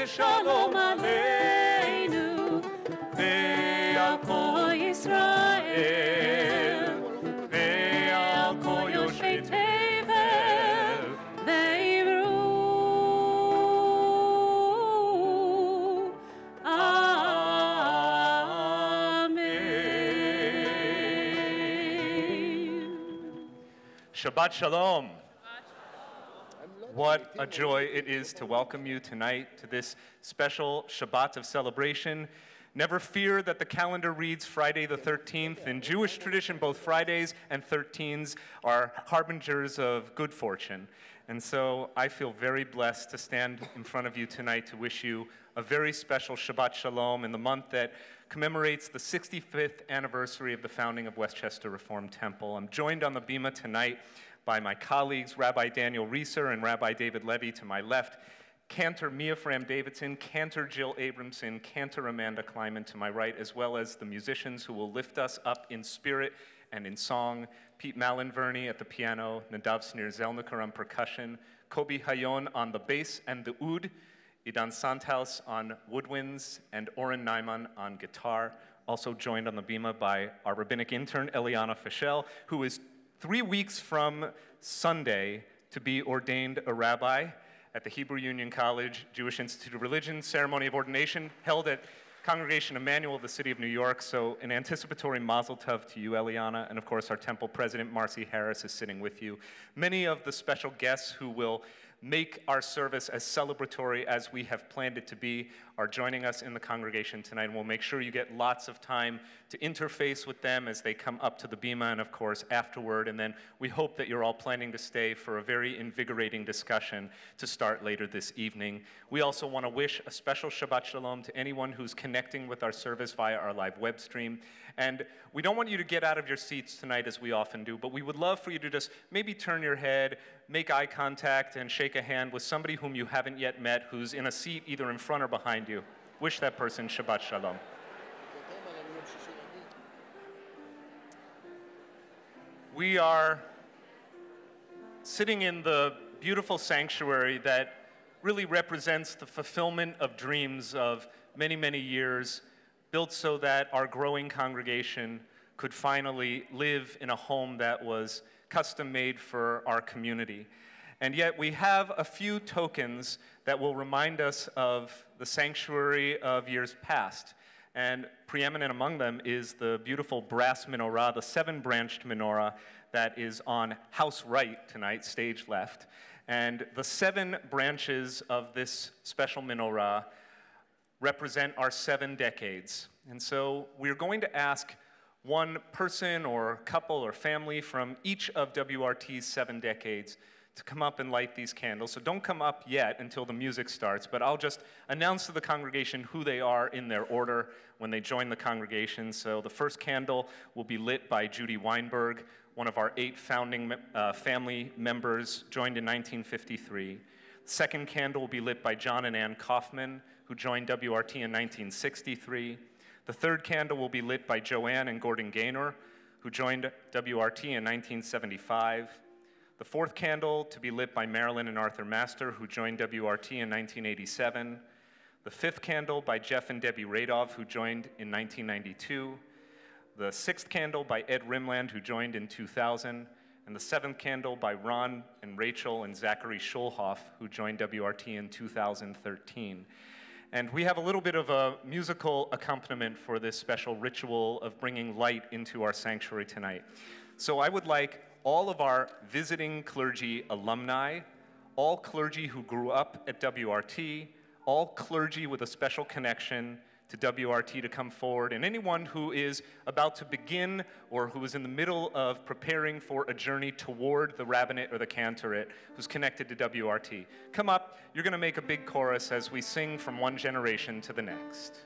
Shalom Aleinu, ve'al kol Yisrael, ve'al kol yoshei tevel, ve'imru, Amen. Shabbat Shalom. What a joy it is to welcome you tonight to this special Shabbat of celebration. Never fear that the calendar reads Friday the 13th. In Jewish tradition, both Fridays and 13s are harbingers of good fortune. And so I feel very blessed to stand in front of you tonight to wish you a very special Shabbat Shalom in the month that commemorates the 65th anniversary of the founding of Westchester Reformed Temple. I'm joined on the bima tonight by my colleagues, Rabbi Daniel Reeser and Rabbi David Levy to my left, Cantor Mia Fram Davidson, Cantor Jill Abramson, Cantor Amanda Kleiman to my right, as well as the musicians who will lift us up in spirit and in song, Pete Malinverni at the piano, Nadav Snir-Zelniker on percussion, Kobe Hayon on the bass and the oud, Idan Santhaus on woodwinds, and Oren Naiman on guitar. Also joined on the bima by our rabbinic intern, Eliana Fischel, who is 3 weeks from Sunday to be ordained a rabbi at the Hebrew Union College Jewish Institute of Religion. Ceremony of ordination held at Congregation Emmanuel of the city of New York. So an anticipatory mazel tov to you, Eliana, and of course our temple president, Marcy Harris, is sitting with you. Many of the special guests who will make our service as celebratory as we have planned it to be are joining us in the congregation tonight, and we'll make sure you get lots of time to interface with them as they come up to the bima and, of course, afterward. And then we hope that you're all planning to stay for a very invigorating discussion to start later this evening. We also want to wish a special Shabbat Shalom to anyone who's connecting with our service via our live web stream. And we don't want you to get out of your seats tonight as we often do, but we would love for you to just maybe turn your head, make eye contact, and shake a hand with somebody whom you haven't yet met who's in a seat either in front or behind you. Wish that person Shabbat Shalom. We are sitting in the beautiful sanctuary that really represents the fulfillment of dreams of many, many years, built so that our growing congregation could finally live in a home that was custom-made for our community. And yet we have a few tokens that will remind us of the sanctuary of years past. And preeminent among them is the beautiful brass menorah, the 7-branched menorah that is on house right tonight, stage left. And the 7 branches of this special menorah represent our 7 decades. And so we're going to ask one person or couple or family from each of WRT's 7 decades to come up and light these candles. So don't come up yet until the music starts, but I'll just announce to the congregation who they are in their order when they join the congregation. So the first candle will be lit by Judy Weinberg, one of our 8 founding family members, joined in 1953. The second candle will be lit by John and Ann Kaufman, who joined WRT in 1963. The third candle will be lit by Joanne and Gordon Gaynor, who joined WRT in 1975. The fourth candle to be lit by Marilyn and Arthur Master, who joined WRT in 1987. The fifth candle by Jeff and Debbie Radov, who joined in 1992. The sixth candle by Ed Rimland, who joined in 2000. And the seventh candle by Ron and Rachel and Zachary Schulhoff, who joined WRT in 2013. And we have a little bit of a musical accompaniment for this special ritual of bringing light into our sanctuary tonight. So I would like all of our visiting clergy alumni, all clergy who grew up at WRT, all clergy with a special connection to WRT to come forward, and anyone who is about to begin or who is in the middle of preparing for a journey toward the rabbinate or the cantorate who's connected to WRT. Come up, you're going to make a big chorus as we sing from one generation to the next.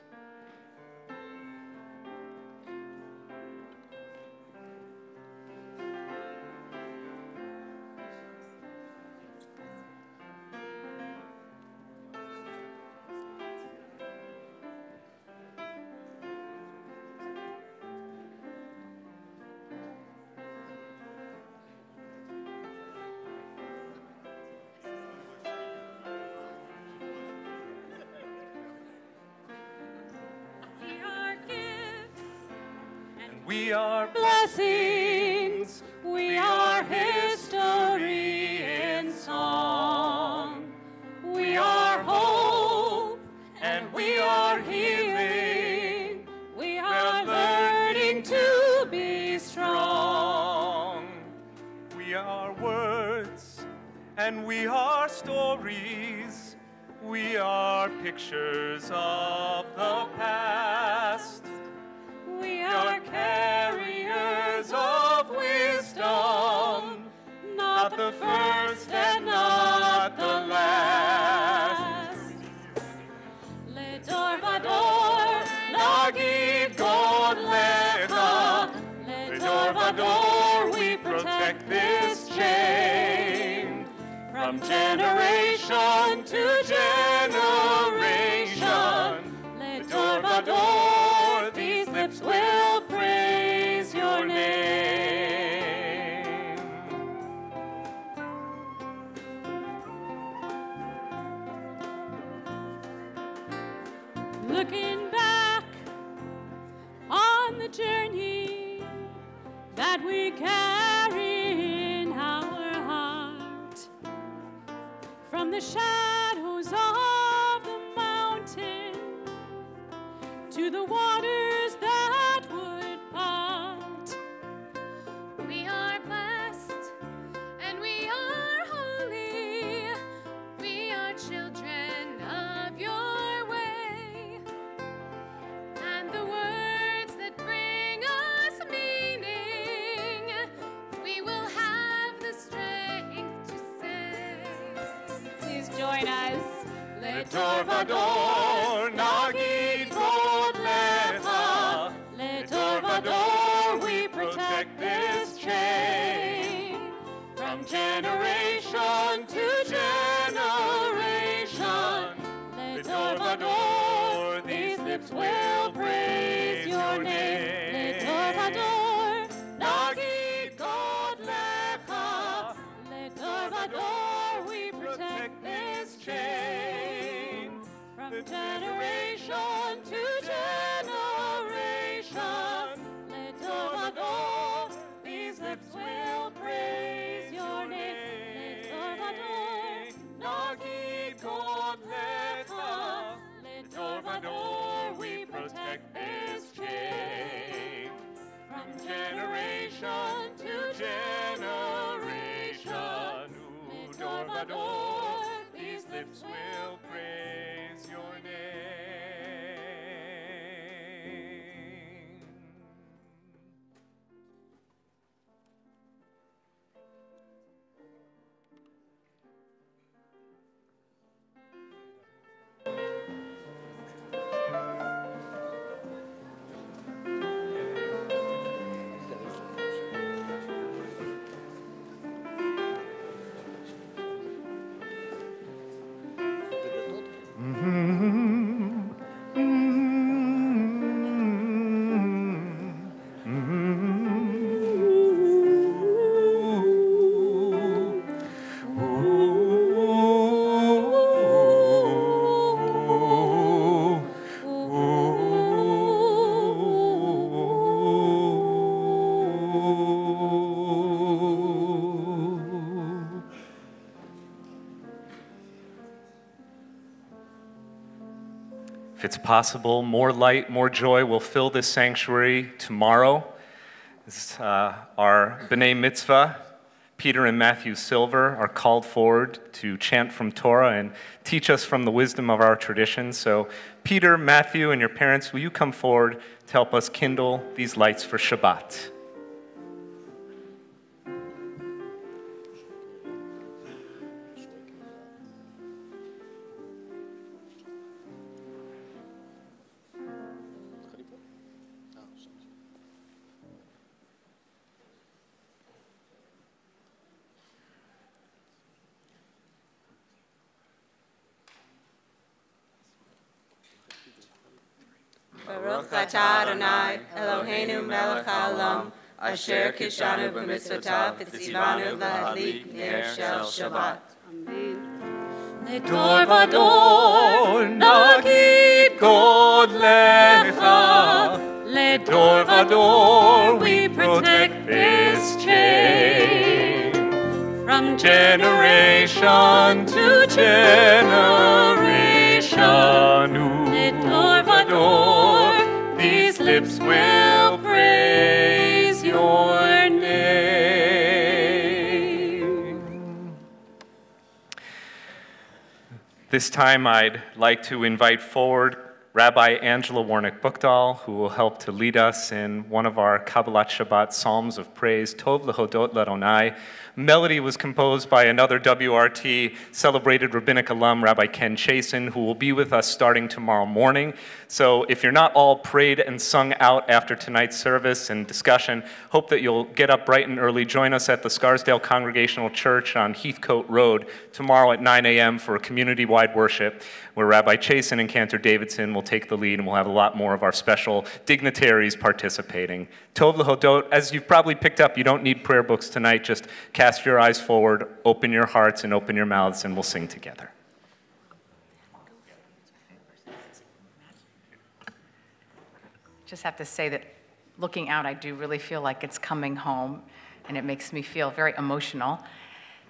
We are blessings, we are history in song. We are hope, and we are healing. We are learning to be strong. We are words, and we are stories. We are pictures of the past. We are carriers of wisdom, not the first and not the last. Ledor vador, nagid god lecha. Ledor vador, we protect this chain. From generation to generation, Ledor vador, these lips will praise your name. Looking back on the journey that we carry in our heart, from the shadows of the mountain to the waters that would part. We are blessed and we are holy. We are children of your way. And the words that bring us meaning, we will have the strength to say. Please join us. Ledor vador, nagid god lecha. Ledor vador, we protect this chain. From generation to generation, Ledor vador, these lips will praise your name. Ledor vador, nagid god lecha. Ledor vador, we protect this chain. From generation to generation, Ledor vador, these lips will praise your name. Ledor vador, nagid god lecha. Ledor vador, we protect this chain. From generation to generation, Ledor vador, these lips will praise your name. If it's possible, more light, more joy will fill this sanctuary tomorrow. This is our B'nai Mitzvah. Peter and Matthew Silver are called forward to chant from Torah and teach us from the wisdom of our tradition. So Peter, Matthew, and your parents, will you come forward to help us kindle these lights for Shabbat? Baruch atah Adonai, Eloheinu melech haolam, asher kishanu b'mitzvotav v'tzivanu lahadlik ner shel Shabbat. Ledor vador, nagid god lecha. Door by door we protect this chain. From generation to generation, door by door, these lips will praise your name. This time I'd like to invite forward Rabbi Angela Warnick-Buchdahl, who will help to lead us in one of our Kabbalat Shabbat Psalms of Praise, Tov Lehodot L'Adonai. Melody was composed by another WRT celebrated rabbinic alum, Rabbi Ken Chasen, who will be with us starting tomorrow morning. So if you're not all prayed and sung out after tonight's service and discussion, hope that you'll get up bright and early. Join us at the Scarsdale Congregational Church on Heathcote Road tomorrow at 9 a.m. for a community-wide worship where Rabbi Chasen and Cantor Davidson will take the lead, and we'll have a lot more of our special dignitaries participating. Tov Lehodot, as you've probably picked up, you don't need prayer books tonight. Just cast your eyes forward, open your hearts, and open your mouths, and we'll sing together. Just have to say that looking out, I do really feel like it's coming home, and it makes me feel very emotional.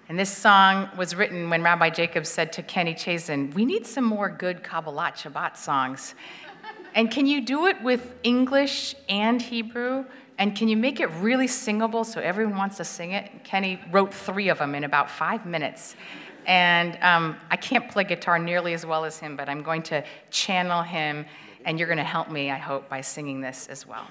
And this song was written when Rabbi Jacobs said to Kenny Chasen, we need some more good Kabbalat Shabbat songs. And can you do it with English and Hebrew? And can you make it really singable so everyone wants to sing it? Kenny wrote 3 of them in about 5 minutes. And I can't play guitar nearly as well as him, but I'm going to channel him, and you're going to help me, I hope, by singing this as well.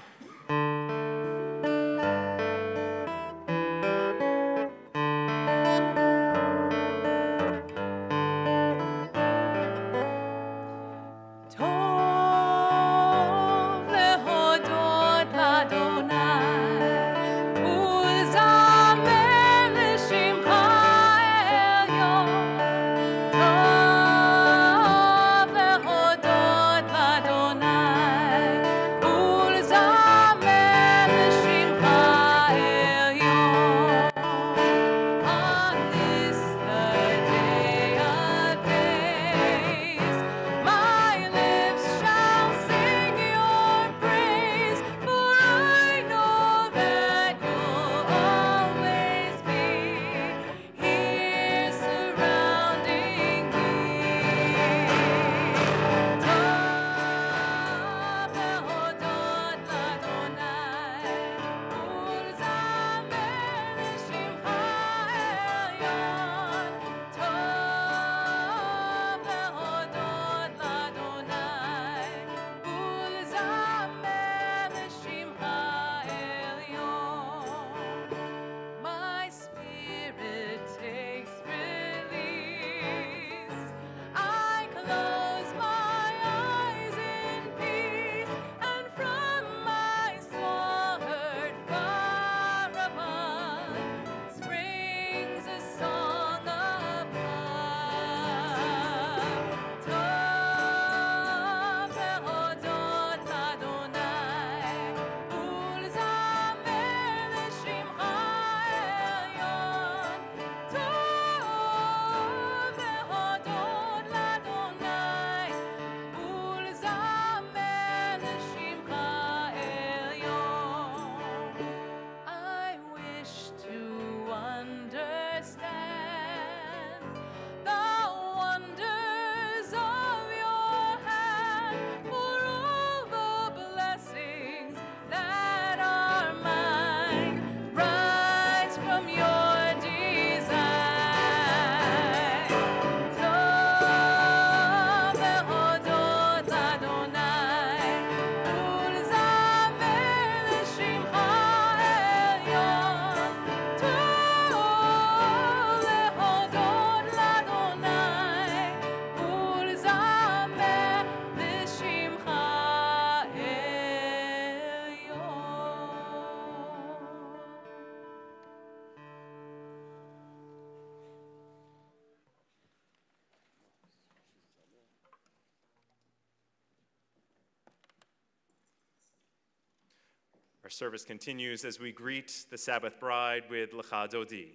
Our service continues as we greet the Sabbath bride with Lecha Dodi.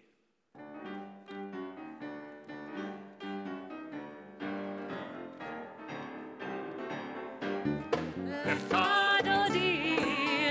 Lecha Dodi,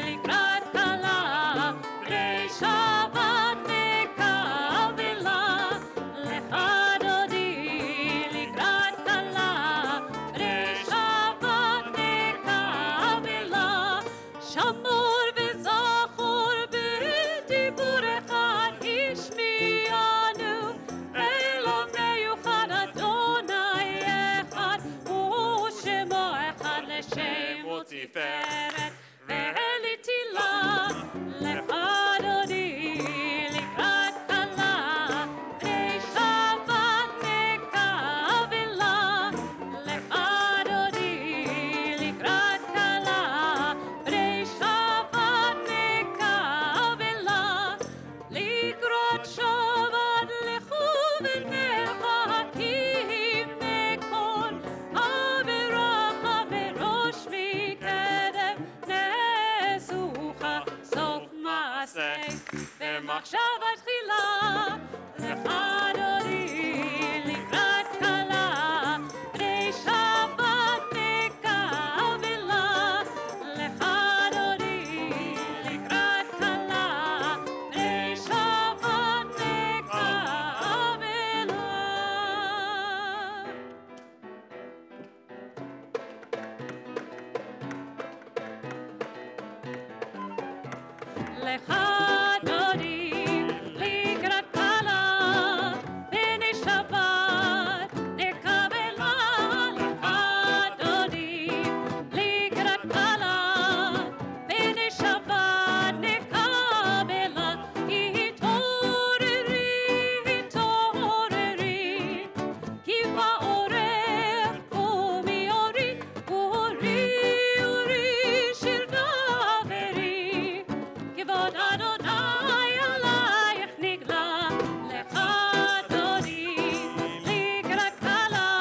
עכשיו התחילה, לך אדוני לקראת כלה, בני שבת נקבלה, לך אדוני לקראת כלה, בני שבת נקבלה. לך אדוני לקראת כלה, בני שבת נקבלה, לך אדוני לקראת כלה, בני שבת נקבלה. התעוררי, התעוררי, כי בעורף קומי אורי, אורי, אורי, שיר דברי. כבוד אדוני עלייך נגלה, לך אדוני לקראת כלה,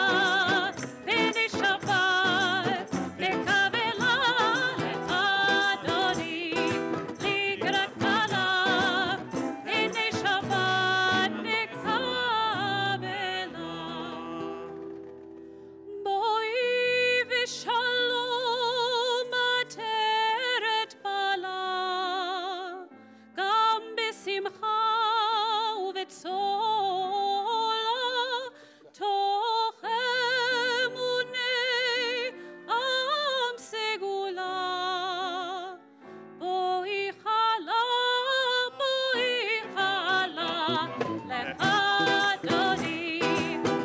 בני שבת נקבלה, לך אדוני לקראת כלה, בני שבת נקבלה. בואי ושלום עטרת בלה, גם בשמחה ובצולה, תוך אמוני עם סגולה. בואי חלה, בואי חלה, לך אדוני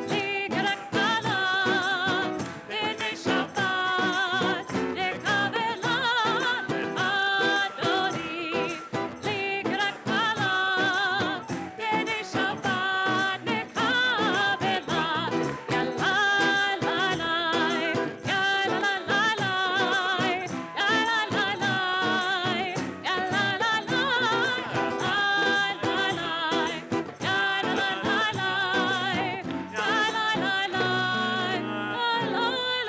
לקראת כלה, בני שבת נקבלה, לך אדוני לקראת כלה, בני שבת נקבלה. יאללה לה לה, יאללה לה לה, יאללה לה לה, יאללה לה לה, יאללה לה לה,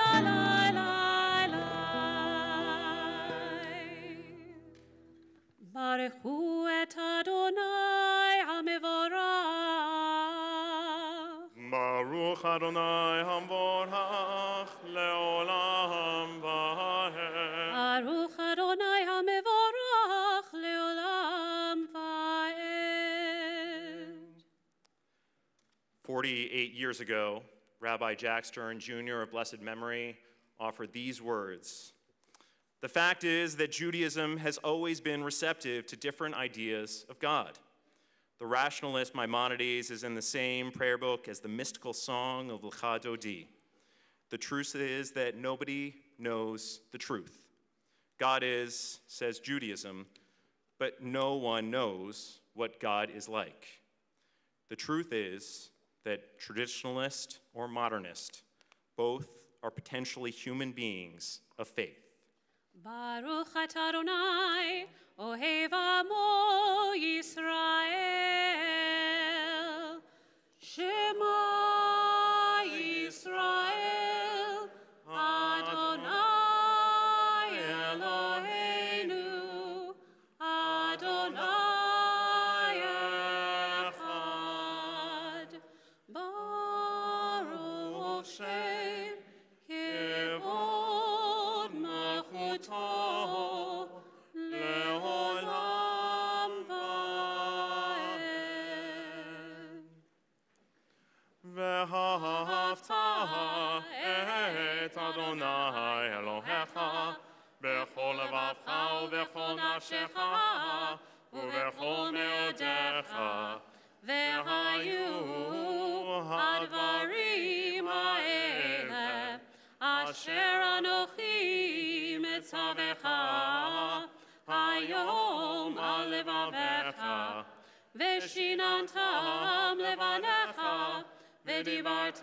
יאללה לה לה, ברכו את אדוני המבורך. Baruch Adonai Hamvorach Leolam Vahed. ברוך אדוני המבורך לעולם ועד. 48 years ago, Rabbi Jack Stern Jr. of blessed memory offered these words. The fact is that Judaism has always been receptive to different ideas of God. The rationalist Maimonides is in the same prayer book as the mystical song of Lecha Dodi. The truth is that nobody knows the truth. God is, says Judaism, but no one knows what God is like. The truth is that traditionalist or modernist, both are potentially human beings of faith. Baruch atah Adonai, ohev amo Yisrael. Shema Yisrael, Adonai Eloheinu, Adonai echad. Baruch Shem kevod malchuto leolam vaed. ואהבת את אדוני אלוהיך בכל לבבך ובכל נפשך ובכל מאודיך. והיו הדברים האלה אשר אנוכי מצווך היום על לבביך, ושיננתם לבניך ודיברת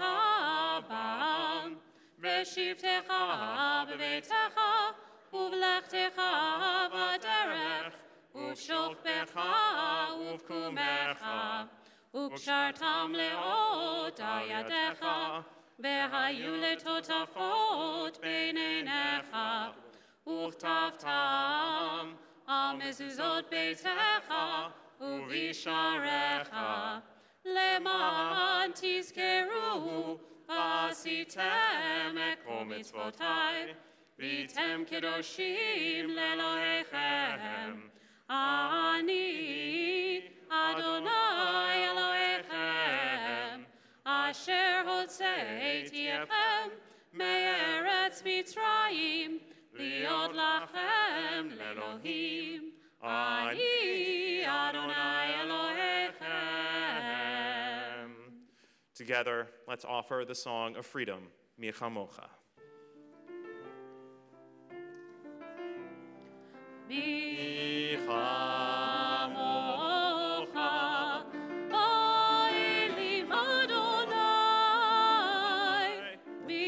בם, בשבתך בביתך ובלכתך בדרך ובשוכבך ובקומך, וקשרתם לאות על ידיך, והיו לטוטפות בין עיניך, וכתבתם על מזוזות ביתך ובבנייך. ישערך, למען תזכרו, ועשיתם את כל מצוותי, והייתם קדושים לאלוהיכם. אני, אדוני אלוהיכם, אשר הוצאתיכם מארץ מצרים, להיות לכם לאלוהים. אני, אדוני אלוהיכם. Together, let's offer the song of freedom, Mi Chamocha. Mi chamocha, Elim Adonai. Mi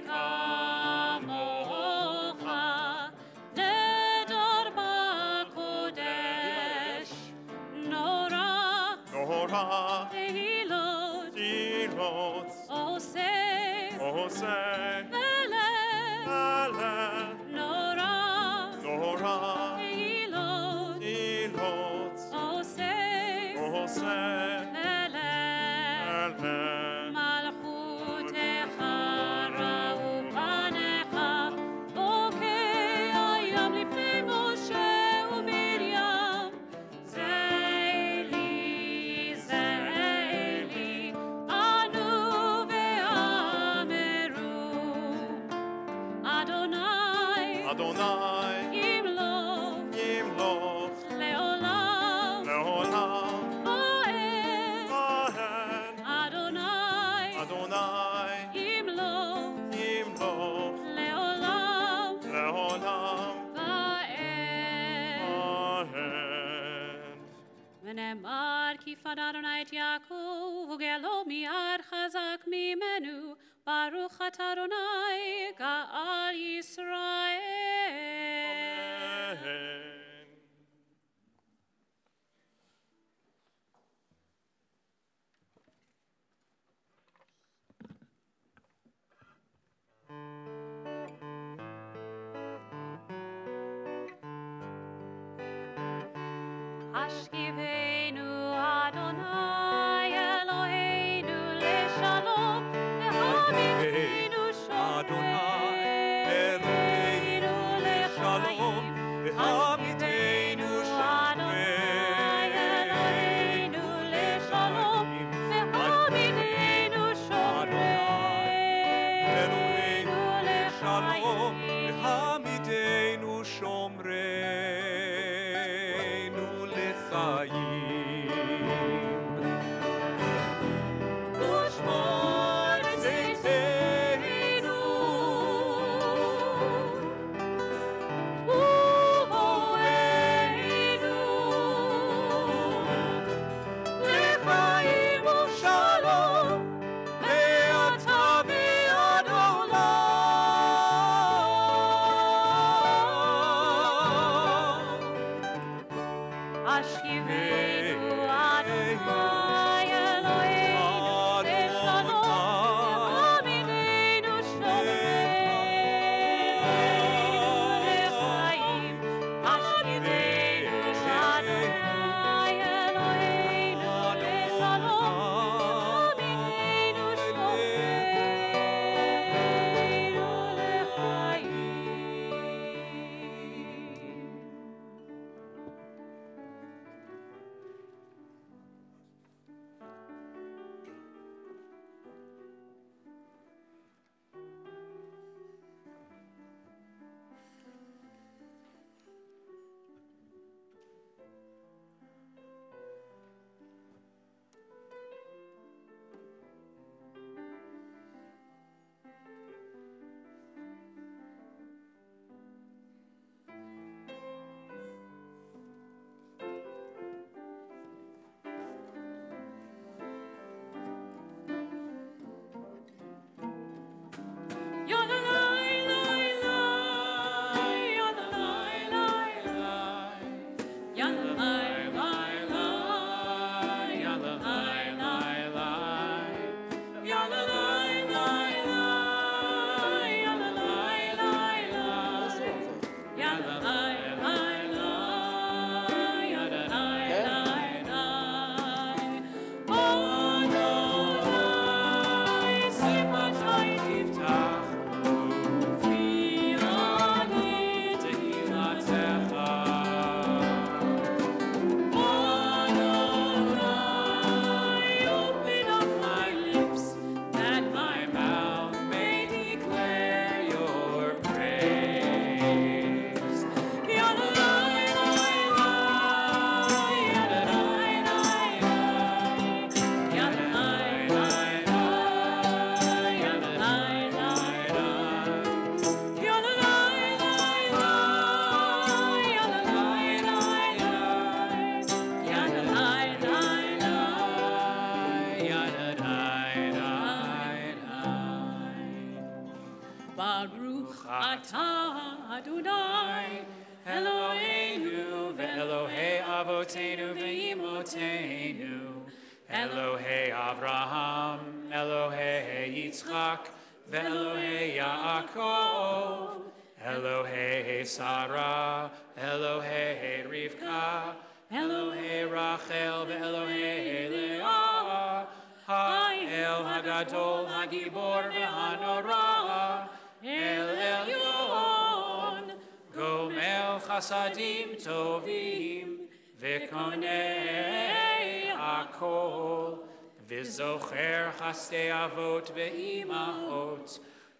chamocha, Nedar b'kodesh, Nora, Nora, Tehilot, Tehilot, Oseh, Oseh, Melech, Melech, Nora, Nora, Tehilot, Tehilot, Oseh, Oseh, Melech, Melech. מלכותך ראו פניך, בוקע הים לפני משה ומרים. זה לי, ענו ואמרו, אדוני, Adonai, ימלוך Yimloch, לעולם Leolam, ועד. Vahen, אדוני, Adonai, ימלוך Yimloch, לעולם Leolam, ועד. Vahen. ונאמר כי פד אדוני את יעקב וגאלו מיד חזק ממנו, ברוך אתה אדוני גאל ישראל. Amen. השכיבנו אדוני אלוהינו לשלום, והעמידנו שומרינו לחיים. השכיבנו אדוני אלוהינו לשלום, והעמידנו שומרינו לחיים. העמידנו שומרנו לחיים. ושמור צאתנו ובואנו לחיים ושלום מעתה ועד עולם. השכיבנו אדוני אלוהינו לשלום, והעמידנו שומרינו לחיים. השכיבנו אדוני אלוהינו לשלום, והעמידנו שומרינו לחיים. ve'Elohei Yaakov, Elohei Sarah, Elohei Rivka, Elohei Rachel, ve'Elohei Leah, Ha'el Hagadol Hagibor ve'Hanora, El Elyon, Gomel Chasadim Tovim, ve'Konei Hakol, V'zocher Chasdei Avot ve'Imahot,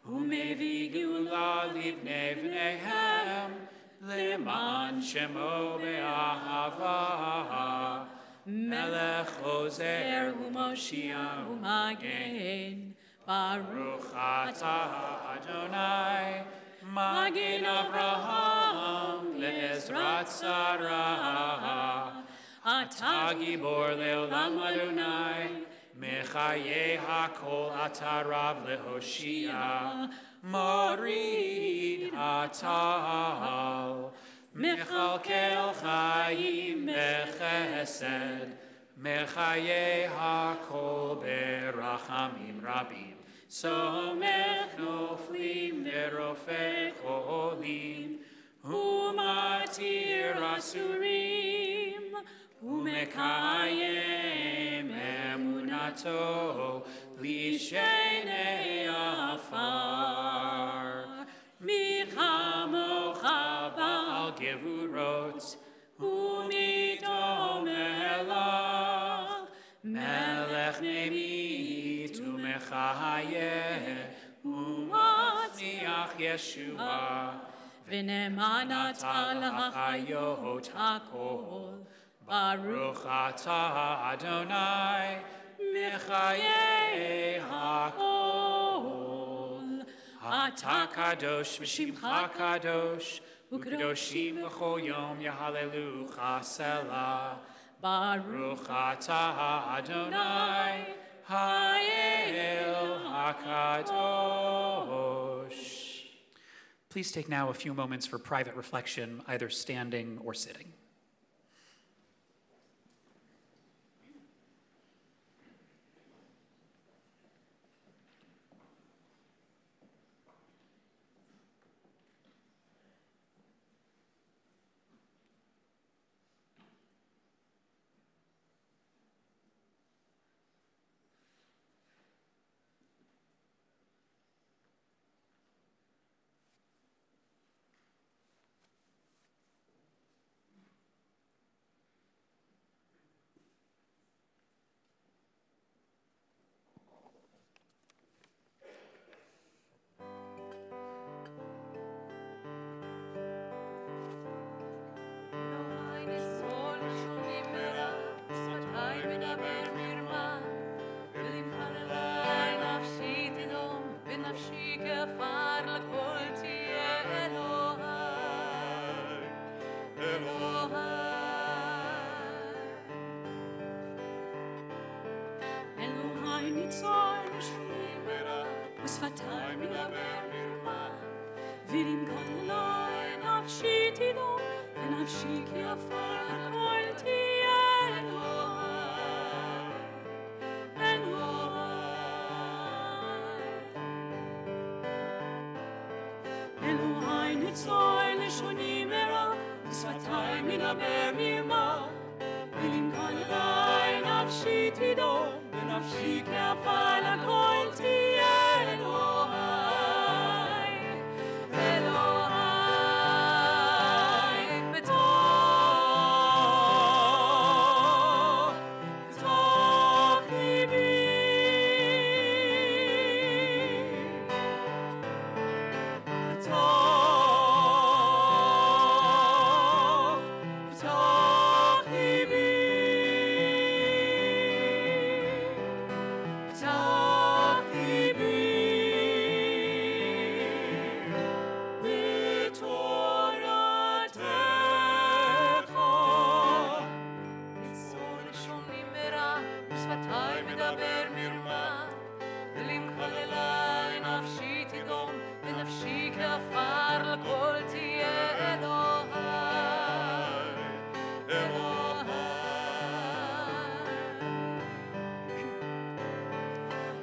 U'mevi Geula livnei v'neihem, Leman Shemo be'ahava, Melech Ozer u'Moshiach u'Magen, Baruch atah Adonai, Magen Avraham ve'Ezrat Sarah, Atah Gibor le'olam Adonai, Mechaye hakol atah Rav le'Hoshia, Morid hatal, Mechalkel chayim bechesed, Mechaye hakol berachamim rabim, Somech noflim verofeh cholim, Umatir asurim, Umekayem emunato lishenei afar. Michamocha ba'al gevurot, umidom elach, melech nemit umechayeh, umatziach Yeshua, v'nemanat al hachayot hakol. Baruch atah Adonai, Mechaye hakol. Atah kadosh v'shimcha kadosh, u'kadoshim b'chol yom yahalelucha selah. Baruch atah Adonai, Ha'el hakadosh. Please take now a few moments for private reflection, either standing or sitting.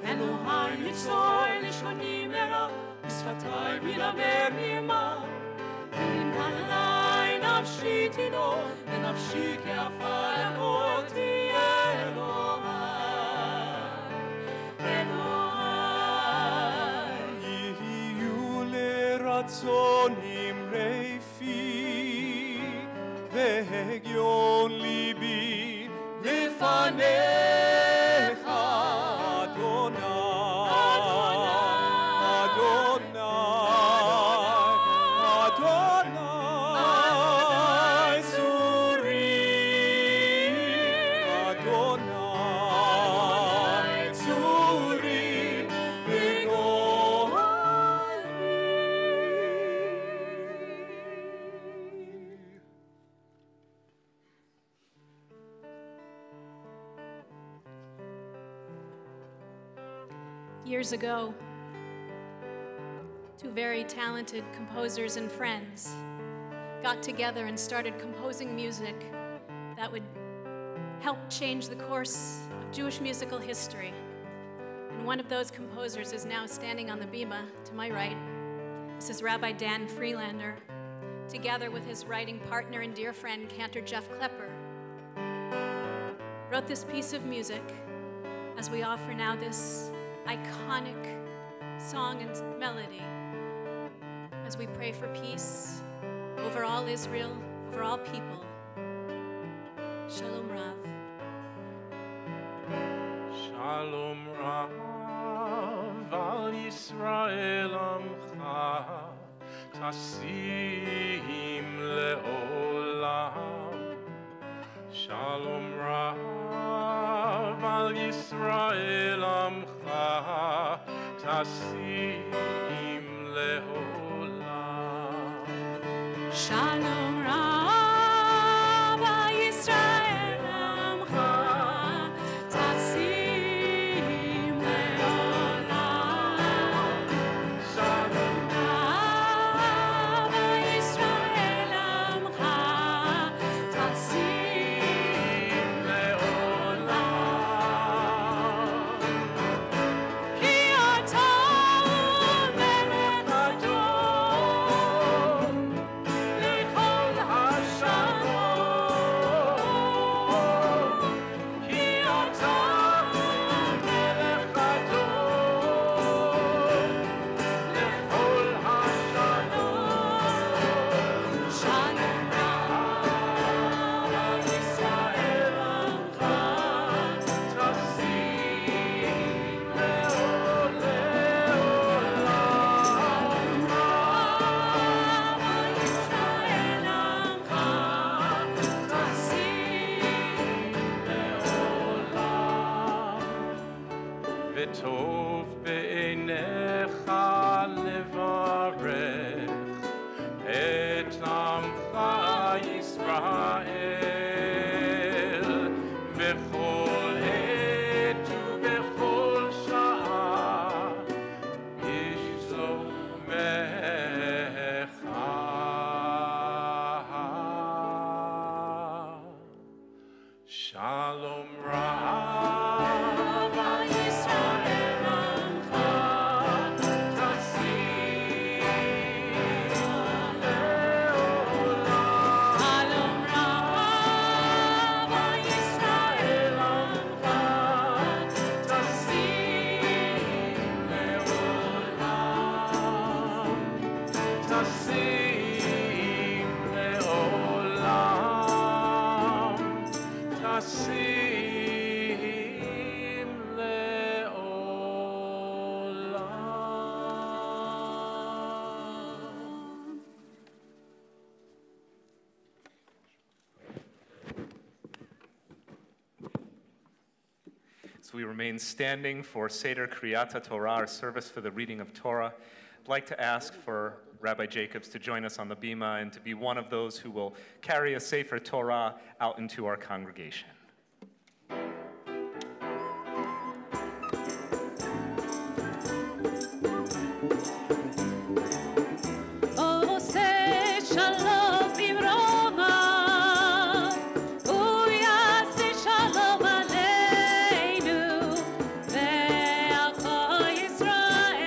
Elohai nitzor lishonim Satai vilamer yema, Imhalai nafshi tino, Nafshi ke'afar akoti Elohai, Elohai. Yihiu leratzonim reifi, Ve'hegion libi lefanecha Adonai, Adonai, Tzuri, Adonai, Tzuri, Years ago, two very talented composers and friends got together and started composing music that would help change the course of Jewish musical history. And one of those composers is now standing on the bima to my right. This is Rabbi Dan Freelander, together with his writing partner and dear friend, Cantor Jeff Klepper, wrote this piece of music as we offer now this iconic song and melody as we pray for peace over all Israel, over all people. Shalom Rav. Shalom Rav al Yisrael amcha, tasim leolam. Shalom Rav al Yisrael amcha, tasim leolam. Shalom Rav al Yisrael amcha, tasim leolam. Shalom Rav al Yisrael amcha, tasim leolam. Ki ata melech adon, lichol hashalom. Ki ata melech adon, lechol hashalom. Shalom Rav al Yisrael amcha, Tasim leolam. Rav al Yisrael amcha, tasim וטוב בעיניך לברך את עמך ישראל בכל עת ובכל שעה בשלומך. Shalom Rav al Yisrael amcha, tasim leolam. Shalom Rav al Yisrael amcha, tasim leolam. Tasim leolam. Tasim leolam. As we remain standing for Seder Kriyat Torah, our service for the reading of Torah, I'd like to ask for Rabbi Jacobs to join us on the bima and to be one of those who will carry a Sefer Torah out into our congregation. Ose shalom bimroma, uyase shalom aleinu, ve'al kol Yisrael.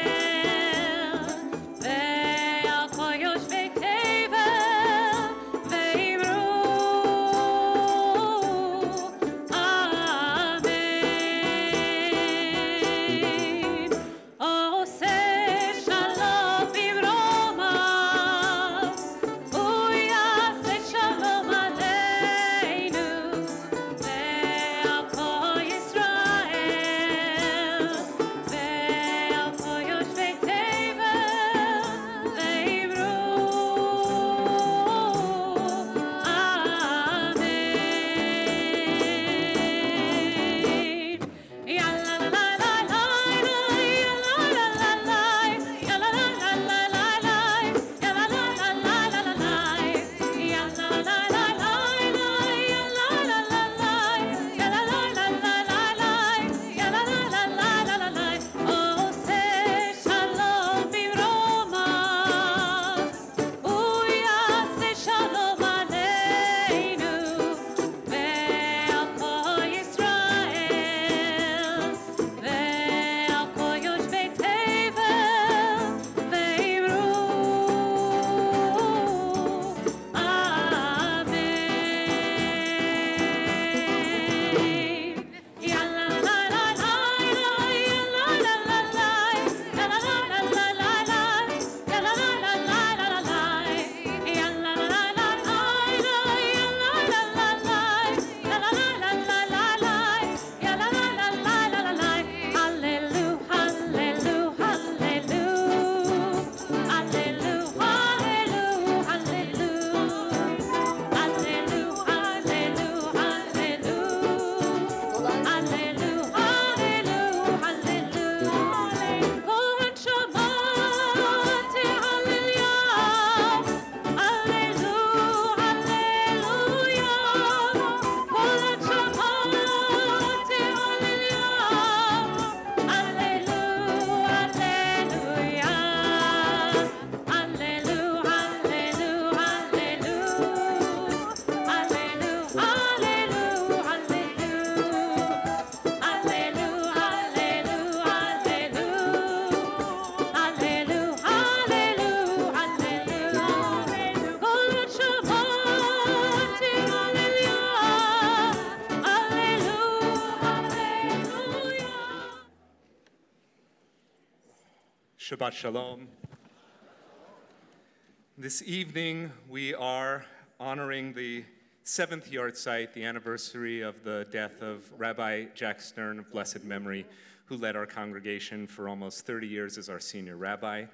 Shabbat Shalom. This evening, we are honoring the 7th yahrzeit, the anniversary of the death of Rabbi Jack Stern of blessed memory, who led our congregation for almost 30 years as our senior rabbi.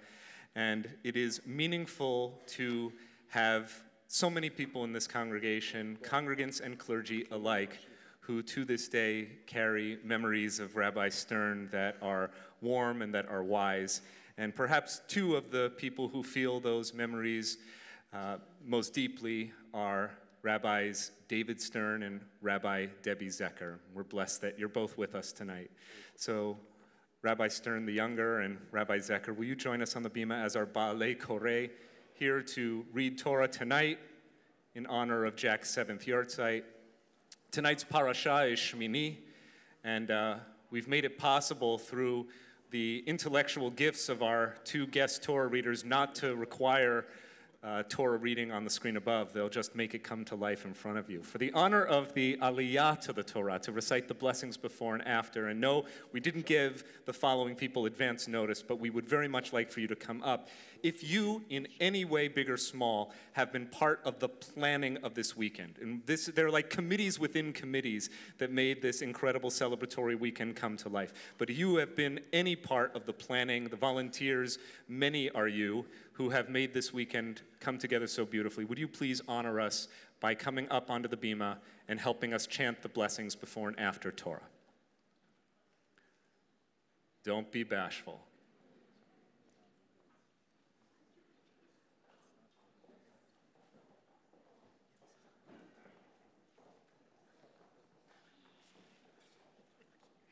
And it is meaningful to have so many people in this congregation, congregants and clergy alike, who to this day carry memories of Rabbi Stern that are warm and that are wise. And perhaps two of the people who feel those memories most deeply are Rabbis David Stern and Rabbi Debbie Zecker. We're blessed that you're both with us tonight. So Rabbi Stern the younger and Rabbi Zecker, will you join us on the bima as our Baalei Koreh here to read Torah tonight in honor of Jack's 7th yahrzeit. Tonight's parasha is Shmini, and we've made it possible through the intellectual gifts of our two guest Torah readers not to require Torah reading on the screen above. They'll just make it come to life in front of you. For the honor of the aliyah to the Torah, to recite the blessings before and after, and no, we didn't give the following people advance notice, but we would very much like for you to come up. If you, in any way, big or small, have been part of the planning of this weekend, and they're like committees within committees that made this incredible celebratory weekend come to life. But you have been any part of the planning, the volunteers, many are you, who have made this weekend come together so beautifully. Would you please honor us by coming up onto the bima and helping us chant the blessings before and after Torah? Don't be bashful.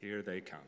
Here they come.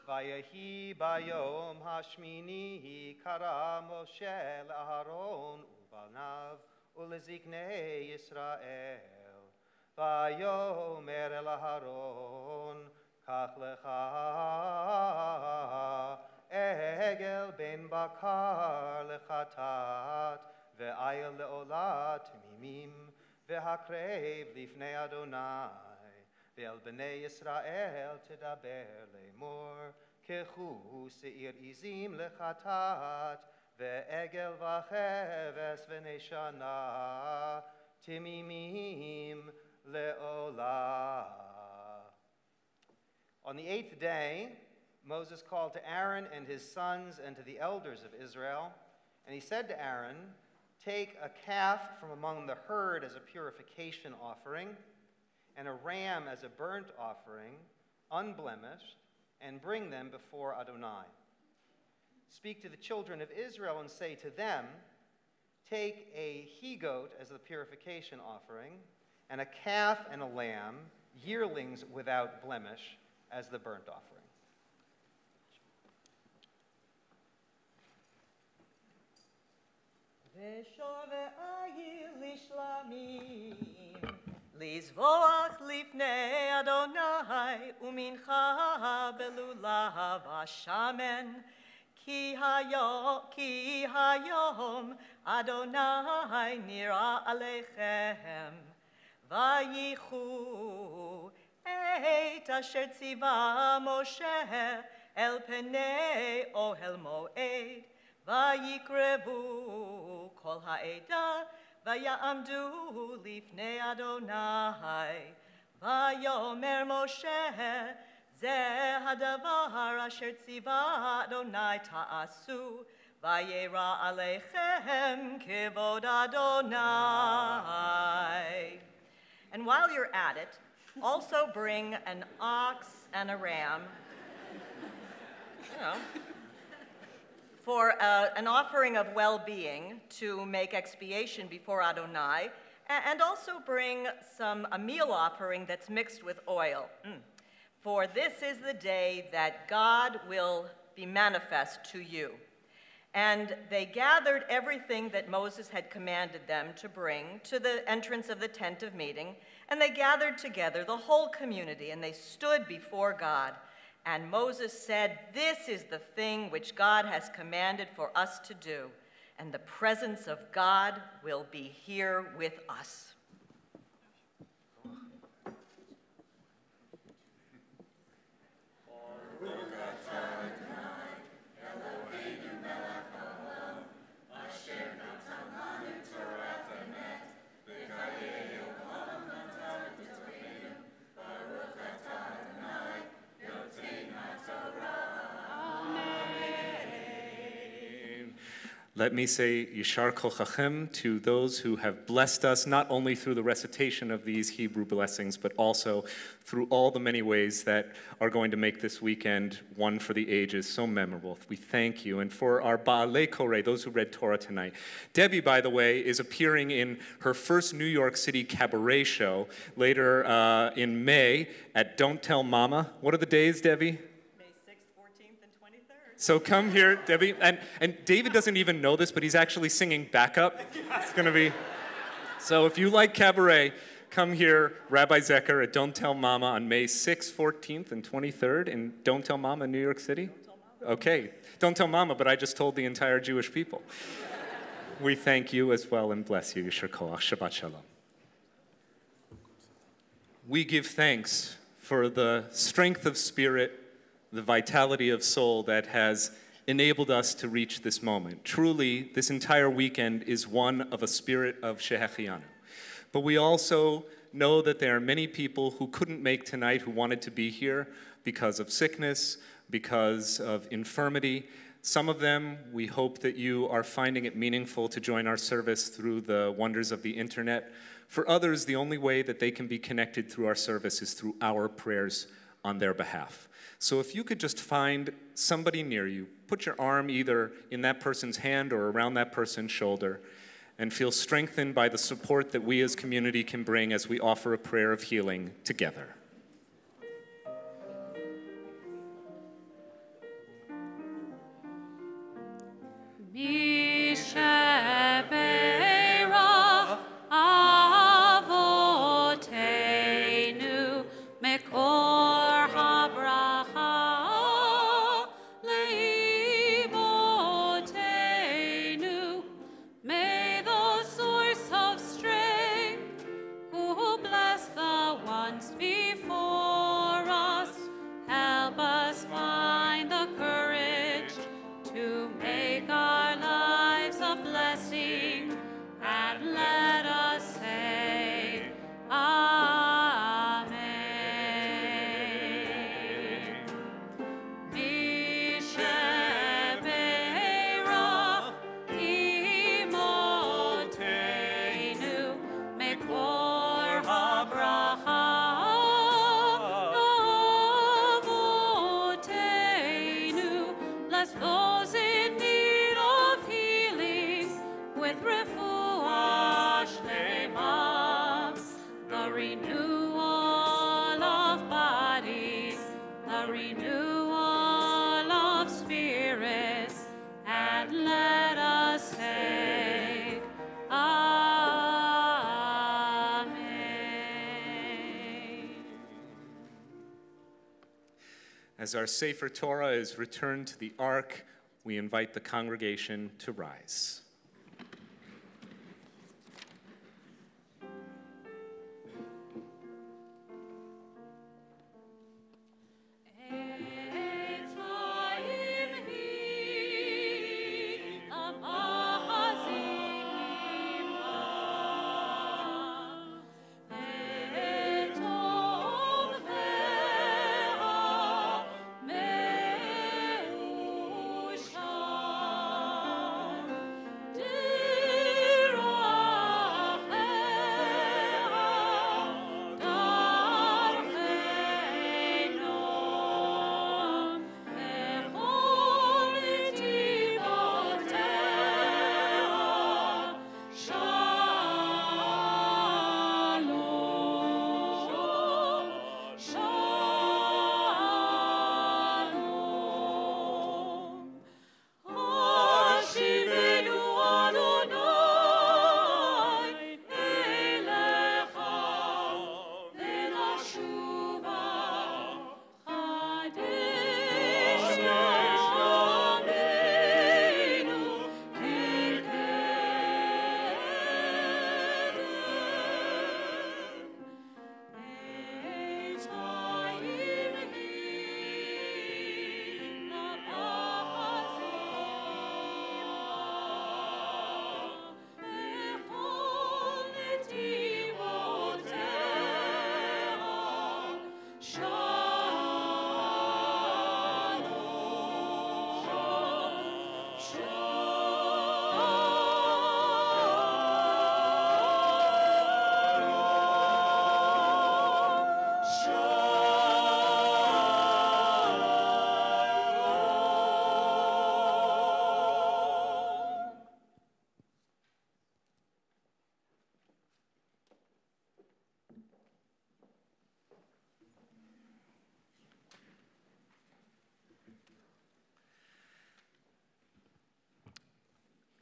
Vayehi bayom hashmini kara Moshe leAharon uvalnav uleziknei Yisrael. Vayomer el Aharon kach lecha egel ben bakar lechatat ve'ayel leolat mimim ve'hakrev lifnei Adonai. Ve'el b'nei Yisrael tedaber le'mor kechu se'ir izim lechatat ve'egel v'cheves v'neshana timimim le'olah. On the 8th day, Moses called to Aaron and his sons and to the elders of Israel, and he said to Aaron, "Take a calf from among the herd as a purification offering, and a ram as a burnt offering, unblemished, and bring them before Adonai. Speak to the children of Israel and say to them, take a he-goat as the purification offering, and a calf and a lamb, yearlings without blemish, as the burnt offering." לזבוח לפני אדוני ומנחה בלולב השמן כי היום אדוני נראה עליכם וייחו את אשר ציווה משה אל פני אוהל מועד ויקרבו כל העדה ויעמדו לפני אדוני, ויאמר משה, זה הדבר אשר ציווה אדוני תעשו, וירא עליכם כבוד אדוני. And while you're at it, Also bring an ox and a ram, for an offering of well-being to make expiation before Adonai, and also bring a meal offering that's mixed with oil. For this is the day that God will be manifest to you. And they gathered everything that Moses had commanded them to bring to the entrance of the tent of meeting, and they gathered together, the whole community, and they stood before God. And Moses said, "This is the thing which God has commanded for us to do, and the presence of God will be here with us." Let me say Yishar Kochachem to those who have blessed us, not only through the recitation of these Hebrew blessings, but also through all the many ways that are going to make this weekend one for the ages so memorable. We thank you. And for our Ba'alei Koreh, those who read Torah tonight. Debbie, by the way, is appearing in her first New York City cabaret show later in May at Don't Tell Mama. What are the days, Debbie? So come here, Debbie. And David doesn't even know this, but he's actually singing backup. It's going to be... So if you like cabaret, come here, Rabbi Zecher at Don't Tell Mama on May 6th, 14th, and 23rd in Don't Tell Mama, New York City. Okay. Don't tell Mama, but I just told the entire Jewish people. We thank you as well and bless you. Yishar Koach. Shabbat Shalom. We give thanks for the strength of spirit, the vitality of soul that has enabled us to reach this moment. Truly, this entire weekend is one of a spirit of Shehechianu. But we also know that there are many people who couldn't make tonight who wanted to be here because of sickness, because of infirmity. Some of them, we hope that you are finding it meaningful to join our service through the wonders of the internet. For others, the only way that they can be connected through our service is through our prayers on their behalf. So if you could just find somebody near you, put your arm either in that person's hand or around that person's shoulder, and feel strengthened by the support that we as community can bring as we offer a prayer of healing together. As our Sefer Torah is returned to the Ark, we invite the congregation to rise.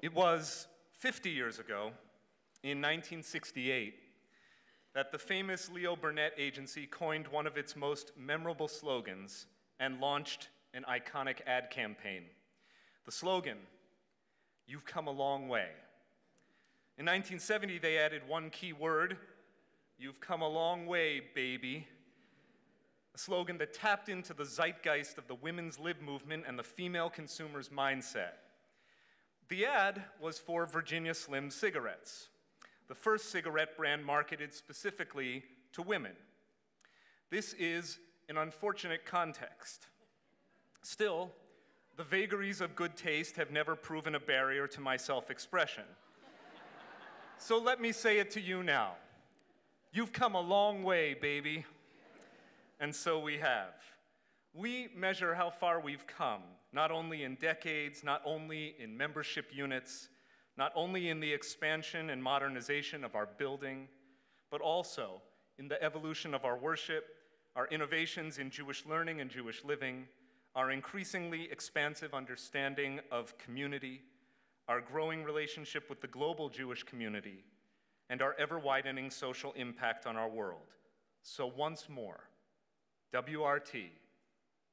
It was 50 years ago, in 1968, that the famous Leo Burnett agency coined one of its most memorable slogans and launched an iconic ad campaign. The slogan, "You've come a long way." In 1970, they added one key word, "You've come a long way, baby." A slogan that tapped into the zeitgeist of the women's lib movement and the female consumer's mindset. The ad was for Virginia Slim cigarettes, the first cigarette brand marketed specifically to women. This is an unfortunate context. Still, the vagaries of good taste have never proven a barrier to my self-expression. So let me say it to you now. You've come a long way, baby. And so we have. We measure how far we've come, not only in decades, not only in membership units, not only in the expansion and modernization of our building, but also in the evolution of our worship, our innovations in Jewish learning and Jewish living, our increasingly expansive understanding of community, our growing relationship with the global Jewish community, and our ever-widening social impact on our world. So once more, WRT,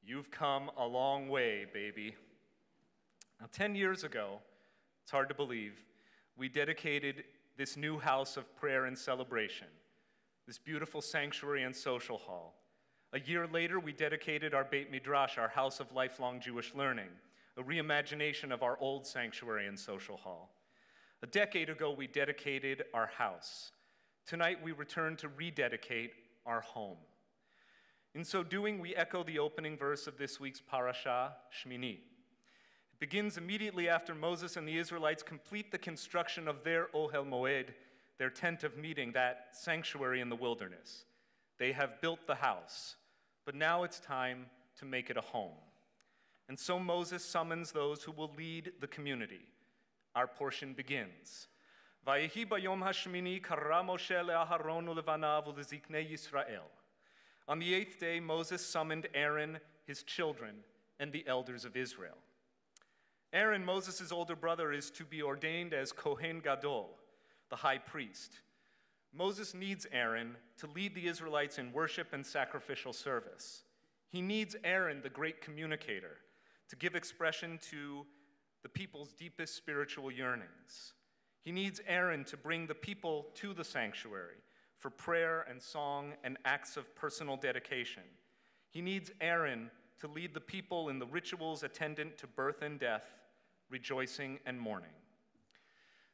you've come a long way, baby. Now, 10 years ago, it's hard to believe, we dedicated this new house of prayer and celebration, this beautiful sanctuary and social hall. A year later, we dedicated our Beit Midrash, our house of lifelong Jewish learning, a reimagination of our old sanctuary and social hall. A decade ago, we dedicated our house. Tonight, we return to rededicate our home. In so doing, we echo the opening verse of this week's parasha, Shmini. It begins immediately after Moses and the Israelites complete the construction of their Ohel Moed, their tent of meeting, that sanctuary in the wilderness. They have built the house, but now it's time to make it a home. And so Moses summons those who will lead the community. Our portion begins. Vayehi bayom hashmini kara Moshe le'Aharon u'levanav u'leziknei Yisrael. On the 8th day, Moses summoned Aaron, his children, and the elders of Israel. Aaron, Moses' older brother, is to be ordained as Kohen Gadol, the high priest. Moses needs Aaron to lead the Israelites in worship and sacrificial service. He needs Aaron, the great communicator, to give expression to the people's deepest spiritual yearnings. He needs Aaron to bring the people to the sanctuary for prayer and song and acts of personal dedication. He needs Aaron to lead the people in the rituals attendant to birth and death, rejoicing and mourning.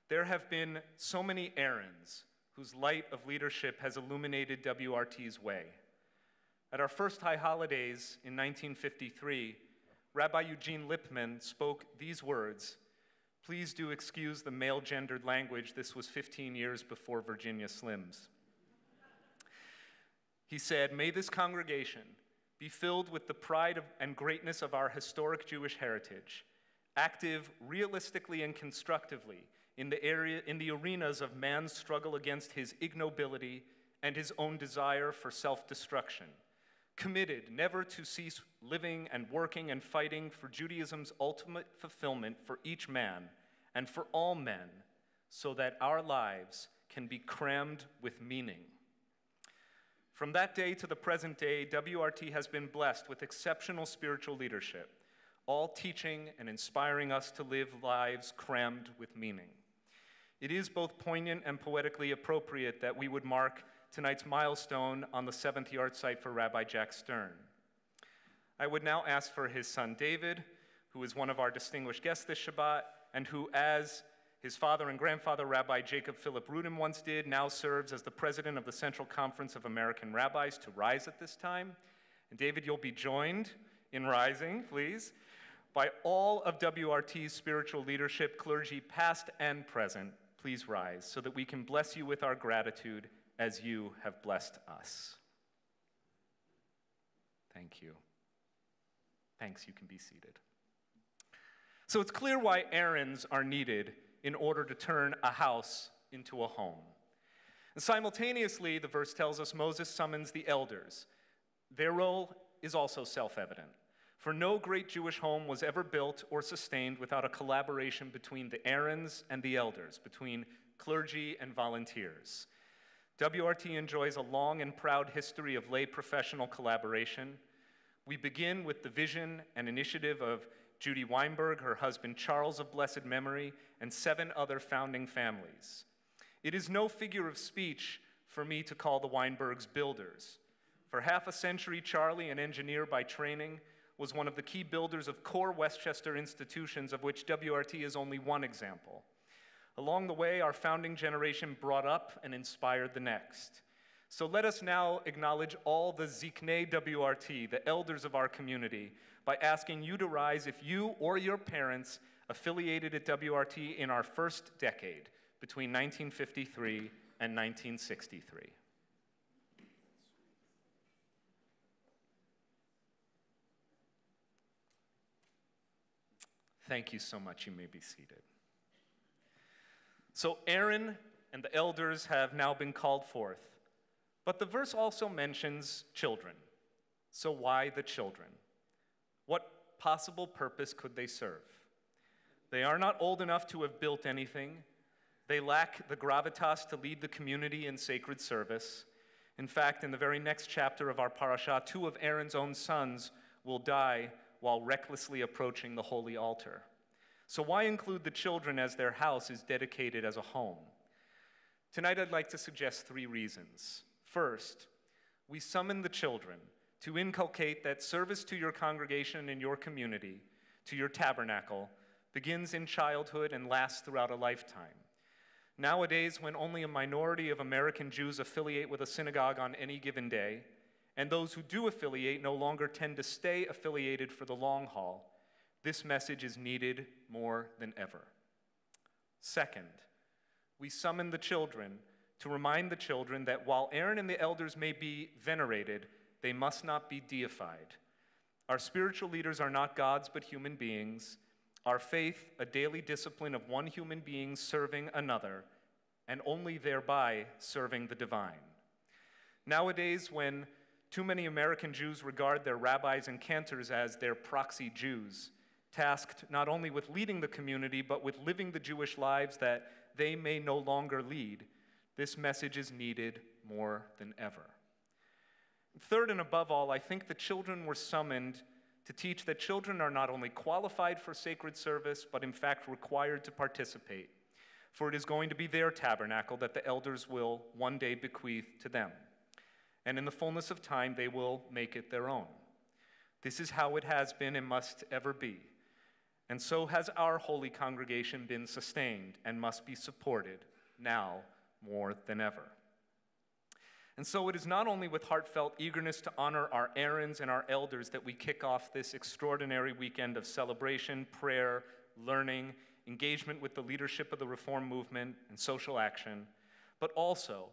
There have been so many Aarons whose light of leadership has illuminated WRT's way. At our first high holidays in 1953, Rabbi Eugene Lippman spoke these words. Please do excuse the male-gendered language. This was 15 years before Virginia Slims. He said, "May this congregation be filled with the pride and greatness of our historic Jewish heritage, active realistically and constructively in the arenas of man's struggle against his ignobility and his own desire for self-destruction, committed never to cease living and working and fighting for Judaism's ultimate fulfillment for each man and for all men, so that our lives can be crammed with meaning." From that day to the present day, WRT has been blessed with exceptional spiritual leadership, all teaching and inspiring us to live lives crammed with meaning. It is both poignant and poetically appropriate that we would mark tonight's milestone on the 7th yard site for Rabbi Jack Stern. I would now ask for his son David, who is one of our distinguished guests this Shabbat, and who, as his father and grandfather, Rabbi Jacob Philip Rudin, once did, now serves as the president of the Central Conference of American Rabbis, to rise at this time. And David, you'll be joined in rising, please, by all of WRT's spiritual leadership, clergy past and present. Please rise so that we can bless you with our gratitude as you have blessed us. Thank you. Thanks, you can be seated. So it's clear why errands are needed in order to turn a house into a home. And simultaneously, the verse tells us Moses summons the elders. Their role is also self-evident. For no great Jewish home was ever built or sustained without a collaboration between the Aarons and the elders, between clergy and volunteers. WRT enjoys a long and proud history of lay professional collaboration. We begin with the vision and initiative of Judy Weinberg, her husband Charles of blessed memory, and 7 other founding families. It is no figure of speech for me to call the Weinbergs builders. For half a century, Charlie, an engineer by training, was one of the key builders of core Westchester institutions, of which WRT is only one example. Along the way, our founding generation brought up and inspired the next. So let us now acknowledge all the Ziknei WRT, the elders of our community, by asking you to rise if you or your parents affiliated at WRT in our first decade, between 1953 and 1963. Thank you so much. You may be seated. So Aaron and the elders have now been called forth, but the verse also mentions children. So why the children? What possible purpose could they serve? They are not old enough to have built anything. They lack the gravitas to lead the community in sacred service. In fact, in the very next chapter of our parashah, 2 of Aaron's own sons will die while recklessly approaching the holy altar. So why include the children as their house is dedicated as a home? Tonight I'd like to suggest 3 reasons. First, we summon the children to inculcate that service to your congregation and your community, to your tabernacle, begins in childhood and lasts throughout a lifetime. Nowadays, when only a minority of American Jews affiliate with a synagogue on any given day, and those who do affiliate no longer tend to stay affiliated for the long haul, this message is needed more than ever. Second, we summon the children to remind the children that while Aaron and the elders may be venerated, they must not be deified. Our spiritual leaders are not gods but human beings. Our faith, a daily discipline of one human being serving another, and only thereby serving the divine. Nowadays, when too many American Jews regard their rabbis and cantors as their proxy Jews, tasked not only with leading the community, but with living the Jewish lives that they may no longer lead, this message is needed more than ever. Third, and above all, I think the children were summoned to teach that children are not only qualified for sacred service, but in fact required to participate, for it is going to be their tabernacle that the elders will one day bequeath to them. And in the fullness of time, they will make it their own. This is how it has been and must ever be. And so has our holy congregation been sustained and must be supported now more than ever. And so it is not only with heartfelt eagerness to honor our Aarons and our elders that we kick off this extraordinary weekend of celebration, prayer, learning, engagement with the leadership of the Reform movement and social action, but also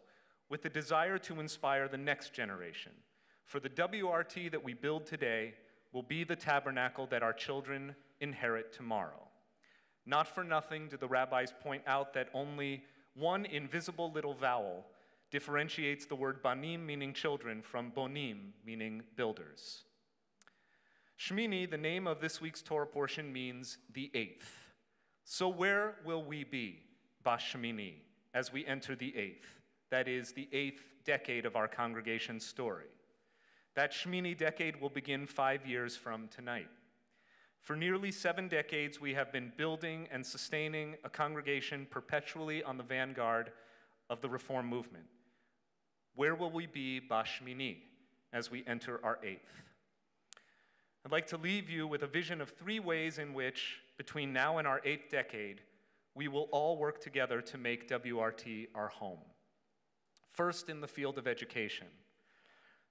with the desire to inspire the next generation. For the WRT that we build today will be the tabernacle that our children inherit tomorrow. Not for nothing do the rabbis point out that only one invisible little vowel differentiates the word banim, meaning children, from bonim, meaning builders. Shmini, the name of this week's Torah portion, means the 8th. So where will we be, Bashmini, as we enter the 8th? That is the 8th decade of our congregation's story. That Shmini decade will begin 5 years from tonight. For nearly 7 decades, we have been building and sustaining a congregation perpetually on the vanguard of the Reform movement. Where will we be, Bashmini, as we enter our 8th? I'd like to leave you with a vision of 3 ways in which, between now and our 8th decade, we will all work together to make WRT our home. First, in the field of education.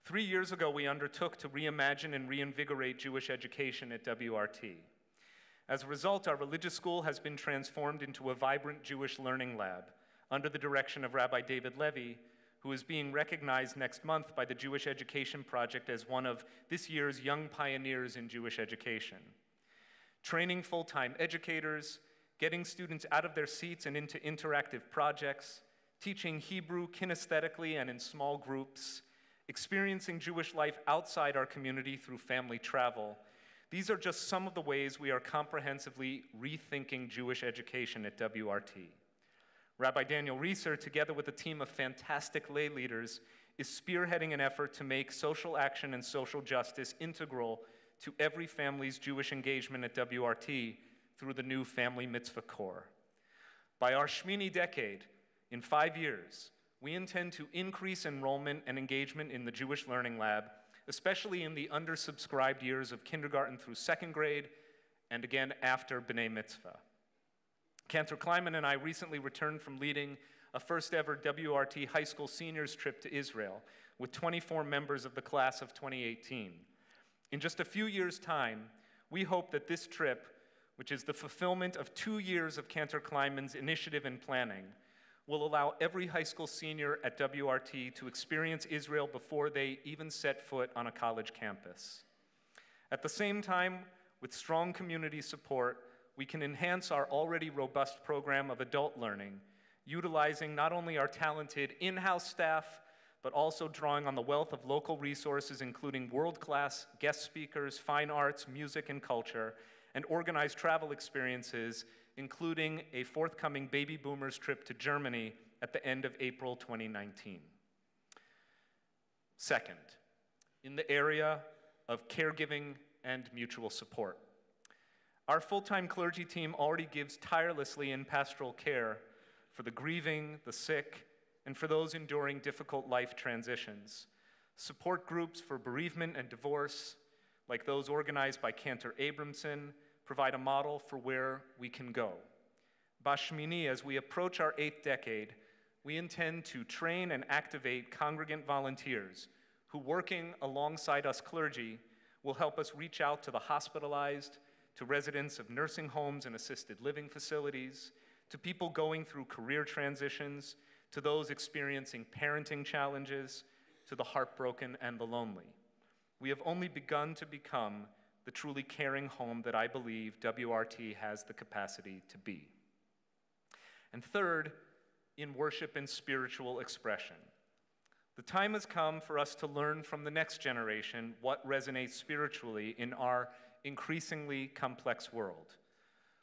3 years ago, we undertook to reimagine and reinvigorate Jewish education at WRT. As a result, our religious school has been transformed into a vibrant Jewish learning lab under the direction of Rabbi David Levy, who is being recognized next month by the Jewish Education Project as one of this year's young pioneers in Jewish education. Training full-time educators, getting students out of their seats and into interactive projects, teaching Hebrew kinesthetically and in small groups, experiencing Jewish life outside our community through family travel. These are just some of the ways we are comprehensively rethinking Jewish education at WRT. Rabbi Daniel Reeser, together with a team of fantastic lay leaders, is spearheading an effort to make social action and social justice integral to every family's Jewish engagement at WRT through the new Family Mitzvah Corps. By our Shmini decade, in 5 years, we intend to increase enrollment and engagement in the Jewish Learning Lab, especially in the undersubscribed years of kindergarten through 2nd grade, and again after B'nai Mitzvah. Cantor Kleiman and I recently returned from leading a first ever WRT high school seniors trip to Israel with 24 members of the class of 2018. In just a few years' time, we hope that this trip, which is the fulfillment of 2 years of Cantor Kleiman's initiative and planning, will allow every high school senior at WRT to experience Israel before they even set foot on a college campus. At the same time, with strong community support, we can enhance our already robust program of adult learning, utilizing not only our talented in-house staff, but also drawing on the wealth of local resources, including world-class guest speakers, fine arts, music, and culture, and organized travel experiences, including a forthcoming baby boomers trip to Germany at the end of April 2019. Second, in the area of caregiving and mutual support. Our full-time clergy team already gives tirelessly in pastoral care for the grieving, the sick, and for those enduring difficult life transitions. Support groups for bereavement and divorce, like those organized by Cantor Abramson, provide a model for where we can go. Bashmini, as we approach our 8th decade, we intend to train and activate congregant volunteers who, working alongside us clergy, will help us reach out to the hospitalized, to residents of nursing homes and assisted living facilities, to people going through career transitions, to those experiencing parenting challenges, to the heartbroken and the lonely. We have only begun to become the truly caring home that I believe WRT has the capacity to be. And third, in worship and spiritual expression. The time has come for us to learn from the next generation what resonates spiritually in our increasingly complex world.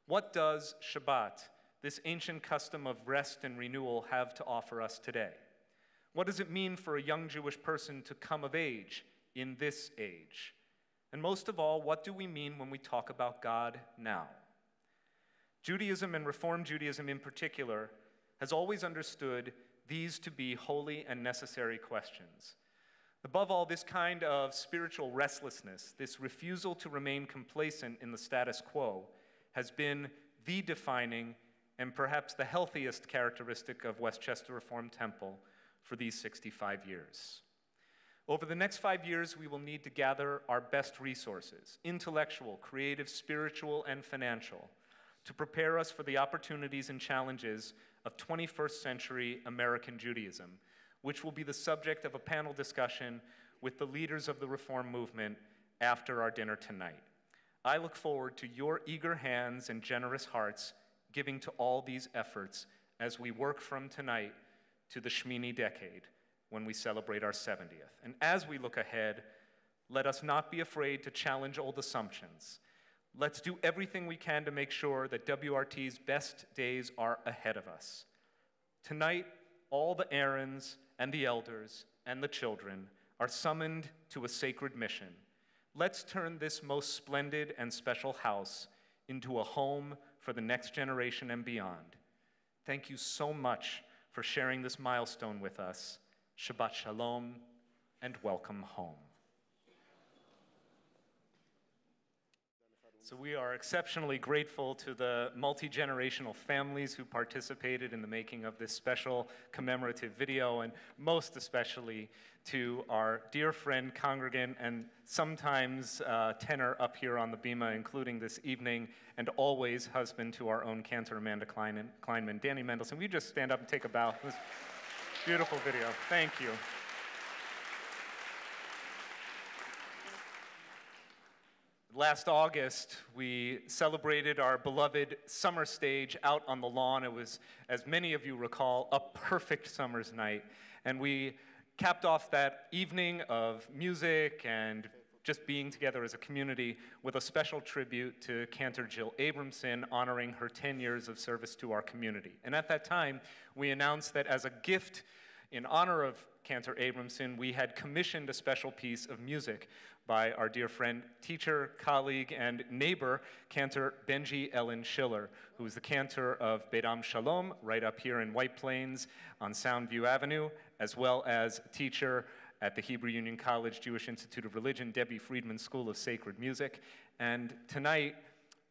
What does Shabbat, this ancient custom of rest and renewal, have to offer us today? What does it mean for a young Jewish person to come of age in this age? And most of all, what do we mean when we talk about God now? Judaism, and Reform Judaism in particular, has always understood these to be holy and necessary questions. Above all, this kind of spiritual restlessness, this refusal to remain complacent in the status quo, has been the defining and perhaps the healthiest characteristic of Westchester Reformed Temple for these 65 years. Over the next 5 years, we will need to gather our best resources, intellectual, creative, spiritual, and financial, to prepare us for the opportunities and challenges of 21st century American Judaism, which will be the subject of a panel discussion with the leaders of the Reform movement after our dinner tonight. I look forward to your eager hands and generous hearts giving to all these efforts as we work from tonight to the Shmini decade, when we celebrate our 70th. And as we look ahead, let us not be afraid to challenge old assumptions. Let's do everything we can to make sure that WRT's best days are ahead of us. Tonight, all the Aarons and the elders and the children are summoned to a sacred mission. Let's turn this most splendid and special house into a home for the next generation and beyond. Thank you so much for sharing this milestone with us. Shabbat Shalom, and welcome home. So we are exceptionally grateful to the multi-generational families who participated in the making of this special commemorative video, and most especially to our dear friend, congregant, and sometimes tenor up here on the bima, including this evening, and always husband to our own Cantor Amanda Kleinman, Danny Mendelson. Will you just stand up and take a bow? This beautiful video. Thank you. Last August, we celebrated our beloved summer stage out on the lawn. It was, as many of you recall, a perfect summer's night. And we capped off that evening of music and just being together as a community, with a special tribute to Cantor Jill Abramson, honoring her 10 years of service to our community. And at that time, we announced that as a gift in honor of Cantor Abramson, we had commissioned a special piece of music by our dear friend, teacher, colleague, and neighbor, Cantor Benji Ellen Schiller, who is the cantor of Beit Am Shalom, right up here in White Plains on Soundview Avenue, as well as teacher at the Hebrew Union College Jewish Institute of Religion, Debbie Friedman School of Sacred Music. And tonight,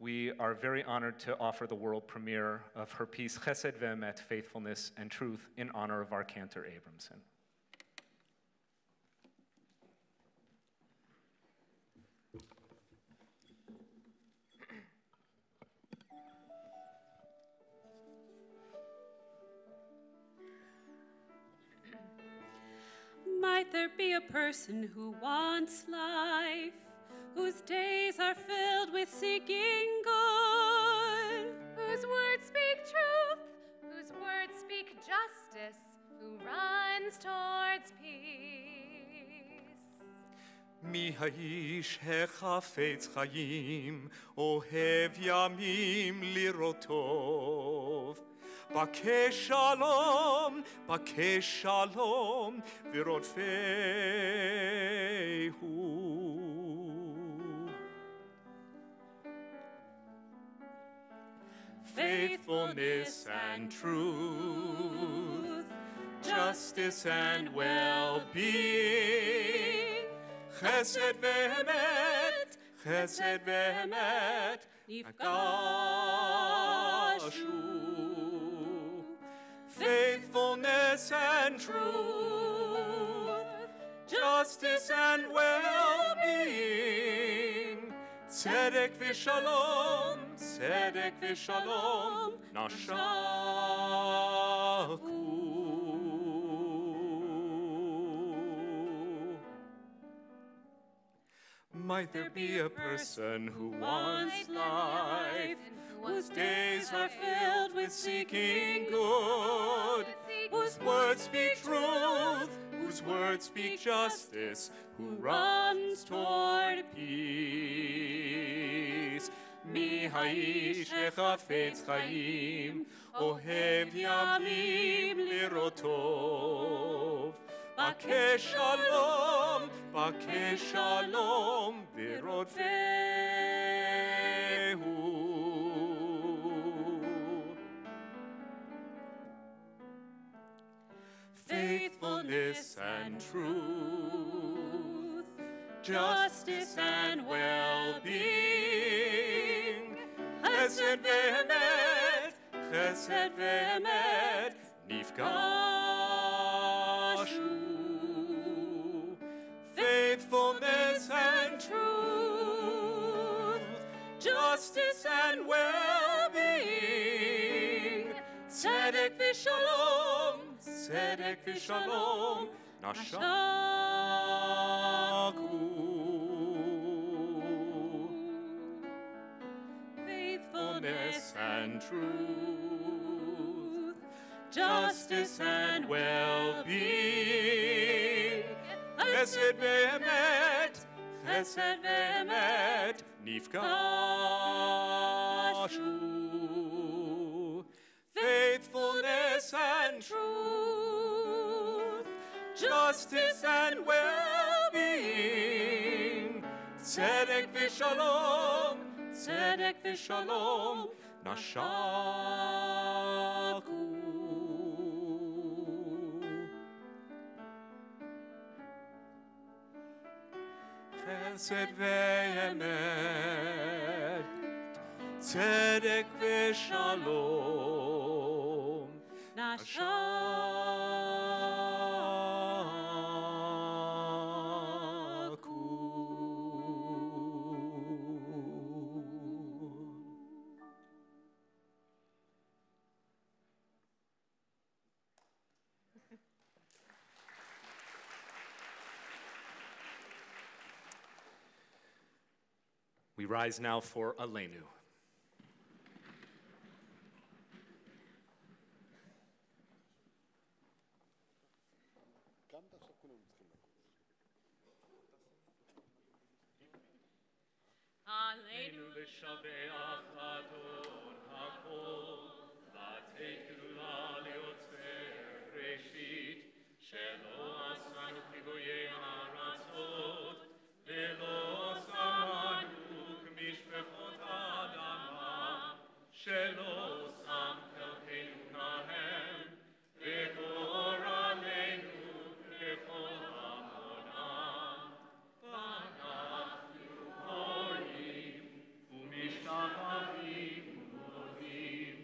we are very honored to offer the world premiere of her piece, Chesed Ve'emet, Faithfulness and Truth, in honor of our Cantor Abramson. Might there be a person who wants life, whose days are filled with seeking good, whose words speak truth, whose words speak justice, who runs towards peace. מי האיש החפץ חיים, אוהב ימים לראות טוב. בקש שלום, ורודפהו. Faithfulness and truth, justice and well-being, חסד ואמת, חסד ואמת, נפגשו. Faithfulness and truth, justice and well-being, tzedek v'shalom, tzedek v'shalom, nashaku. Might there be a person who wants life, whose days are filled with seeking good, whose words speak truth, whose words speak justice, who runs toward peace. מי האיש החפץ חיים, אוהב ימים לראות טוב. בקש שלום, ורודפהו. Faithfulness and truth, justice and well-being, chesed ve'emet, chesed ve'emet, nifgashu. Faithfulness and truth, justice and well-being, tzedek v'shalom, tzedek v'shalom, nashaku. Faithfulness and truth, justice and well-being, chesed ve'emet, nifgashu. Faithfulness and truth, justice and well-being, tzedek v'shalom, nashaku. Chesed ve'emet, tzedek v'shalom, nashaku. We rise now for Aleinu. עלינו לשבח אדון הכל, לתת גדולה ליוצר ראשית, שלא עשנו כגויי הארצות, ולא שמנו כמשפחות האדמה, שלא שם חלקנו כהם, וגורלנו ככל המונם. ואנחנו קוראים ומשתחווים ומודים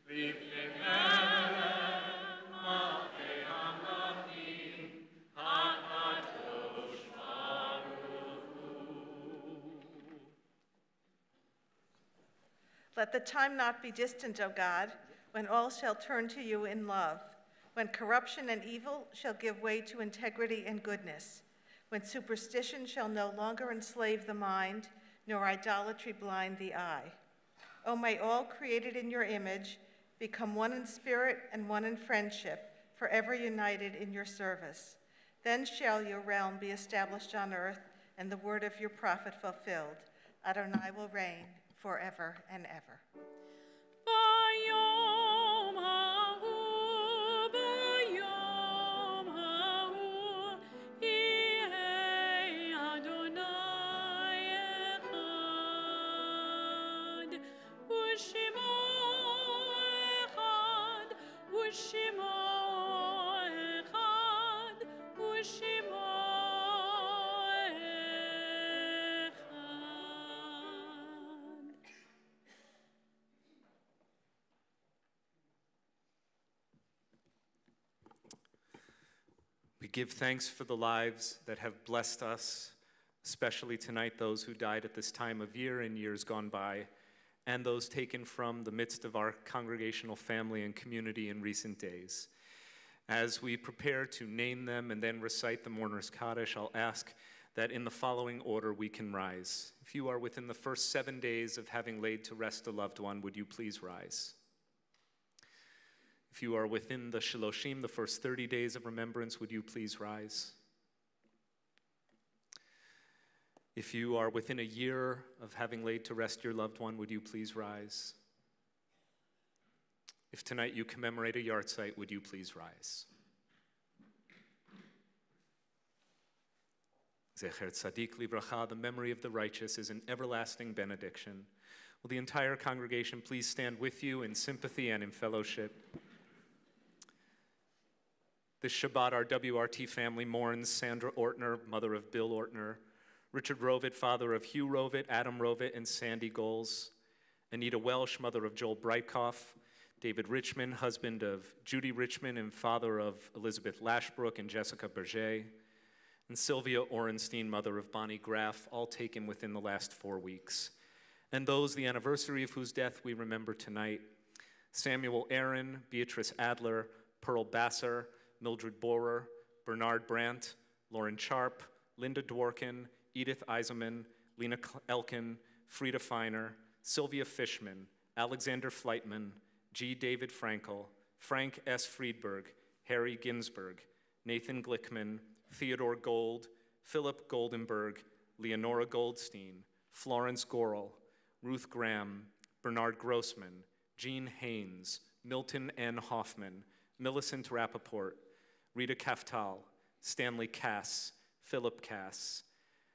לפניכם, מלכי המלכים, הקדוש ברוך הוא. Let the time not be distant, O God, when all shall turn to you in love, when corruption and evil shall give way to integrity and goodness, when superstition shall no longer enslave the mind, nor idolatry blind the eye. O may all created in your image become one in spirit and one in friendship, forever united in your service. Then shall your realm be established on earth, and the word of your prophet fulfilled. Adonai will reign forever and ever. ביום ההוא, ביום ההוא, יהיה אדוני אחד, ושמו אחד, ושמו אחד, ושמו אחד. We give thanks for the lives that have blessed us, especially tonight those who died at this time of year and years gone by, and those taken from the midst of our congregational family and community in recent days. As we prepare to name them and then recite the Mourner's Kaddish, I'll ask that in the following order we can rise. If you are within the first 7 days of having laid to rest a loved one, would you please rise? If you are within the Shaloshim, the first 30 days of remembrance, would you please rise? If you are within a year of having laid to rest your loved one, would you please rise? If tonight you commemorate a yahrzeit, would you please rise? Zecher Tzadik Livracha, the memory of the righteous is an everlasting benediction. Will the entire congregation please stand with you in sympathy and in fellowship? This Shabbat, our WRT family mourns Sandra Ortner, mother of Bill Ortner, Richard Rovit, father of Hugh Rovit, Adam Rovit, and Sandy Goals, Anita Welsh, mother of Joel Breitkoff, David Richmond, husband of Judy Richmond and father of Elizabeth Lashbrook and Jessica Berger, and Sylvia Orenstein, mother of Bonnie Graff, all taken within the last 4 weeks. And those, the anniversary of whose death we remember tonight: Samuel Aaron, Beatrice Adler, Pearl Basser, Mildred Borer, Bernard Brandt, Lauren Charp, Linda Dworkin, Edith Eiselman, Lena Elkin, Frida Feiner, Sylvia Fishman, Alexander Fleitman, G. David Frankel, Frank S. Friedberg, Harry Ginsberg, Nathan Glickman, Theodore Gold, Philip Goldenberg, Leonora Goldstein, Florence Gorel, Ruth Graham, Bernard Grossman, Jean Haynes, Milton N. Hoffman, Millicent Rappaport, Rita Kaftal, Stanley Cass, Philip Cass,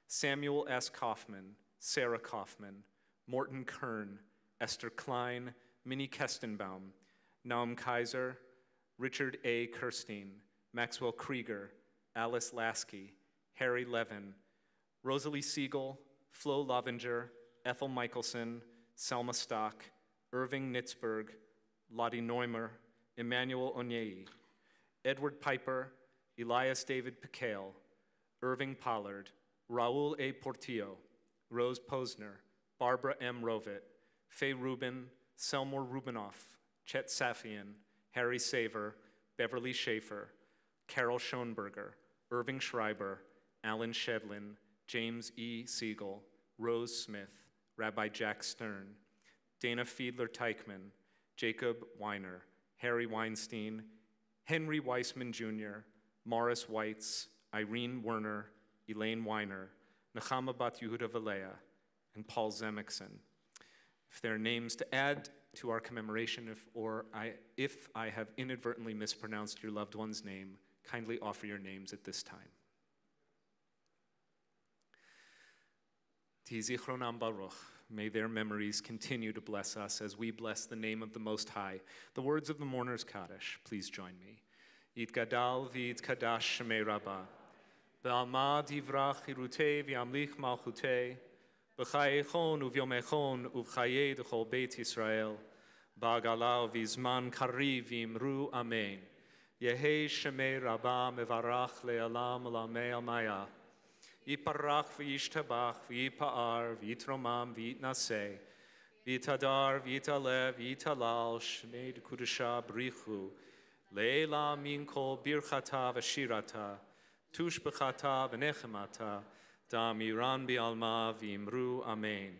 Samuel S. Kaufman, Sarah Kaufman, Morton Kern, Esther Klein, Minnie Kestenbaum, Naum Kaiser, Richard A. Kirstein, Maxwell Krieger, Alice Lasky, Harry Levin, Rosalie Siegel, Flo Lovinger, Ethel Michelson, Selma Stock, Irving Nitzberg, Lottie Neumer, Emmanuel Onyei, Edward Piper, Elias David Picale, Irving Pollard, Raul A. Portillo, Rose Posner, Barbara M. Rovit, Faye Rubin, Selmore Rubinoff, Chet Safian, Harry Saver, Beverly Schaefer, Carol Schoenberger, Irving Schreiber, Alan Shedlin, James E. Siegel, Rose Smith, Rabbi Jack Stern, Dana Fiedler-Teichman, Jacob Weiner, Harry Weinstein, Henry Weissman Jr., Morris Weitz, Irene Werner, Elaine Weiner, Nechama Bat Yehuda Valea, and Paul Zemekson. If there are names to add to our commemoration, if I have inadvertently mispronounced your loved one's name, kindly offer your names at this time. Ti zichronam baruch. May their memories continue to bless us as we bless the name of the Most High. The words of the mourner's Kaddish, please join me. Yitgadal v'yitkadash shemei Rabbah. Be'alma divrach hirutei v'yamlich malchutei. B'chayechon uvyomechon uv'chayei d'chol Beit Yisrael. Ba'gala v'izman kariv v'imru amen. Yehei shemei Rabbah mevarach le'alam l'amei almaya. Yiparach v'yishtabach v'yipa'ar v'yitromam v'yitnaseh. V'yitadar v'yitalev v'yitalal shmei d'kudusha brichu. Le'ela min kol birchata v'shirata. Tush b'chata v'nechemata. Da'amiran bi'alma v'imru amen.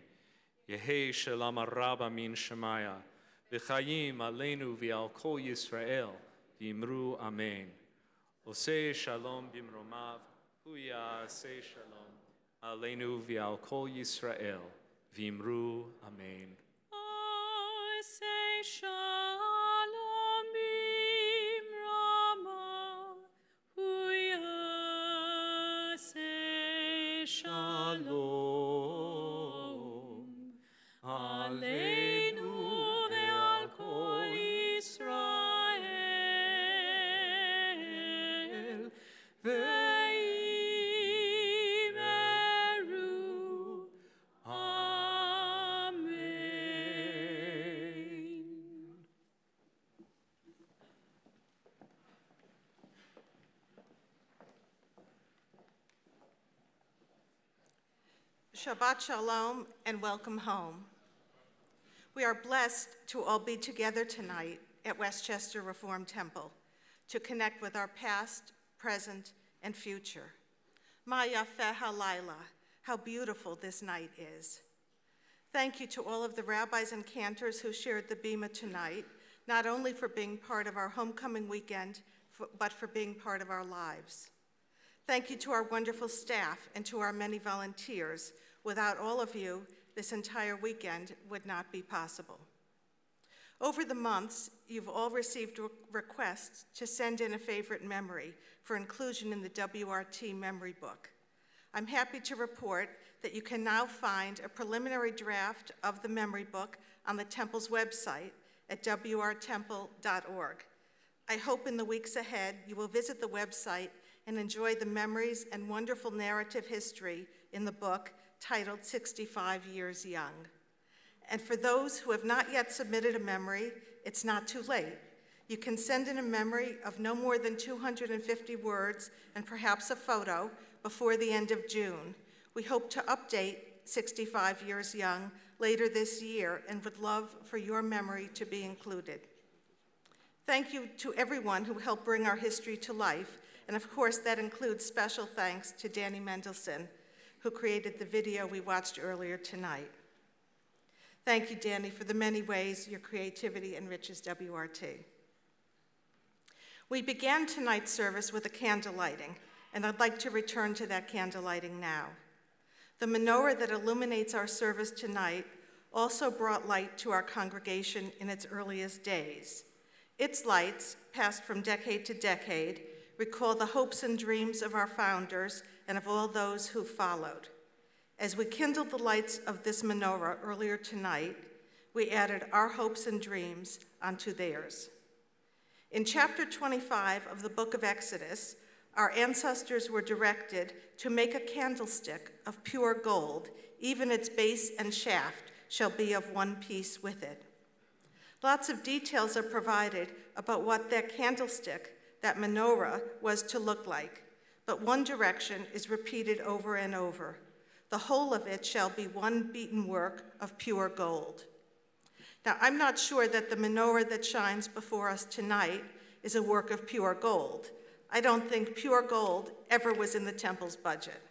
Yehei shelam araba min shemaya. V'chayim aleinu v'al kol Yisrael v'imru amen. Oseh shalom b'mromav. Huya say shalom, aleinu v'al kol Yisrael, v'imru amen. Say shalom b'mrama, huya say shalom, aleinu v'al kol Yisrael, Shabbat Shalom and welcome home. We are blessed to all be together tonight at Westchester Reformed Temple to connect with our past, present, and future. Ma yafeh halayla, how beautiful this night is. Thank you to all of the rabbis and cantors who shared the bima tonight, not only for being part of our homecoming weekend, but for being part of our lives. Thank you to our wonderful staff and to our many volunteers. Without all of you, this entire weekend would not be possible. Over the months, you've all received requests to send in a favorite memory for inclusion in the WRT memory book. I'm happy to report that you can now find a preliminary draft of the memory book on the Temple's website at wrtemple.org. I hope in the weeks ahead you will visit the website and enjoy the memories and wonderful narrative history in the book titled 65 Years Young. And for those who have not yet submitted a memory, it's not too late. You can send in a memory of no more than 250 words and perhaps a photo before the end of June. We hope to update 65 Years Young later this year and would love for your memory to be included. Thank you to everyone who helped bring our history to life, and of course that includes special thanks to Danny Mendelson, who created the video we watched earlier tonight. Thank you, Danny, for the many ways your creativity enriches WRT. We began tonight's service with a candle lighting, and I'd like to return to that candle lighting now. The menorah that illuminates our service tonight also brought light to our congregation in its earliest days. Its lights, passed from decade to decade, recall the hopes and dreams of our founders and of all those who followed. As we kindled the lights of this menorah earlier tonight, we added our hopes and dreams onto theirs. In chapter 25 of the book of Exodus, our ancestors were directed to make a candlestick of pure gold, even its base and shaft shall be of one piece with it. Lots of details are provided about what that candlestick, that menorah, was to look like, but one direction is repeated over and over. The whole of it shall be one beaten work of pure gold. Now, I'm not sure that the menorah that shines before us tonight is a work of pure gold. I don't think pure gold ever was in the temple's budget.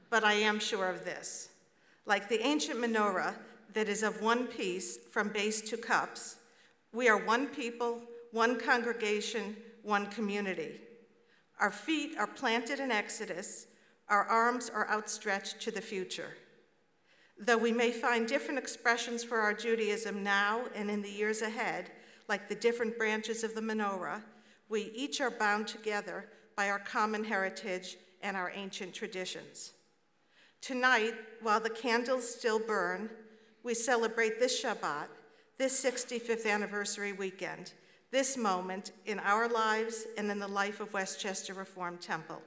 But I am sure of this. Like the ancient menorah that is of one piece from base to cups, we are one people, one congregation, one community. Our feet are planted in Exodus, our arms are outstretched to the future. Though we may find different expressions for our Judaism now and in the years ahead, like the different branches of the menorah, we each are bound together by our common heritage and our ancient traditions. Tonight, while the candles still burn, we celebrate this Shabbat, this 65th anniversary weekend, this moment in our lives and in the life of Westchester Reformed Temple.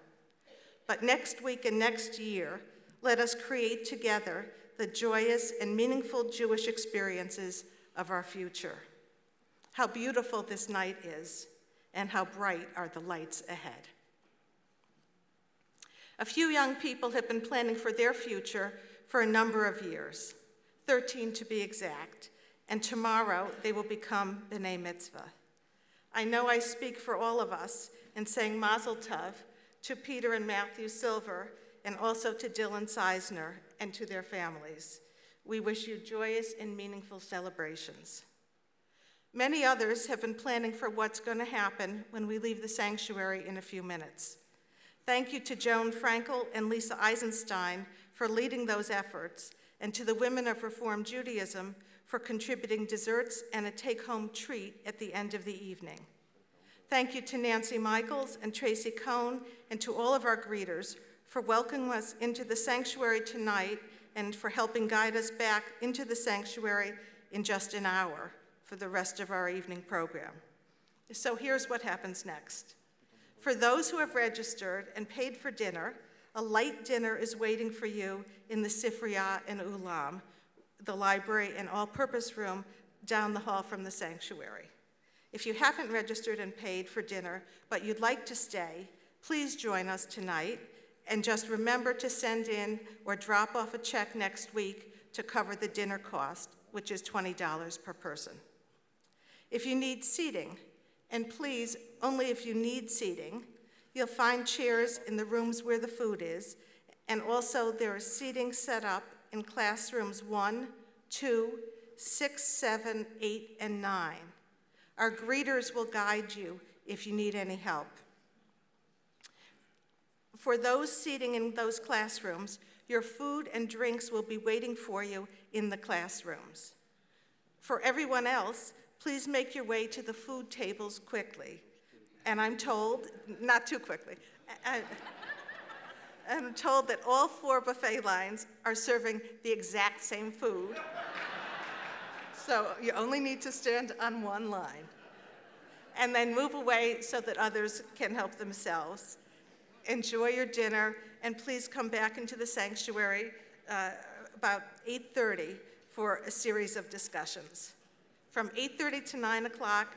But next week and next year, let us create together the joyous and meaningful Jewish experiences of our future. How beautiful this night is, and how bright are the lights ahead. A few young people have been planning for their future for a number of years, 13 to be exact, and tomorrow they will become B'nai Mitzvah. I know I speak for all of us in saying Mazel Tov to Peter and Matthew Silver, and also to Dylan Seisner and to their families. We wish you joyous and meaningful celebrations. Many others have been planning for what's going to happen when we leave the sanctuary in a few minutes. Thank you to Joan Frankel and Lisa Eisenstein for leading those efforts, and to the women of Reformed Judaism for contributing desserts and a take-home treat at the end of the evening. Thank you to Nancy Michaels and Tracy Cohn, and to all of our greeters for welcoming us into the sanctuary tonight and for helping guide us back into the sanctuary in just an hour for the rest of our evening program. So here's what happens next. For those who have registered and paid for dinner, a light dinner is waiting for you in the Sifriya and Ulam, the library and all-purpose room down the hall from the sanctuary. If you haven't registered and paid for dinner, but you'd like to stay, please join us tonight, and just remember to send in or drop off a check next week to cover the dinner cost, which is $20 per person. If you need seating, and please, only if you need seating, you'll find chairs in the rooms where the food is, and also there is seating set up in classrooms 1, 2, 6, 7, 8, and 9. Our greeters will guide you if you need any help. For those seating in those classrooms, your food and drinks will be waiting for you in the classrooms. For everyone else, please make your way to the food tables quickly. And I'm told, not too quickly, I'm told that all 4 buffet lines are serving the exact same food. So you only need to stand on one line. And then move away so that others can help themselves. Enjoy your dinner, and please come back into the sanctuary about 8:30 for a series of discussions. From 8:30 to 9 o'clock,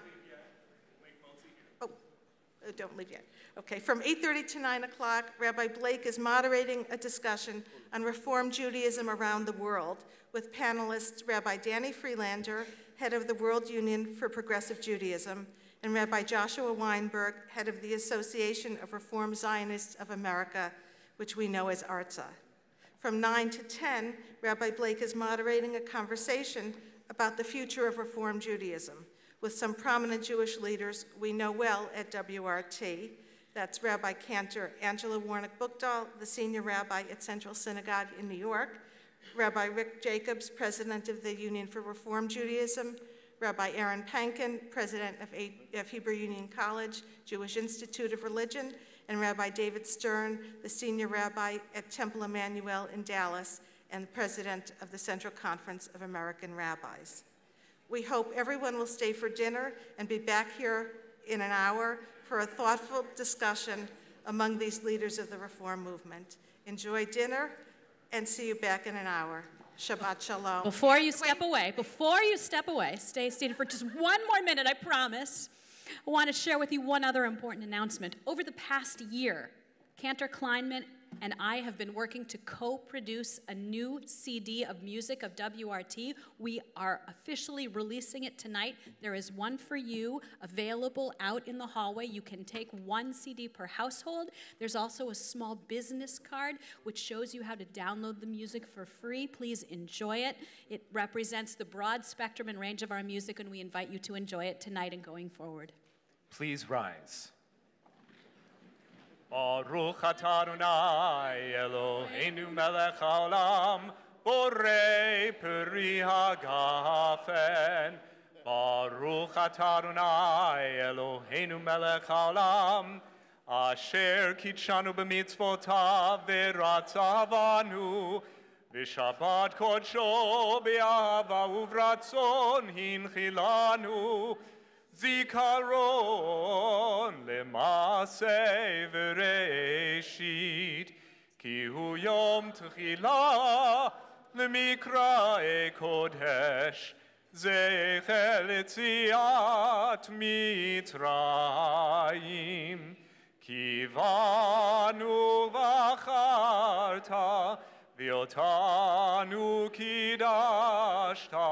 don't leave yet. Okay, from 8:30 to 9 o'clock, Rabbi Blake is moderating a discussion on Reformed Judaism around the world with panelists Rabbi Danny Freelander, head of the World Union for Progressive Judaism, and Rabbi Joshua Weinberg, head of the Association of Reformed Zionists of America, which we know as ARTZA. From 9 to 10, Rabbi Blake is moderating a conversation about the future of Reformed Judaism with some prominent Jewish leaders we know well at WRT. That's Rabbi Cantor Angela Warnick-Buchdahl, the senior rabbi at Central Synagogue in New York, Rabbi Rick Jacobs, president of the Union for Reformed Judaism, Rabbi Aaron Pankin, president of Hebrew Union College, Jewish Institute of Religion, and Rabbi David Stern, the senior rabbi at Temple Emmanuel in Dallas, and the president of the Central Conference of American Rabbis. We hope everyone will stay for dinner and be back here in an hour for a thoughtful discussion among these leaders of the Reform movement. Enjoy dinner, and see you back in an hour. Shabbat Shalom. Before you step away, stay seated for just one more minute, I promise. I want to share with you one other important announcement. Over the past year, Cantor Kleinman and I have been working to co-produce a new CD of music of WRT. We are officially releasing it tonight. There is one for you available out in the hallway. You can take 1 CD per household. There's also a small business card which shows you how to download the music for free. Please enjoy it. It represents the broad spectrum and range of our music, and we invite you to enjoy it tonight and going forward. Please rise. Baruch atah Adonai Eloheinu melech haolam borei peri hagafen. Baruch atah Adonai Eloheinu melech haolam, asher kitshanu b'mitzvotav v'ratzavanu, v'shabbat kodsho b'ahava uvratzon hinchilanu, zikaron lema'aseh v'reishit, ki hu yom tchila lemikra'e kodesh, Zecher Yetziat Mitzrayim, Ki vanu v'acharta, v'yotanu kidashta,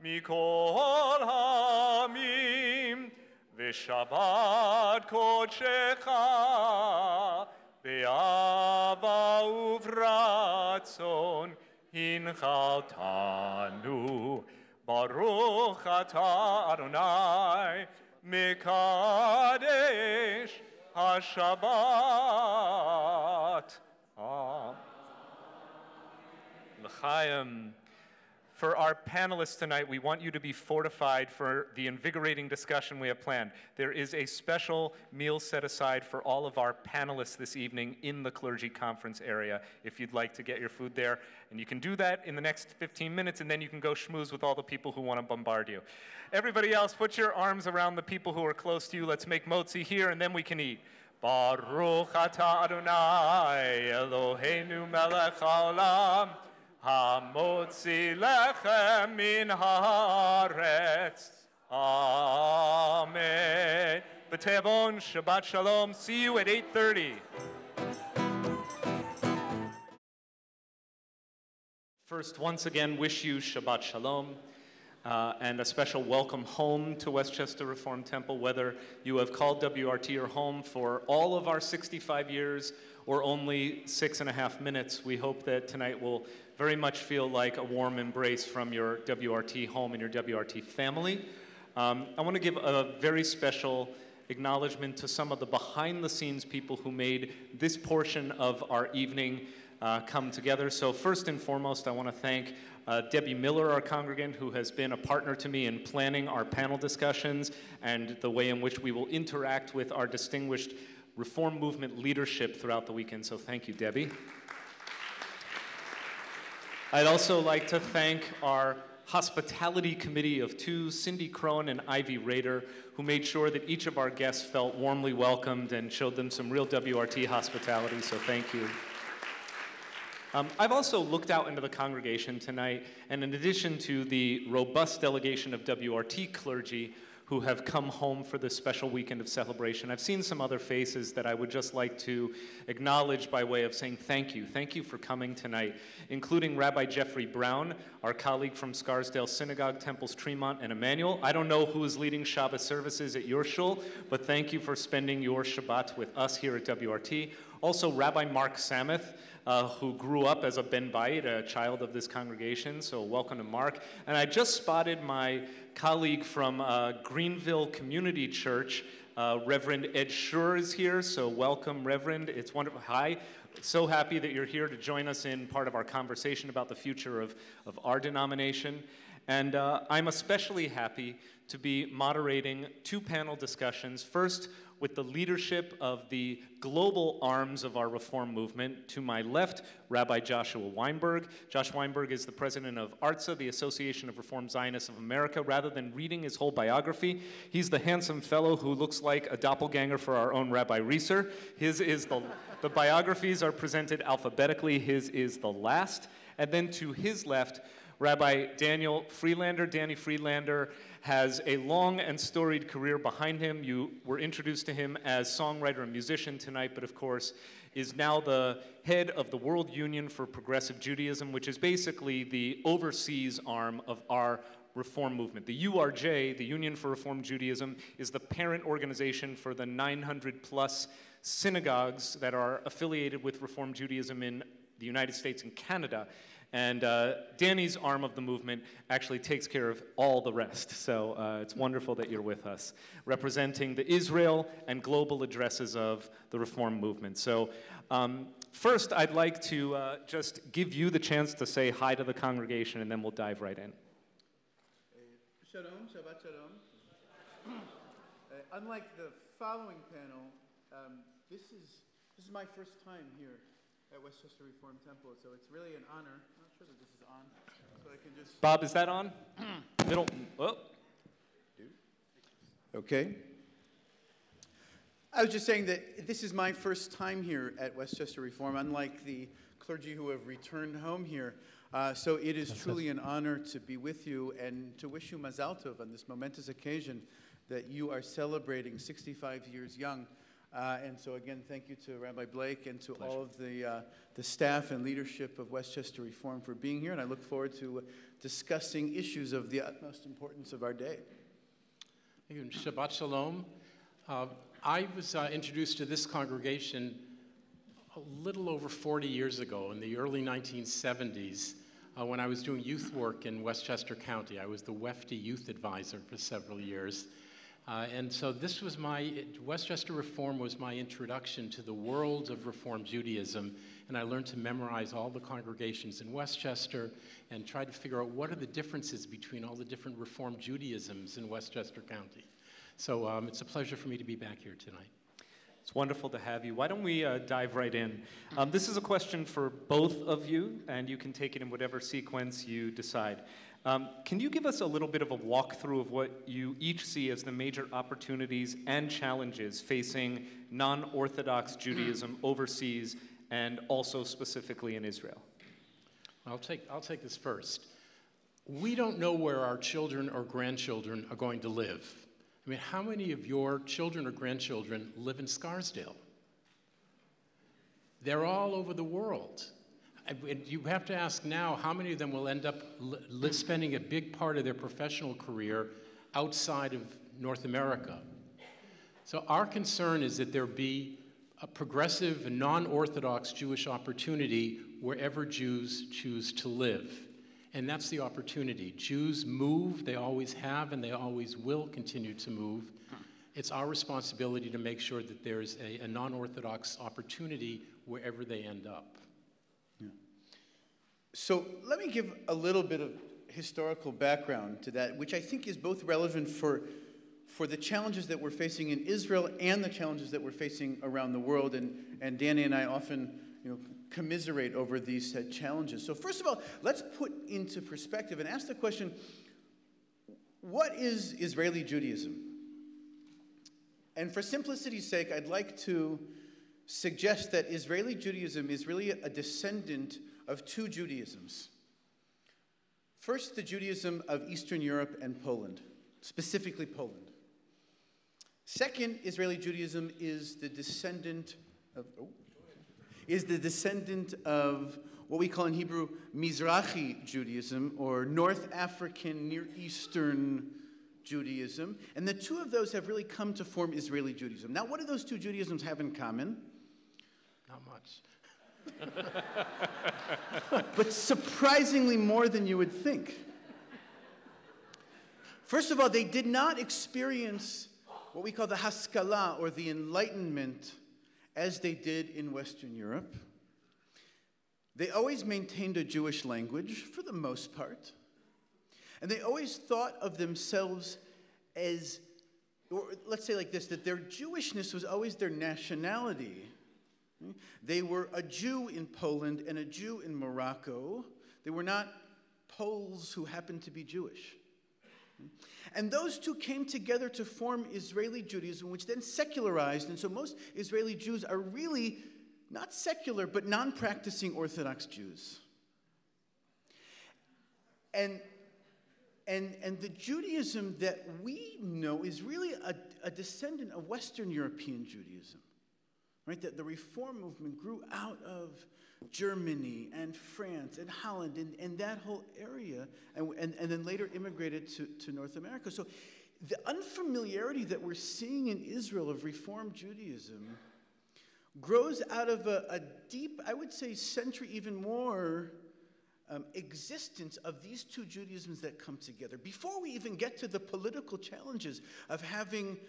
mikol hamim, v'shabbat kodshecha, v'ava uvratzon hinchaltanu. Baruch atah Adonai Mekadesh HaShabbat. L'chaim. For our panelists tonight, we want you to be fortified for the invigorating discussion we have planned. There is a special meal set aside for all of our panelists this evening in the clergy conference area, if you'd like to get your food there. And you can do that in the next 15 minutes, and then you can go schmooze with all the people who want to bombard you. Everybody else, put your arms around the people who are close to you. Let's make motzi here, and then we can eat. Baruch atah Adonai Eloheinu melech haolam, Hamotzi lechem min haaretz. Amen. B'tevon, Shabbat Shalom. See you at 8:30. First, once again, wish you Shabbat Shalom and a special welcome home to Westchester Reformed Temple, whether you have called WRT your home for all of our 65 years or only 6.5 minutes. We hope that tonight will very much feel like a warm embrace from your WRT home and your WRT family. I want to give a very special acknowledgement to some of the behind-the-scenes people who made this portion of our evening come together. So first and foremost, I want to thank Debbie Miller, our congregant, who has been a partner to me in planning our panel discussions and the way in which we will interact with our distinguished Reform Movement leadership throughout the weekend. So thank you, Debbie. I'd also like to thank our hospitality committee of two, Cindy Crone and Ivy Rader, who made sure that each of our guests felt warmly welcomed and showed them some real WRT hospitality, so thank you. I've also looked out into the congregation tonight, and in addition to the robust delegation of WRT clergy who have come home for this special weekend of celebration, I've seen some other faces that I would just like to acknowledge by way of saying thank you. Thank you for coming tonight, including Rabbi Jeffrey Brown, our colleague from Scarsdale Synagogue, Temples Tremont, and Emmanuel. I don't know who is leading Shabbat services at your shul, but thank you for spending your Shabbat with us here at WRT. Also, Rabbi Mark Samuth, who grew up as a Ben Bait, a child of this congregation, so welcome to Mark. And I just spotted my colleague from Greenville Community Church, Reverend Ed Schur is here, so welcome, Reverend. It's wonderful. Hi. So happy that you're here to join us in part of our conversation about the future of our denomination. And I'm especially happy to be moderating two panel discussions. First, with the leadership of the global arms of our Reform movement. To my left, Rabbi Joshua Weinberg. Josh Weinberg is the president of ARTSA, the Association of Reformed Zionists of America. Rather than reading his whole biography, he's the handsome fellow who looks like a doppelganger for our own Rabbi Reeser. His is the biographies are presented alphabetically. His is the last. And then to his left, Rabbi Daniel Friedlander. Danny Friedlander has a long and storied career behind him. You were introduced to him as songwriter and musician tonight, but of course is now the head of the World Union for Progressive Judaism, which is basically the overseas arm of our Reform movement. The URJ, the Union for Reform Judaism, is the parent organization for the 900 plus synagogues that are affiliated with Reform Judaism in the United States and Canada. And Danny's arm of the movement actually takes care of all the rest. So it's wonderful that you're with us, representing the Israel and global addresses of the Reform movement. So First, I'd like to just give you the chance to say hi to the congregation, and then we'll dive right in. Shalom, Shabbat Shalom. Unlike the following panel, this is my first time here at Westchester Reformed Temple, so it's really an honor. I'm not sure that this is on, so I can just... Bob, is that on? Middle. Oh. Okay. I was just saying that this is my first time here at Westchester Reform, unlike the clergy who have returned home here. So it is truly an honor to be with you and to wish you Mazal Tov on this momentous occasion that you are celebrating 65 years young. And so again, thank you to Rabbi Blake and to all of the staff and leadership of Westchester Reform for being here. And I look forward to discussing issues of the utmost importance of our day. Shabbat Shalom. I was introduced to this congregation a little over 40 years ago in the early 1970s when I was doing youth work in Westchester County. I was the WFT youth advisor for several years. And so this was Westchester Reform was my introduction to the world of Reform Judaism, and I learned to memorize all the congregations in Westchester and try to figure out what are the differences between all the different Reform Judaisms in Westchester County. So it's a pleasure for me to be back here tonight. It's wonderful to have you. Why don't we dive right in? This is a question for both of you, and you can take it in whatever sequence you decide. Can you give us a little bit of a walkthrough of what you each see as the major opportunities and challenges facing non-Orthodox Judaism overseas and also specifically in Israel? I'll take this first. We don't know where our children or grandchildren are going to live. I mean, how many of your children or grandchildren live in Scarsdale? They're all over the world. You have to ask now, how many of them will end up spending a big part of their professional career outside of North America? So our concern is that there be a progressive and non-Orthodox Jewish opportunity wherever Jews choose to live. And that's the opportunity. Jews move, they always have, and they always will continue to move. It's our responsibility to make sure that there's a non-Orthodox opportunity wherever they end up. Yeah. So let me give a little bit of historical background to that, which I think is both relevant for the challenges that we're facing in Israel and the challenges that we're facing around the world. And Danny and I often, commiserate over these challenges. So first of all, let's put into perspective and ask the question, what is Israeli Judaism? And for simplicity's sake, I'd like to suggest that Israeli Judaism is really a descendant of two Judaisms. First, the Judaism of Eastern Europe and Poland, specifically Poland. Second, Israeli Judaism is the descendant of what we call in Hebrew Mizrahi Judaism, or North African, Near Eastern Judaism. And the two of those have really come to form Israeli Judaism. Now, what do those two Judaisms have in common? Not much. But surprisingly more than you would think. First of all, they did not experience what we call the Haskalah, or the Enlightenment, as they did in Western Europe. They always maintained a Jewish language, for the most part. And they always thought of themselves as, or let's say like this, that their Jewishness was always their nationality. They were a Jew in Poland and a Jew in Morocco. They were not Poles who happened to be Jewish. And those two came together to form Israeli Judaism, which then secularized. And so most Israeli Jews are really not secular, but non-practicing Orthodox Jews. And the Judaism that we know is really a descendant of Western European Judaism. Right? That the Reform movement grew out of Germany and France and Holland and that whole area, and then later immigrated to North America. So the unfamiliarity that we're seeing in Israel of Reform Judaism grows out of a deep, I would say century even more, existence of these two Judaisms that come together. Before we even get to the political challenges of having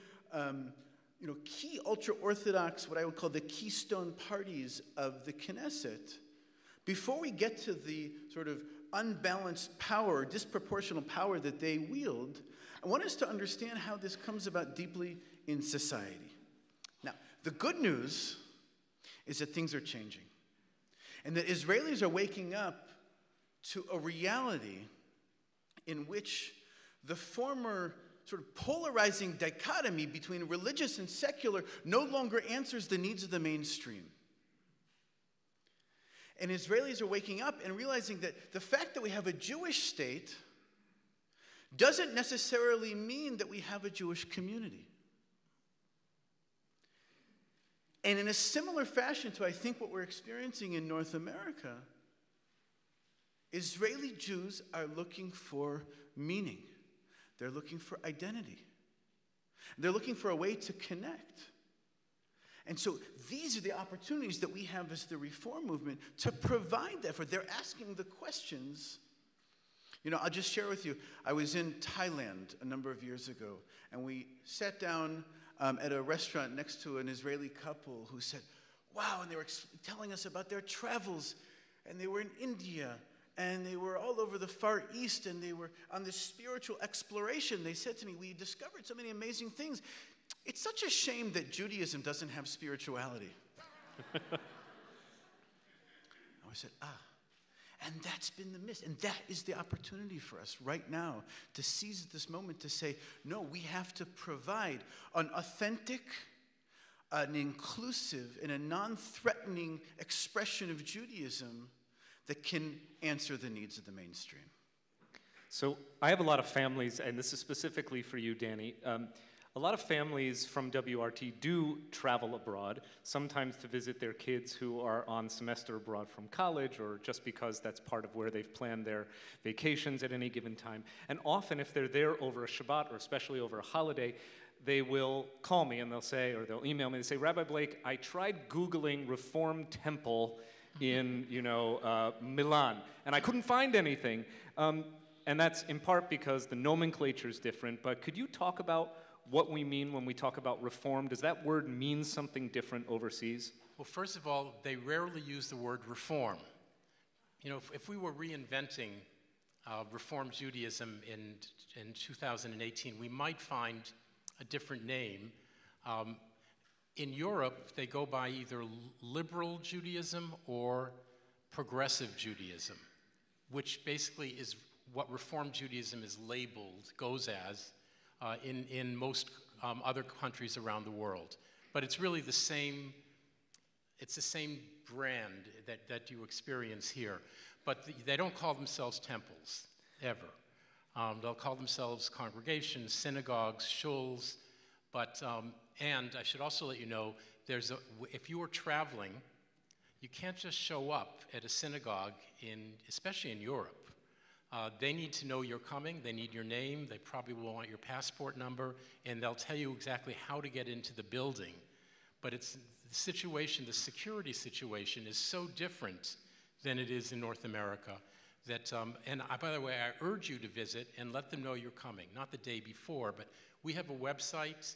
key ultra-Orthodox, what I would call the keystone parties of the Knesset, before we get to the sort of unbalanced power, disproportional power that they wield, I want us to understand how this comes about deeply in society. Now, the good news is that things are changing, and that Israelis are waking up to a reality in which the former sort of polarizing dichotomy between religious and secular no longer answers the needs of the mainstream. And Israelis are waking up and realizing that the fact that we have a Jewish state doesn't necessarily mean that we have a Jewish community. And in a similar fashion to, I think, what we're experiencing in North America, Israeli Jews are looking for meaning. They're looking for identity. They're looking for a way to connect. And so these are the opportunities that we have as the Reform movement to provide that for. They're asking the questions. I'll just share with you, I was in Thailand a number of years ago, and we sat down at a restaurant next to an Israeli couple who said, wow, and they were telling us about their travels, and they were in India, and they were all over the Far East, and they were on this spiritual exploration. They said to me, we discovered so many amazing things. It's such a shame that Judaism doesn't have spirituality. I said, and that's been the miss. And that is the opportunity for us right now to seize this moment to say, no, we have to provide an authentic, an inclusive, and a non-threatening expression of Judaism that can answer the needs of the mainstream. So I have a lot of families, and this is specifically for you, Danny. A lot of families from WRT do travel abroad, sometimes to visit their kids who are on semester abroad from college, or just because that's part of where they've planned their vacations at any given time. And often, if they're there over a Shabbat, or especially over a holiday, they will call me and they'll say, or they'll email me and say, Rabbi Blake, I tried Googling Reform Temple in, Milan, and I couldn't find anything. And that's in part because the nomenclature is different, but could you talk about what we mean when we talk about reform? Does that word mean something different overseas? Well, first of all, they rarely use the word reform. If we were reinventing Reform Judaism in 2018, we might find a different name. In Europe, they go by either liberal Judaism or progressive Judaism, which basically is what Reform Judaism is labeled, goes as, in most other countries around the world. But it's really the same, it's the same brand that you experience here. But they don't call themselves temples, ever. They'll call themselves congregations, synagogues, shuls, but, and I should also let you know, if you are traveling, you can't just show up at a synagogue, especially in Europe. They need to know you're coming, they need your name, they probably will want your passport number, and they'll tell you exactly how to get into the building. But it's the situation, the security situation is so different than it is in North America that, by the way, I urge you to visit and let them know you're coming, not the day before, but we have a website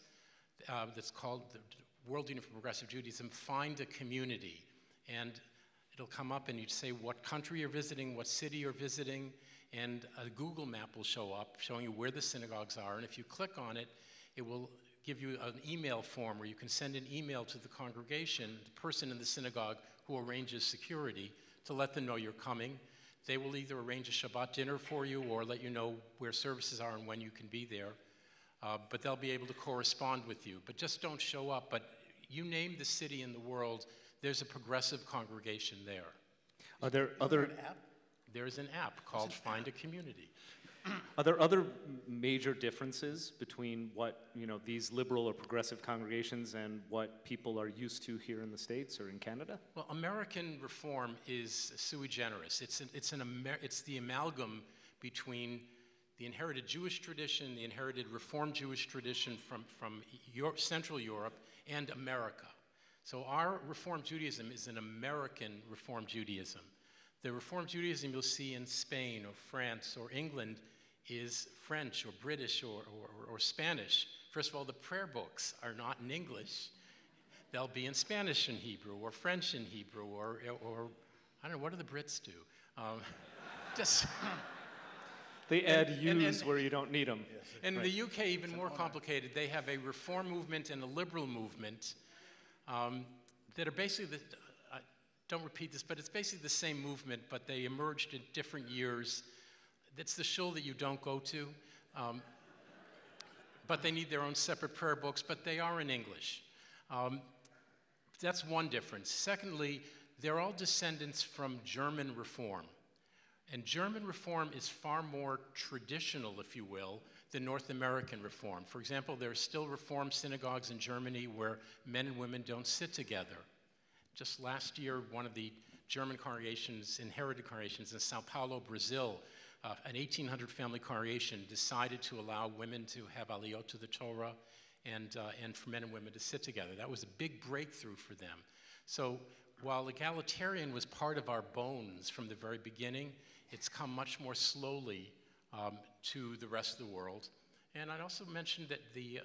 that's called the World Union for Progressive Judaism, Find a Community, and it'll come up and you say what country you're visiting, what city you're visiting, and a Google map will show up showing you where the synagogues are, and if you click on it, it will give you an email form where you can send an email to the congregation, the person in the synagogue who arranges security, to let them know you're coming. They will either arrange a Shabbat dinner for you or let you know where services are and when you can be there, but they'll be able to correspond with you. But just don't show up. But you name the city in the world, there's a progressive congregation there. Are there other... An app? There's an app called Find a Community. Are there other major differences between what, these liberal or progressive congregations and what people are used to here in the States or in Canada? Well, American reform is sui generis. It's the amalgam between the inherited Jewish tradition, the inherited Reformed Jewish tradition from Central Europe, and America. So our Reformed Judaism is an American Reformed Judaism. The Reformed Judaism you'll see in Spain or France or England is French or British or Spanish, First of all, the prayer books are not in English. They'll be in Spanish and Hebrew, or French and Hebrew, or I don't know, what do the Brits do? Just... They add U's where you don't need them. In the UK, even more complicated, they have a reform movement and a liberal movement that are basically, don't repeat this, but it's basically the same movement, but they emerged in different years. It's the shul that you don't go to, but they need their own separate prayer books, but they are in English. That's one difference. Secondly, they're all descendants from German Reform. And German Reform is far more traditional, if you will, than North American Reform. For example, there are still Reform synagogues in Germany where men and women don't sit together. Just last year, one of the German congregations, inherited congregations in Sao Paulo, Brazil, an 1,800 family congregation decided to allow women to have aliyot to the Torah and for men and women to sit together. That was a big breakthrough for them. So while egalitarian was part of our bones from the very beginning, it's come much more slowly to the rest of the world. And I'd also mention that the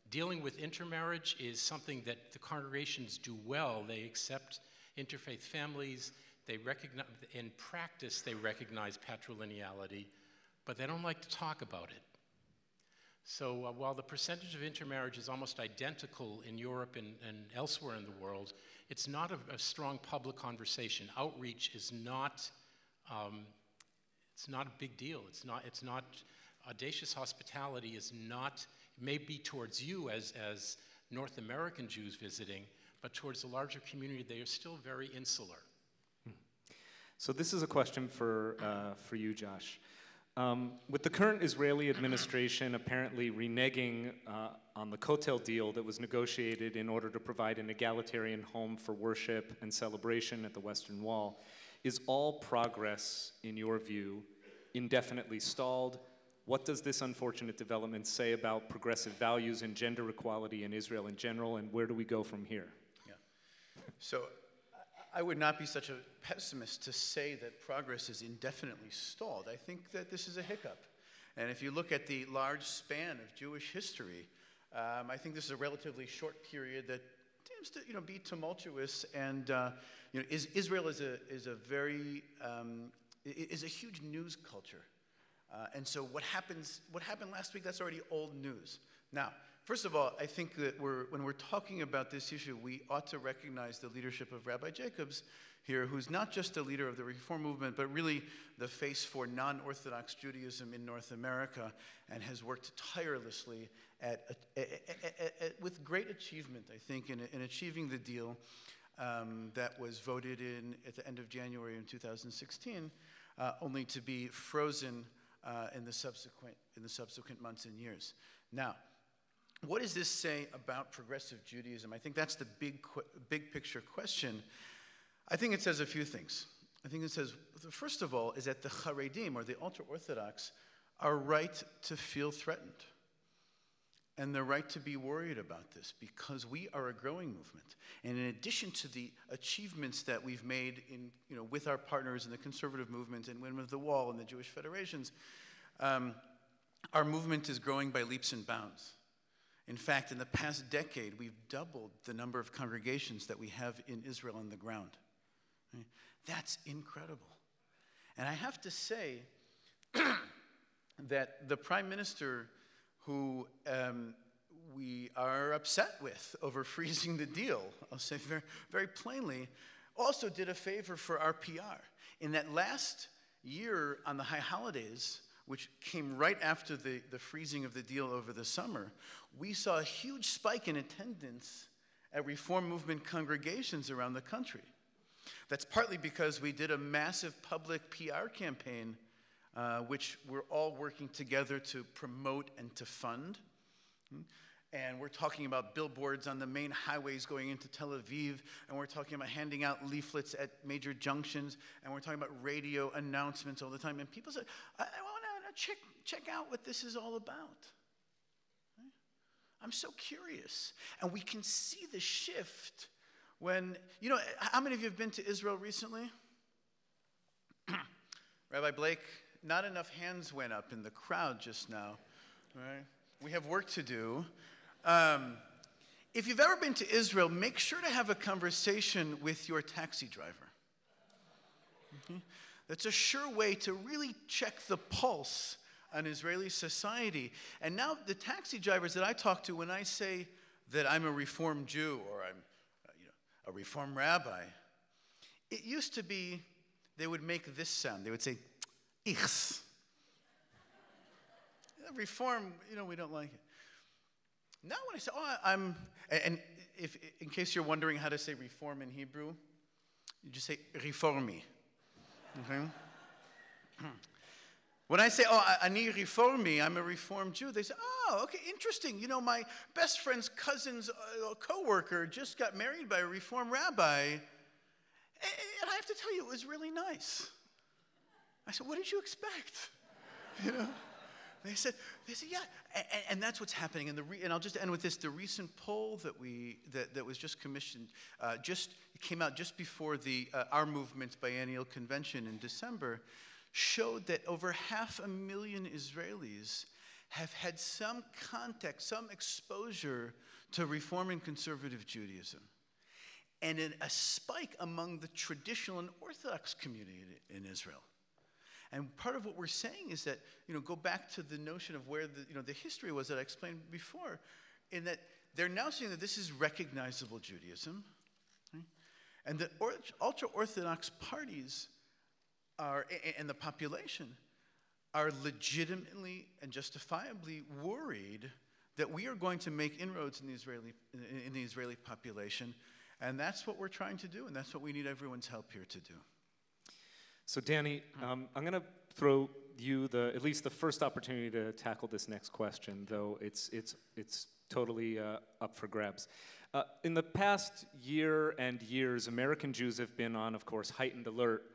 dealing with intermarriage is something that the congregations do well. They accept interfaith families. They recognize, in practice, they recognize patrilineality, but they don't like to talk about it. So while the percentage of intermarriage is almost identical in Europe and elsewhere in the world, it's not a strong public conversation. Outreach is not, it's not a big deal. It's not, audacious hospitality is not, maybe towards you as North American Jews visiting, but towards the larger community, they are still very insular. So this is a question for you, Josh. With the current Israeli administration apparently reneging on the Kotel deal that was negotiated in order to provide an egalitarian home for worship and celebration at the Western Wall, is all progress, in your view, indefinitely stalled? What does this unfortunate development say about progressive values and gender equality in Israel in general, and where do we go from here? Yeah. So I would not be such a pessimist to say that progress is indefinitely stalled. I think that this is a hiccup. And if you look at the large span of Jewish history, I think this is a relatively short period that seems to be tumultuous. And Israel is a very is a huge news culture. And so what happened last week, that's already old news. Now, first of all, I think that when we're talking about this issue, we ought to recognize the leadership of Rabbi Jacobs here, who's not just a leader of the Reform movement, but really the face for non-Orthodox Judaism in North America, and has worked tirelessly with great achievement, I think, in achieving the deal that was voted in at the end of January in 2016, only to be frozen in the subsequent months and years. Now, what does this say about progressive Judaism? I think that's the big picture question. I think it says a few things. I think it says, first of all, is that the Haredim, or the ultra-Orthodox, are right to feel threatened. And they're right to be worried about this, because we are a growing movement. And in addition to the achievements that we've made with our partners in the conservative movement and Women of the Wall and the Jewish federations, our movement is growing by leaps and bounds. In fact, in the past decade, we've doubled the number of congregations that we have in Israel on the ground. Right? That's incredible. And I have to say that the Prime Minister, who we are upset with over freezing the deal, I'll say very, very plainly, also did a favor for our PR. In that last year on the high holidays, which came right after the freezing of the deal over the summer, we saw a huge spike in attendance at Reform movement congregations around the country. That's partly because we did a massive public PR campaign, which we're all working together to promote and to fund. And we're talking about billboards on the main highways going into Tel Aviv, and we're talking about handing out leaflets at major junctions, and we're talking about radio announcements all the time. And people say, I want to check out what this is all about. Right? I'm so curious. And we can see the shift when, how many of you have been to Israel recently? Rabbi Blake, not enough hands went up in the crowd just now, right? We have work to do. If you've ever been to Israel, make sure to have a conversation with your taxi driver. That's a sure way to really check the pulse on Israeli society. And now the taxi drivers that I talk to, when I say that I'm a Reformed Jew or I'm a Reformed rabbi, it used to be they would make this sound. They would say, ichs. Reform, we don't like it. Now when I say, I'm, and if in case you're wondering how to say reform in Hebrew, you just say reformi. Okay? When I say, ani reformi, I'm a Reformed Jew, they say, okay, interesting. My best friend's cousin's co-worker just got married by a Reformed rabbi, and I have to tell you, it was really nice. I said, what did you expect? They said, yeah, and that's what's happening. And I'll just end with this: the recent poll that was just commissioned, it came out just before our movement's biennial convention in December, showed that over 500,000 Israelis have had some contact, some exposure to Reform and Conservative Judaism, and a spike among the traditional and Orthodox community in Israel. And part of what we're saying is that, go back to the notion of where the history was that I explained before, in that they're now saying that this is recognizable Judaism, right? And that ultra-Orthodox parties and the population are legitimately and justifiably worried that we are going to make inroads in the Israeli population, and that's what we're trying to do, and that's what we need everyone's help here to do. So Danny, I'm going to throw you at least the first opportunity to tackle this next question, though it's totally up for grabs. In the past year and years, American Jews have been on, of course, heightened alert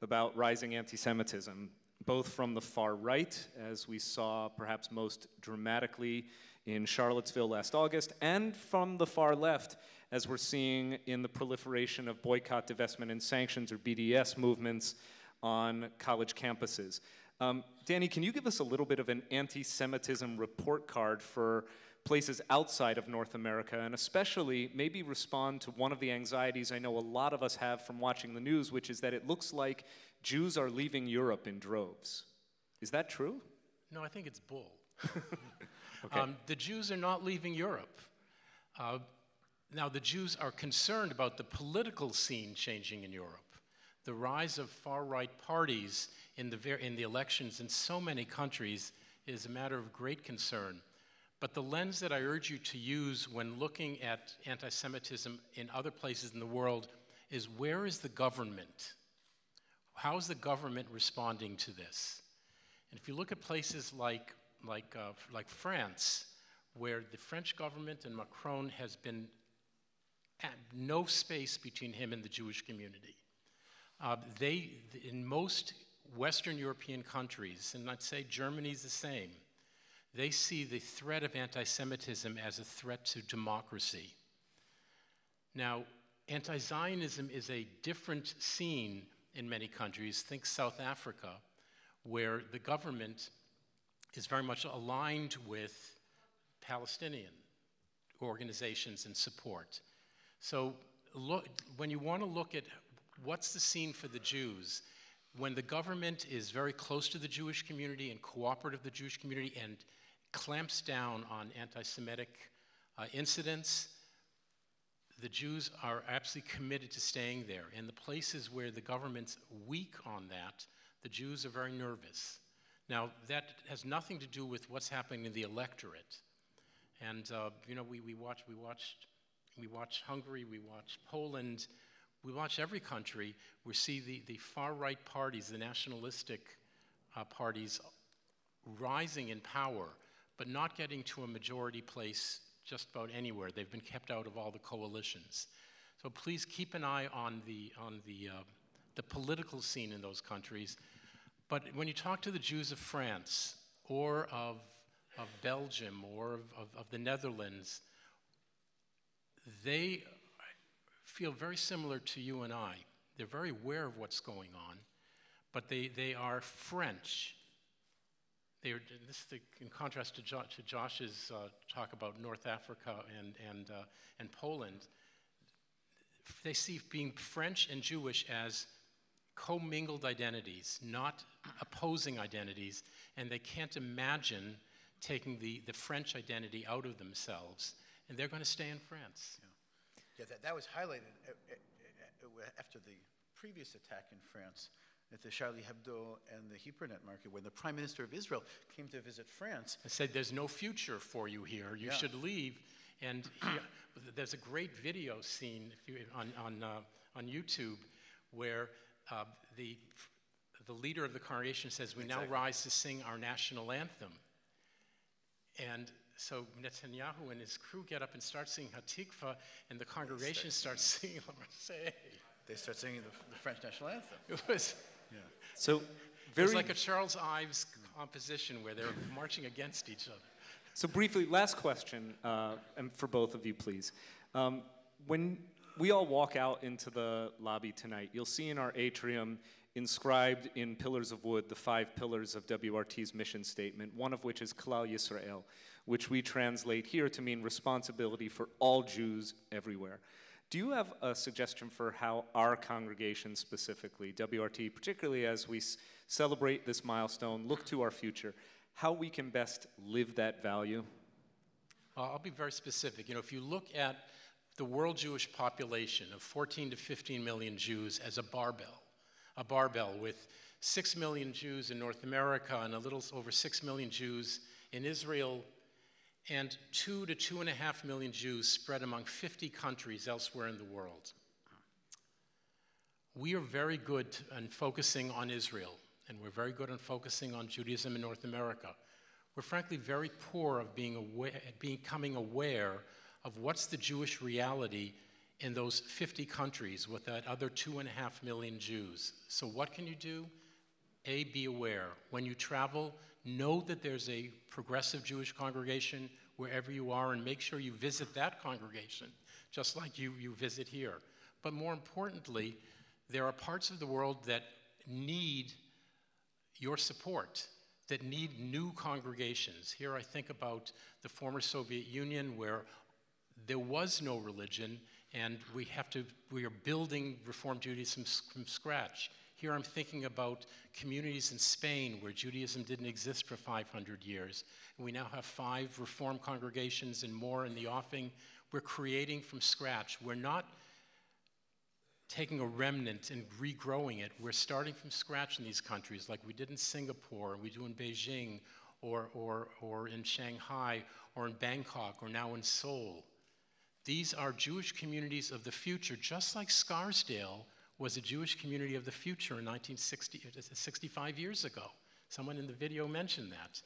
about rising anti-Semitism, both from the far right, as we saw perhaps most dramatically in Charlottesville last August, and from the far left, as we're seeing in the proliferation of boycott, divestment, and sanctions, or BDS movements on college campuses. Danny, can you give us a little bit of an anti-Semitism report card for places outside of North America, and especially maybe respond to one of the anxieties I know a lot of us have from watching the news, which is that it looks like Jews are leaving Europe in droves. Is that true? No, I think it's bull. Okay. The Jews are not leaving Europe. Now, the Jews are concerned about the political scene changing in Europe. The rise of far-right parties in the elections in so many countries is a matter of great concern. But the lens that I urge you to use when looking at anti-Semitism in other places in the world is, where is the government? How is the government responding to this? And if you look at places like France, where the French government and Macron has been no space between him and the Jewish community. In most Western European countries, and I'd say Germany's the same, they see the threat of anti-Semitism as a threat to democracy. Now, anti-Zionism is a different scene in many countries. Think South Africa, where the government is very much aligned with Palestinian organizations and support. So when you want to look at what's the scene for the Jews, when the government is very close to the Jewish community and cooperative with the Jewish community and clamps down on anti-Semitic incidents, the Jews are absolutely committed to staying there. In the places where the government's weak on that, the Jews are very nervous. Now, that has nothing to do with what's happening in the electorate. And we watch Hungary, we watch Poland, we watch every country. We see the far-right parties, the nationalistic parties, rising in power, but not getting to a majority place just about anywhere. They've been kept out of all the coalitions. So please keep an eye on the political scene in those countries. But when you talk to the Jews of France or of Belgium or of the Netherlands, they feel very similar to you and I. They're very aware of what's going on, but they are French. This is in contrast to Josh's talk about North Africa and Poland. They see being French and Jewish as commingled identities, not opposing identities, and they can't imagine taking the French identity out of themselves, and they're going to stay in France. Yeah, that was highlighted after the previous attack in France at the Charlie Hebdo and the Hypernet market, when the Prime Minister of Israel came to visit France. I said, there's no future for you here. You should leave. And there's a great video scene on YouTube where the leader of the congregation says, we now rise to sing our national anthem. And so Netanyahu and his crew get up and start singing Hatikva, and the congregation starts singing La Marseillaise. They start singing the French national anthem. It was, so it was like a Charles Ives composition where they're marching against each other. So briefly, last question, and for both of you, please. When we all walk out into the lobby tonight, you'll see in our atrium inscribed in pillars of wood the 5 pillars of WRT's mission statement, one of which is Klal Yisrael, which we translate here to mean responsibility for all Jews everywhere. Do you have a suggestion for how our congregation specifically, WRT, particularly as we celebrate this milestone, look to our future, how we can best live that value? I'll be very specific. If you look at the world Jewish population of 14 to 15 million Jews as a barbell with 6 million Jews in North America and a little over 6 million Jews in Israel, and 2 to 2.5 million Jews spread among 50 countries elsewhere in the world. We are very good on focusing on Israel, and we're very good on focusing on Judaism in North America. We're frankly very poor of becoming aware of what's the Jewish reality in those 50 countries with that other 2.5 million Jews. So what can you do? A, be aware. When you travel, know that there's a progressive Jewish congregation wherever you are, and make sure you visit that congregation, just like you visit here. But more importantly, there are parts of the world that need your support, that need new congregations. Here I think about the former Soviet Union, where there was no religion, and we are building Reform Judaism from scratch. Here I'm thinking about communities in Spain where Judaism didn't exist for 500 years. And we now have 5 Reform congregations and more in the offing. We're creating from scratch. We're not taking a remnant and regrowing it. We're starting from scratch in these countries, like we did in Singapore, and we do in Beijing, or in Shanghai, or in Bangkok, or now in Seoul. These are Jewish communities of the future, just like Scarsdale was a Jewish community of the future in 65 years ago. Someone in the video mentioned that.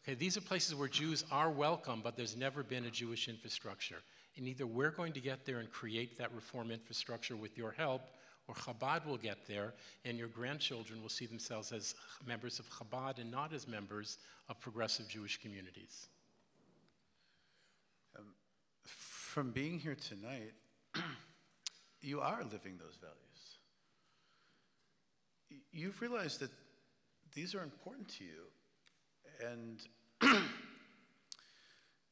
Okay, these are places where Jews are welcome, but there's never been a Jewish infrastructure. And either we're going to get there and create that reform infrastructure with your help, or Chabad will get there, and your grandchildren will see themselves as members of Chabad and not as members of progressive Jewish communities. From being here tonight, you are living those values. You've realized that these are important to you, and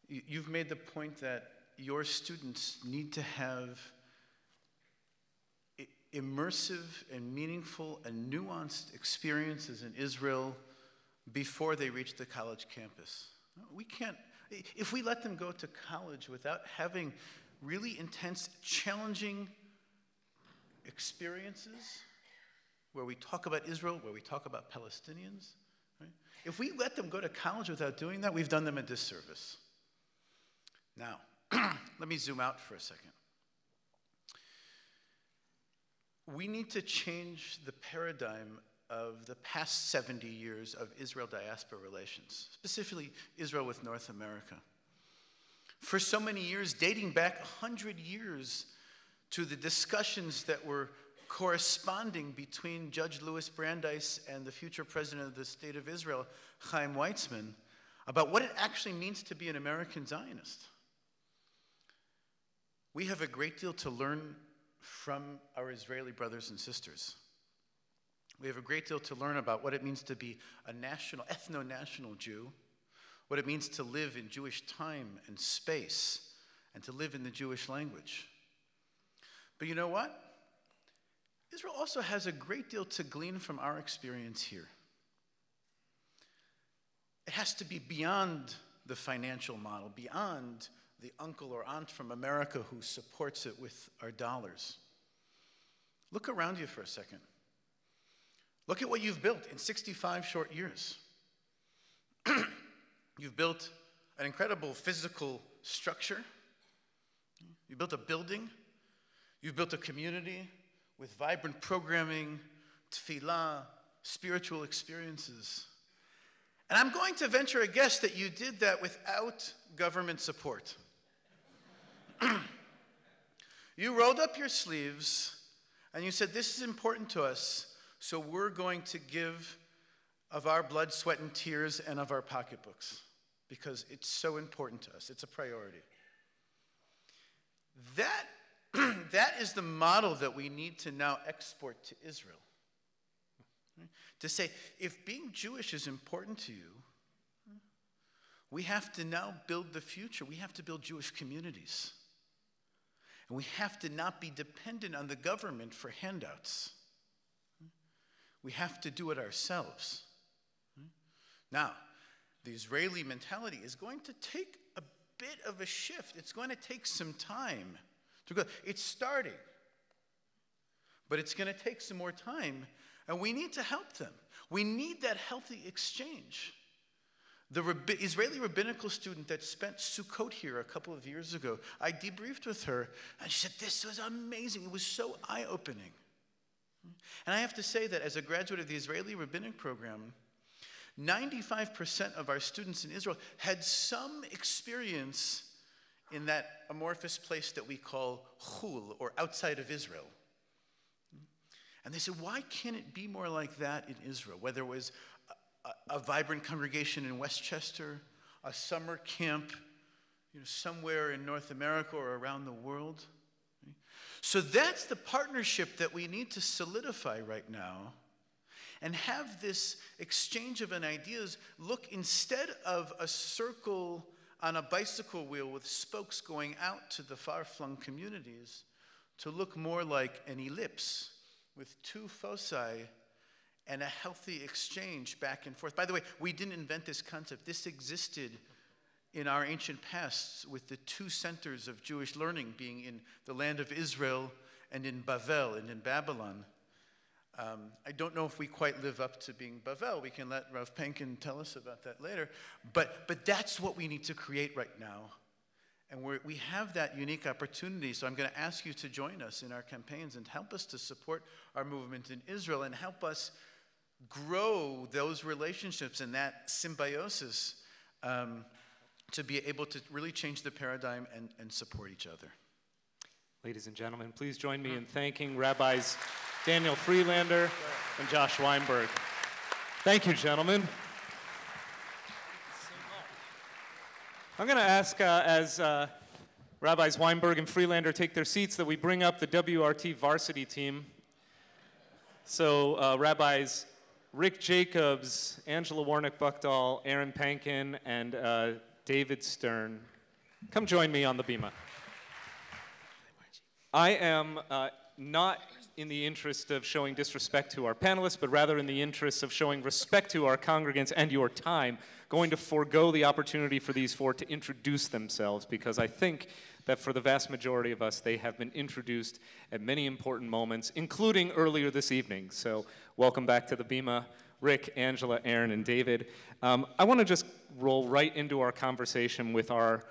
you've made the point that your students need to have immersive and meaningful and nuanced experiences in Israel before they reach the college campus. We can't, if we let them go to college without having really intense, challenging experiences where we talk about Israel, where we talk about Palestinians, right? If we let them go to college without doing that, we've done them a disservice. Now, let me zoom out for a second. We need to change the paradigm of the past 70 years of Israel-diaspora relations, specifically Israel with North America. For so many years, dating back 100 years to the discussions that were corresponding between Judge Louis Brandeis and the future president of the State of Israel, Chaim Weizmann, about what it actually means to be an American Zionist. We have a great deal to learn from our Israeli brothers and sisters. We have a great deal to learn about what it means to be a national, ethno-national Jew, what it means to live in Jewish time and space, and to live in the Jewish language. But you know what? Israel also has a great deal to glean from our experience here. It has to be beyond the financial model, beyond the uncle or aunt from America who supports it with our dollars. Look around you for a second. Look at what you've built in 65 short years. You've built an incredible physical structure. You built a building. You've built a community with vibrant programming, tefillah, spiritual experiences. And I'm going to venture a guess that you did that without government support. You rolled up your sleeves and you said, this is important to us, so we're going to give of our blood, sweat, and tears and of our pocketbooks because it's so important to us. It's a priority. That is the model that we need to now export to Israel. To say, if being Jewish is important to you, we have to now build the future. We have to build Jewish communities. And we have to not be dependent on the government for handouts. We have to do it ourselves. Now, the Israeli mentality is going to take a bit of a shift. It's going to take some time to go. It's starting, but it's going to take some more time, and we need to help them. We need that healthy exchange. The Israeli rabbinical student that spent Sukkot here a couple of years ago, I debriefed with her, and she said, this was amazing. It was so eye-opening. And I have to say that as a graduate of the Israeli rabbinic program, 95% of our students in Israel had some experience in that amorphous place that we call Chul, or outside of Israel. And they said, why can't it be more like that in Israel? Whether it was a vibrant congregation in Westchester, a summer camp, somewhere in North America or around the world. So that's the partnership that we need to solidify right now and have this exchange of ideas look, instead of a circle on a bicycle wheel with spokes going out to the far-flung communities, to look more like an ellipse with two foci and a healthy exchange back and forth. By the way, we didn't invent this concept. This existed in our ancient past with the two centers of Jewish learning being in the land of Israel and in Bavel and in Babylon. I don't know if we quite live up to being Bavel. We can let Rav Penkin tell us about that later. But that's what we need to create right now. And we have that unique opportunity. So I'm going to ask you to join us in our campaigns and help us to support our movement in Israel and help us grow those relationships and that symbiosis to be able to really change the paradigm and support each other. Ladies and gentlemen, please join me in thanking Rabbis Daniel Freelander and Josh Weinberg. Thank you, gentlemen. I'm going to ask, as Rabbis Weinberg and Freelander take their seats, that we bring up the WRT varsity team. So Rabbis Rick Jacobs, Angela Warnick-Buckdahl, Aaron Pankin, and David Stern, come join me on the bima. I am not in the interest of showing disrespect to our panelists, but rather in the interest of showing respect to our congregants and your time, going to forego the opportunity for these four to introduce themselves, because I think that for the vast majority of us, they have been introduced at many important moments, including earlier this evening. So welcome back to the bima, Rick, Angela, Aaron, and David. I want to just roll right into our conversation with our,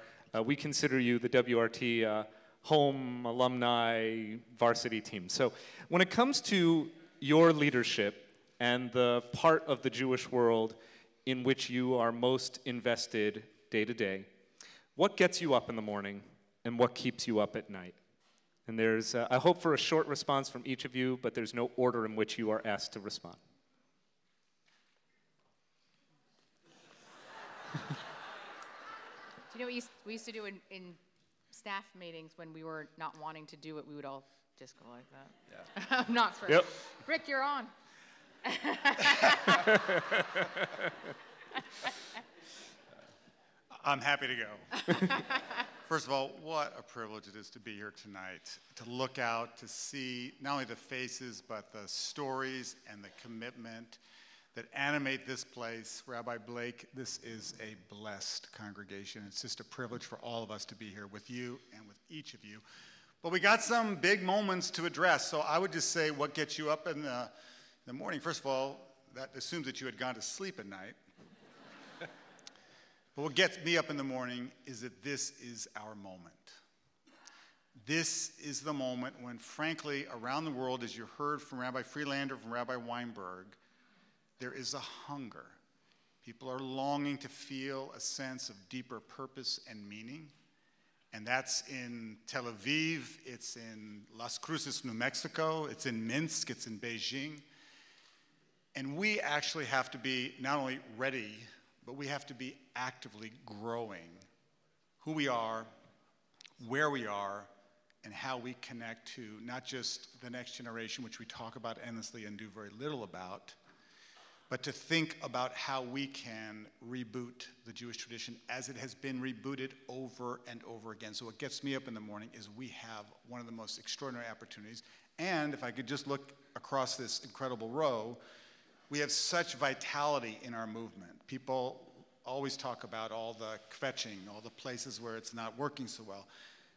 we consider you the WRT home alumni varsity team. So when it comes to your leadership and the part of the Jewish world in which you are most invested day to day, what gets you up in the morning and what keeps you up at night? And there's, I hope for a short response from each of you, but there's no order in which you are asked to respond. Do you know what we used to do in staff meetings when we were not wanting to do it? We would all just go like that. Yeah. Not for Rick, you're on. I'm happy to go. First of all, what a privilege it is to be here tonight, to look out, to see not only the faces, but the stories and the commitment that animate this place. Rabbi Blake, this is a blessed congregation. It's just a privilege for all of us to be here with you and with each of you. But we got some big moments to address, so I would just say what gets you up in the morning. First of all, that assumes that you had gone to sleep at night. But what gets me up in the morning is that this is our moment. This is the moment when, frankly, around the world, as you heard from Rabbi Freelander, from Rabbi Weinberg, there is a hunger. People are longing to feel a sense of deeper purpose and meaning. And that's in Tel Aviv, it's in Las Cruces, New Mexico, it's in Minsk, it's in Beijing. And we actually have to be not only ready, but we have to be actively growing who we are, where we are, and how we connect to not just the next generation, which we talk about endlessly and do very little about, but to think about how we can reboot the Jewish tradition as it has been rebooted over and over again. So what gets me up in the morning is we have one of the most extraordinary opportunities. And if I could just look across this incredible row, we have such vitality in our movement. People always talk about all the kvetching, all the places where it's not working so well.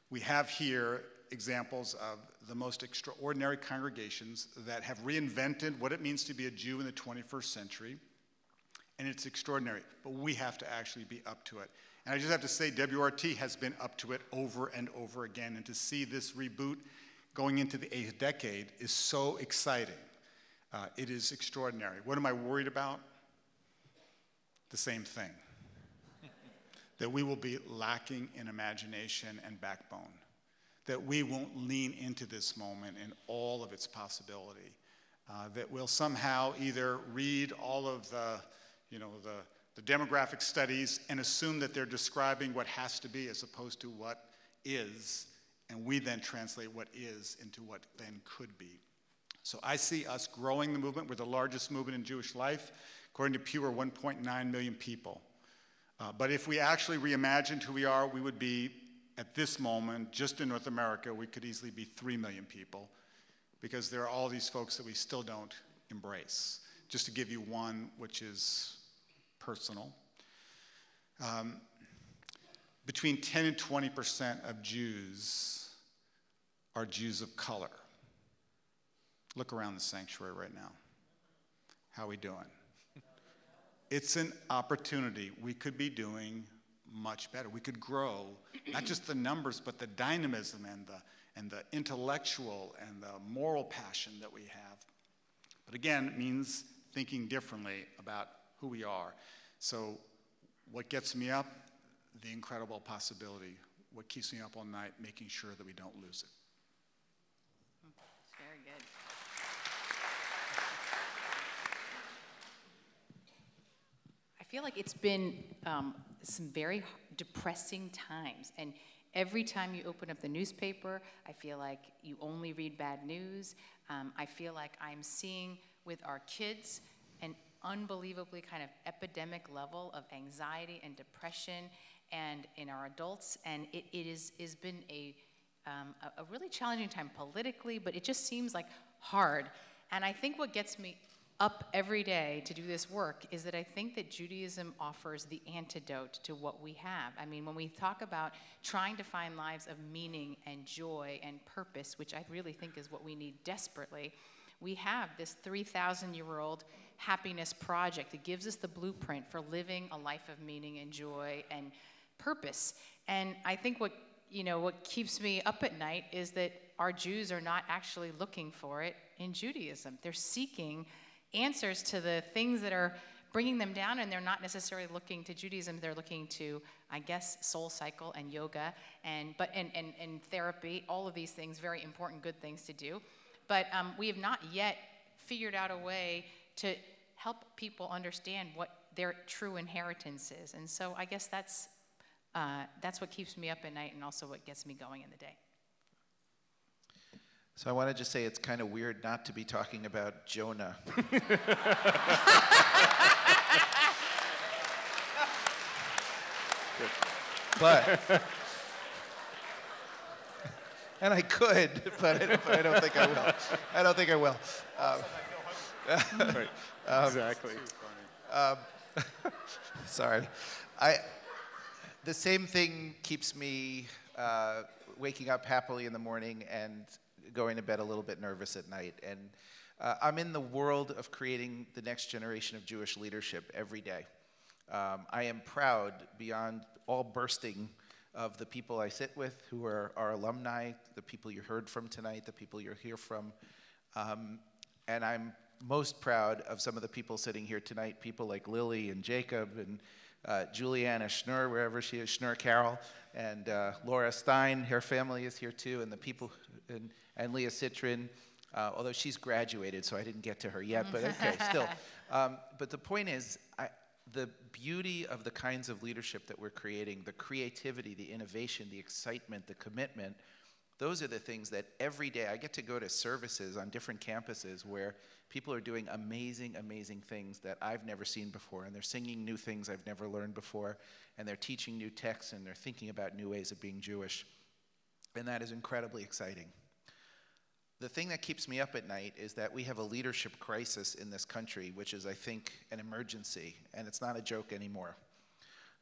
We have here examples of the most extraordinary congregations that have reinvented what it means to be a Jew in the 21st century, and it's extraordinary, but we have to actually be up to it. And I just have to say, WRT has been up to it over and over again, and to see this reboot going into the 8th decade is so exciting. It is extraordinary. What am I worried about? The same thing. That we will be lacking in imagination and backbone. That we won't lean into this moment in all of its possibility. That we'll somehow either read all of the demographic studies and assume that they're describing what has to be as opposed to what is, and we then translate what is into what then could be. So I see us growing the movement. We're the largest movement in Jewish life. According to Pew, we're 1.9 million people. But if we actually reimagined who we are, we would be, at this moment, just in North America, we could easily be 3 million people, because there are all these folks that we still don't embrace. Just to give you one, which is personal. Between 10 and 20% of Jews are Jews of color. Look around the sanctuary right now. How are we doing? It's an opportunity. We could be doing much better. We could grow, not just the numbers, but the dynamism and the intellectual and the moral passion that we have. But again, it means thinking differently about who we are. So what gets me up? The incredible possibility. What keeps me up all night? Making sure that we don't lose it. Very good. I feel like it's been some very depressing times, and every time you open up the newspaper, I feel like you only read bad news. I feel like I'm seeing with our kids an unbelievably kind of epidemic level of anxiety and depression, and in our adults, and it has been a really challenging time politically, but it just seems like hard. And I think what gets me up every day to do this work is that I think that Judaism offers the antidote to what we have. I mean, when we talk about trying to find lives of meaning and joy and purpose, which I really think is what we need desperately, we have this 3,000-year-old happiness project that gives us the blueprint for living a life of meaning and joy and purpose. And I think what keeps me up at night is that our Jews are not actually looking for it in Judaism. They're seeking answers to the things that are bringing them down, and they're not necessarily looking to Judaism. They're looking to, I guess, Soul Cycle and yoga and therapy, all of these things, very important, good things to do. But we have not yet figured out a way to help people understand what their true inheritance is. And so I guess that's what keeps me up at night and also what gets me going in the day. So I want to just say it's kind of weird not to be talking about Jonah. But, and I could, but I don't think I will. I don't think I will. Right. Exactly. Sorry. The same thing keeps me waking up happily in the morning and going to bed a little bit nervous at night. And I'm in the world of creating the next generation of Jewish leadership every day. I am proud beyond all bursting of the people I sit with who are our alumni, the people you heard from tonight, the people you'll hear from. And I'm most proud of some of the people sitting here tonight, people like Lily and Jacob and Juliana Schnur, wherever she is, Schnur Carroll, and Laura Stein, her family is here too, and the people, and Leah Citrin, although she's graduated, so I didn't get to her yet, but okay, still. But the point is, the beauty of the kinds of leadership that we're creating, the creativity, the innovation, the excitement, the commitment, those are the things that every day I get to go to services on different campuses where people are doing amazing, amazing things that I've never seen before, and they're singing new things I've never learned before, and they're teaching new texts, and they're thinking about new ways of being Jewish. And that is incredibly exciting. The thing that keeps me up at night is that we have a leadership crisis in this country, which is, I think, an emergency, and it's not a joke anymore.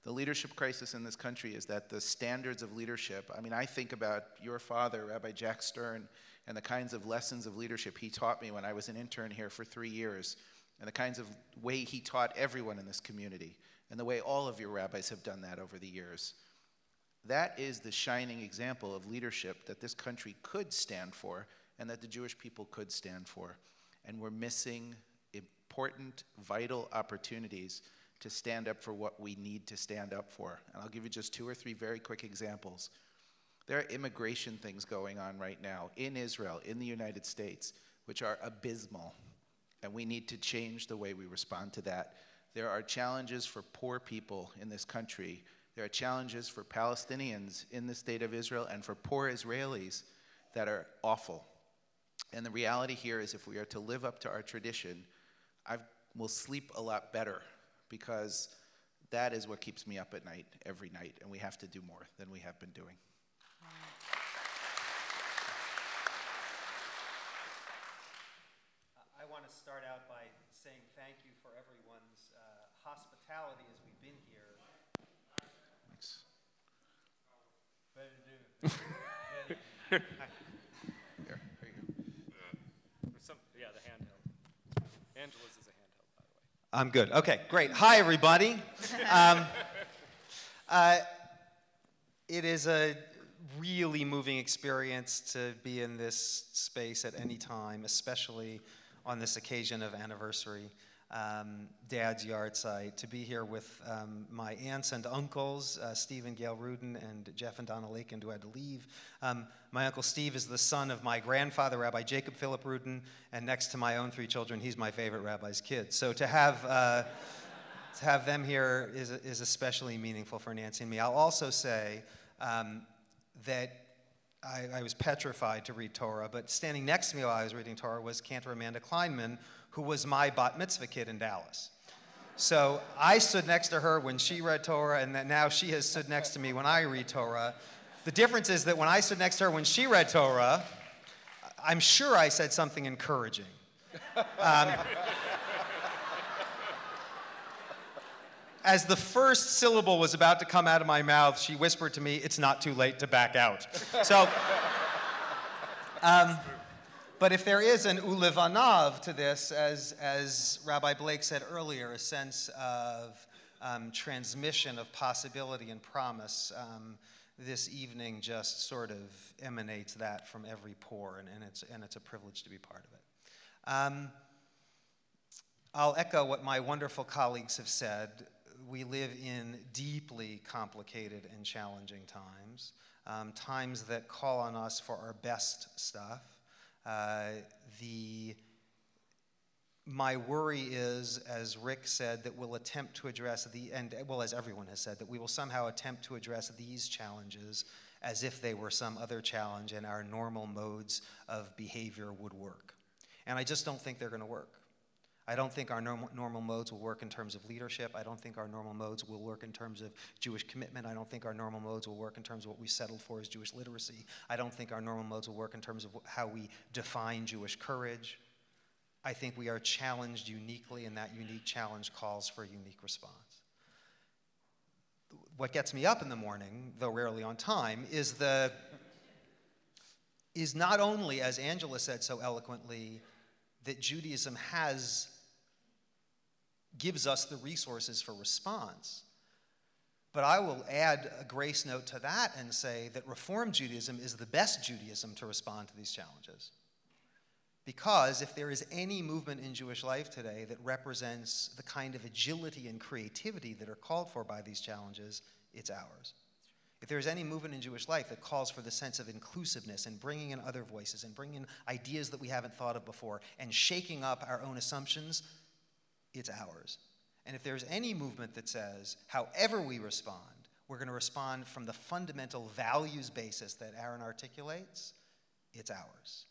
The leadership crisis in this country is that the standards of leadership, I mean, I think about your father, Rabbi Jack Stern, and the kinds of lessons of leadership he taught me when I was an intern here for 3 years, and the kinds of way he taught everyone in this community, and the way all of your rabbis have done that over the years. That is the shining example of leadership that this country could stand for, and that the Jewish people could stand for. And we're missing important, vital opportunities to stand up for what we need to stand up for. And I'll give you just 2 or 3 very quick examples. There are immigration things going on right now in Israel, in the United States, which are abysmal. And we need to change the way we respond to that. There are challenges for poor people in this country. There are challenges for Palestinians in the state of Israel and for poor Israelis that are awful. And the reality here is if we are to live up to our tradition, I will sleep a lot better, because that is what keeps me up at night, every night, and we have to do more than we have been doing. I want to start out by saying thank you for everyone's hospitality as we've been here. Thanks. Here you go. Yeah, the handheld. Angela's is a handheld, by the way. I'm good. Okay, great. Hi, everybody. It is a really moving experience to be in this space at any time, especially on this occasion of anniversary, Dad's yard site, to be here with my aunts and uncles, Steve and Gail Rudin and Jeff and Donna Lakin, who had to leave. My Uncle Steve is the son of my grandfather, Rabbi Jacob Philip Rudin, and next to my own 3 children, he's my favorite rabbi's kid. So to have them here is especially meaningful for Nancy and me. I'll also say that I was petrified to read Torah, but standing next to me while I was reading Torah was Cantor Amanda Kleinman, who was my bat mitzvah kid in Dallas. So I stood next to her when she read Torah, and that now she has stood next to me when I read Torah. The difference is that when I stood next to her when she read Torah, I'm sure I said something encouraging. As the first syllable was about to come out of my mouth, she whispered to me, "It's not too late to back out." So, but if there is an ulevanav to this, as Rabbi Blake said earlier, a sense of transmission of possibility and promise, this evening just sort of emanates that from every pore, and it's a privilege to be part of it. I'll echo what my wonderful colleagues have said. We live in deeply complicated and challenging times, times that call on us for our best stuff. My worry is, as Rick said, that we'll attempt to address as everyone has said, that we will somehow attempt to address these challenges as if they were some other challenge and our normal modes of behavior would work. And I just don't think they're going to work. I don't think our normal modes will work in terms of leadership. I don't think our normal modes will work in terms of Jewish commitment. I don't think our normal modes will work in terms of what we settled for as Jewish literacy. I don't think our normal modes will work in terms of how we define Jewish courage. I think we are challenged uniquely, and that unique challenge calls for a unique response. What gets me up in the morning, though rarely on time, is not only, as Angela said so eloquently, that Judaism gives us the resources for response. But I will add a grace note to that and say that Reform Judaism is the best Judaism to respond to these challenges. Because if there is any movement in Jewish life today that represents the kind of agility and creativity that are called for by these challenges, it's ours. If there's any movement in Jewish life that calls for the sense of inclusiveness and bringing in other voices and bringing in ideas that we haven't thought of before and shaking up our own assumptions, it's ours. And if there's any movement that says, however we respond, we're going to respond from the fundamental values basis that Aaron articulates, it's ours.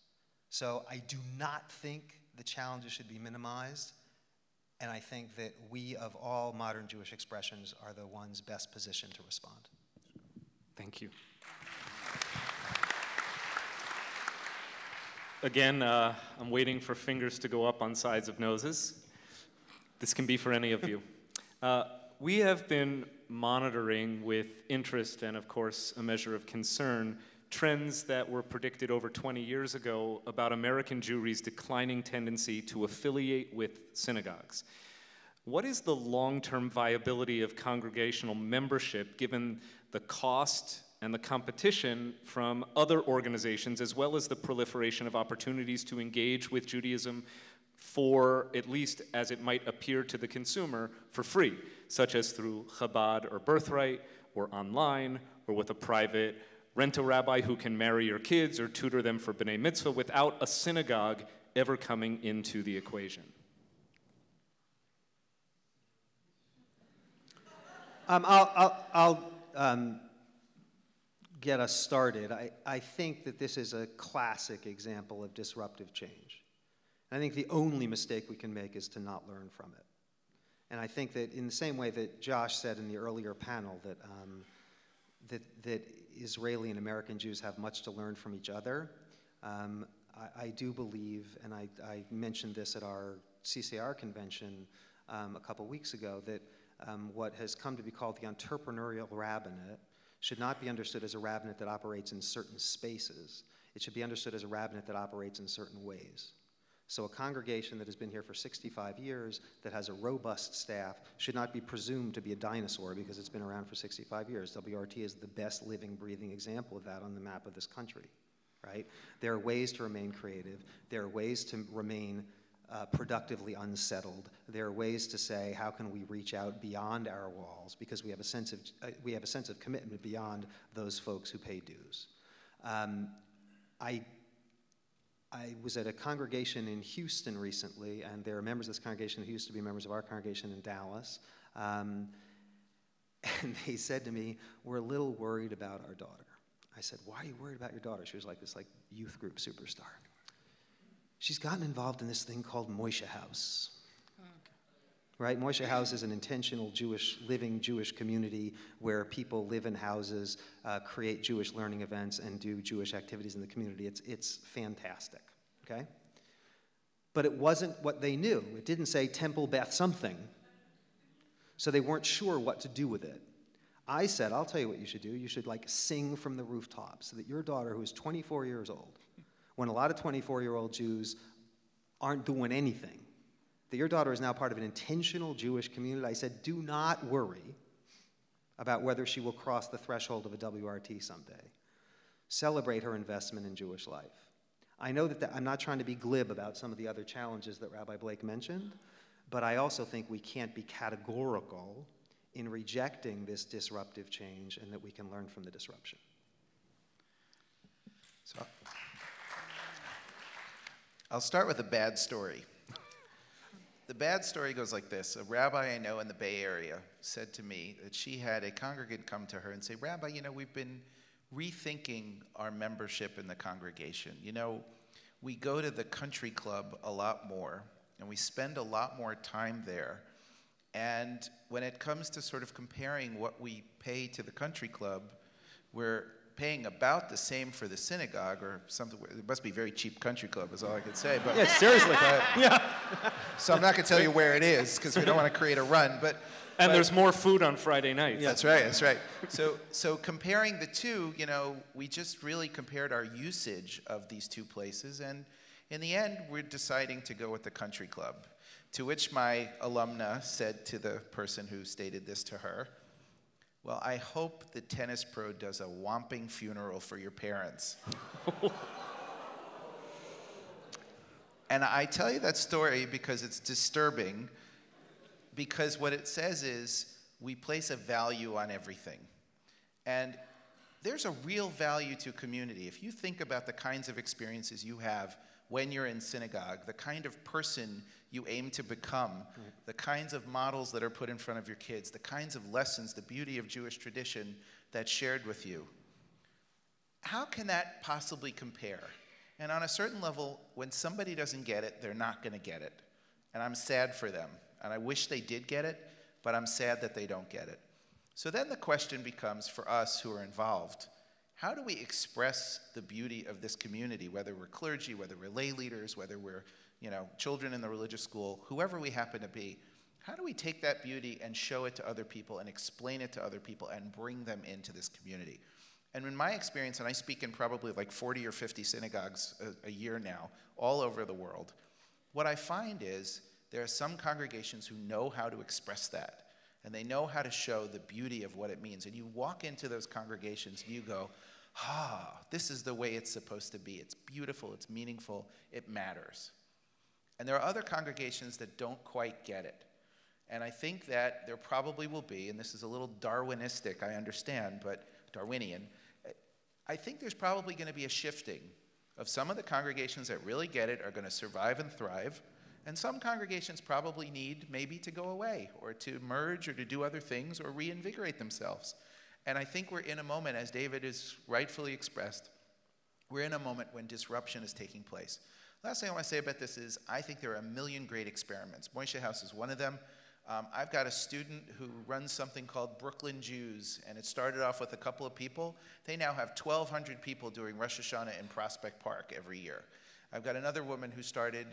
So I do not think the challenges should be minimized, and I think that we, of all modern Jewish expressions, are the ones best positioned to respond. Thank you. Again, I'm waiting for fingers to go up on sides of noses. This can be for any of you. We have been monitoring with interest and, of course, a measure of concern trends that were predicted over 20 years ago about American Jewry's declining tendency to affiliate with synagogues. What is the long-term viability of congregational membership given the cost and the competition from other organizations, as well as the proliferation of opportunities to engage with Judaism for, at least as it might appear to the consumer, for free, such as through Chabad or Birthright, or online, or with a private rent-a-rabbi who can marry your kids or tutor them for B'nai Mitzvah without a synagogue ever coming into the equation? I'll get us started. I think that this is a classic example of disruptive change. I think the only mistake we can make is to not learn from it. And I think that in the same way that Josh said in the earlier panel that Israeli and American Jews have much to learn from each other, I do believe, and I mentioned this at our CCR convention a couple weeks ago, that what has come to be called the entrepreneurial rabbinate should not be understood as a rabbinate that operates in certain spaces. It should be understood as a rabbinate that operates in certain ways. So a congregation that has been here for 65 years, that has a robust staff, should not be presumed to be a dinosaur because it's been around for 65 years. WRT is the best living, breathing example of that on the map of this country, right? There are ways to remain creative. There are ways to remain productively unsettled. There are ways to say, how can we reach out beyond our walls, because we have a sense of commitment beyond those folks who pay dues. I was at a congregation in Houston recently, and there are members of this congregation who used to be members of our congregation in Dallas, and they said to me, "We're a little worried about our daughter." I said, "Why are you worried about your daughter?" She was like this youth group superstar. She's gotten involved in this thing called Moshe House. Right? Moshe House is an intentional living Jewish community where people live in houses, create Jewish learning events, and do Jewish activities in the community. It's fantastic, okay? But it wasn't what they knew. It didn't say Temple Beth something, so they weren't sure what to do with it. I said, I'll tell you what you should do. You should sing from the rooftops so that your daughter, who is 24 years old, when a lot of 24-year-old Jews aren't doing anything, that your daughter is now part of an intentional Jewish community. I said, do not worry about whether she will cross the threshold of a WRT someday. Celebrate her investment in Jewish life. I know that I'm not trying to be glib about some of the other challenges that Rabbi Blake mentioned, but I also think we can't be categorical in rejecting this disruptive change, and that we can learn from the disruption. So I'll start with a bad story. The bad story goes like this. A rabbi I know in the Bay Area said to me that she had a congregant come to her and say, "Rabbi, we've been rethinking our membership in the congregation. You know, we go to the country club a lot more, and we spend a lot more time there. And when it comes to sort of comparing what we pay to the country club, we're paying about the same for the synagogue or something. It must be a very cheap country club is all I can say. But, yeah, seriously. Yeah. So I'm not going to tell you where it is because we don't want to create a run. But there's more food on Friday nights. That's right, that's right. So comparing the two, you know, we just really compared our usage of these two places. And in the end, we're deciding to go with the country club. To which my alumna said to the person who stated this to her, well, I hope the tennis pro does a whomping funeral for your parents. And I tell you that story because it's disturbing, because what it says is we place a value on everything. And there's a real value to community. If you think about the kinds of experiences you have when you're in synagogue, the kind of person you aim to become, the kinds of models that are put in front of your kids, the kinds of lessons, the beauty of Jewish tradition that's shared with you. How can that possibly compare? And on a certain level, when somebody doesn't get it, they're not going to get it. And I'm sad for them. And I wish they did get it, but I'm sad that they don't get it. So then the question becomes, for us who are involved, how do we express the beauty of this community, whether we're clergy, whether we're lay leaders, whether we're children in the religious school, whoever we happen to be, how do we take that beauty and show it to other people and explain it to other people and bring them into this community? And in my experience, and I speak in probably like 40 or 50 synagogues a year now, all over the world, what I find is there are some congregations who know how to express that, and they know how to show the beauty of what it means. And you walk into those congregations and you go, this is the way it's supposed to be. It's beautiful, it's meaningful, it matters. And there are other congregations that don't quite get it. And I think that there probably will be, and this is a little Darwinistic, I understand, but Darwinian, I think there's probably going to be a shifting of some of the congregations that really get it are going to survive and thrive, and some congregations probably need maybe to go away or to merge or to do other things or reinvigorate themselves. And I think we're in a moment, as David has rightfully expressed, we're in a moment when disruption is taking place. Last thing I want to say about this is I think there are a million great experiments. Moishe House is one of them. I've got a student who runs something called Brooklyn Jews, and it started off with a couple of people. They now have 1,200 people doing Rosh Hashanah in Prospect Park every year. I've got another woman who started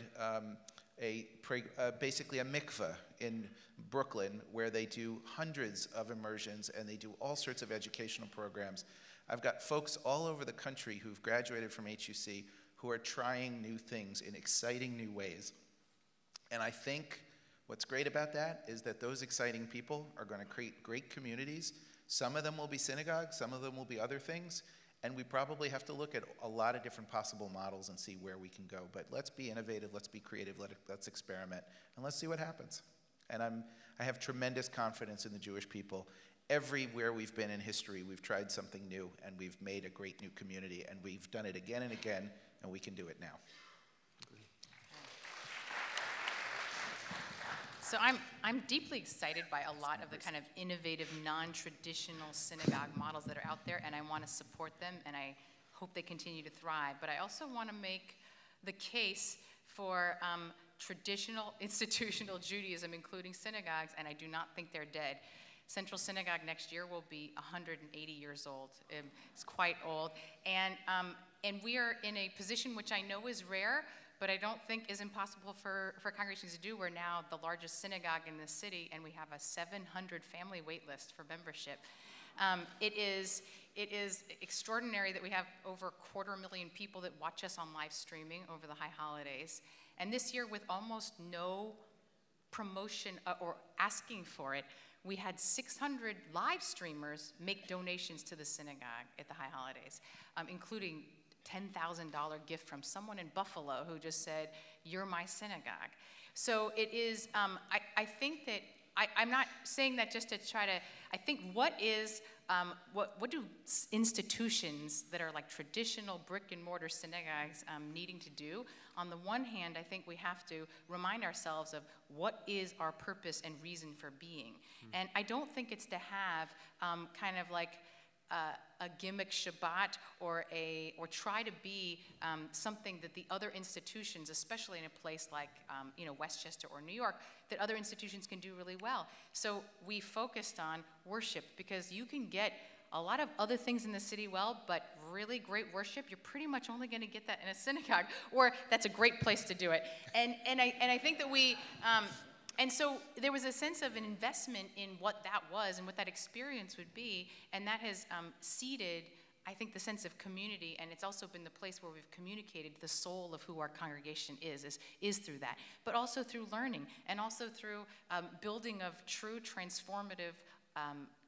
basically a mikveh in Brooklyn where they do hundreds of immersions and they do all sorts of educational programs. I've got folks all over the country who've graduated from HUC who are trying new things in exciting new ways. And I think what's great about that is that those exciting people are going to create great communities. Some of them will be synagogues, some of them will be other things, and we probably have to look at a lot of different possible models and see where we can go. But let's be innovative, let's be creative, let's experiment, and let's see what happens. And I have tremendous confidence in the Jewish people. Everywhere we've been in history, we've tried something new, and we've made a great new community, and we've done it again and again, and we can do it now. So I'm deeply excited by a lot of the kind of innovative, non-traditional synagogue models that are out there, and I want to support them, and I hope they continue to thrive. But I also want to make the case for traditional, institutional Judaism, including synagogues, and I do not think they're dead. Central Synagogue next year will be 180 years old. It's quite old. And we are in a position which I know is rare, but I don't think is impossible for congregations to do. We're now the largest synagogue in the city, and we have a 700 family wait list for membership. It is extraordinary that we have over 250,000 people that watch us on live streaming over the high holidays. And this year, with almost no promotion or asking for it, we had 600 live streamers make donations to the synagogue at the high holidays, including $10,000 gift from someone in Buffalo who just said, "You're my synagogue." So it is, I think that, I'm not saying that just to try to, I think what do institutions that are like traditional brick and mortar synagogues needing to do? On the one hand, I think we have to remind ourselves of what is our purpose and reason for being. And I don't think it's to have kind of like a gimmick Shabbat or try to be something that the other institutions, especially in a place like Westchester or New York, that other institutions can do really well. So we focused on worship because you can get a lot of other things in the city well, but really great worship, you're pretty much only going to get that in a synagogue, or that's a great place to do it. And I think that and so there was a sense of an investment in what that was and what that experience would be, and that has seeded, I think, the sense of community, and it's also been the place where we've communicated the soul of who our congregation is through that, but also through learning, and also through building of true transformative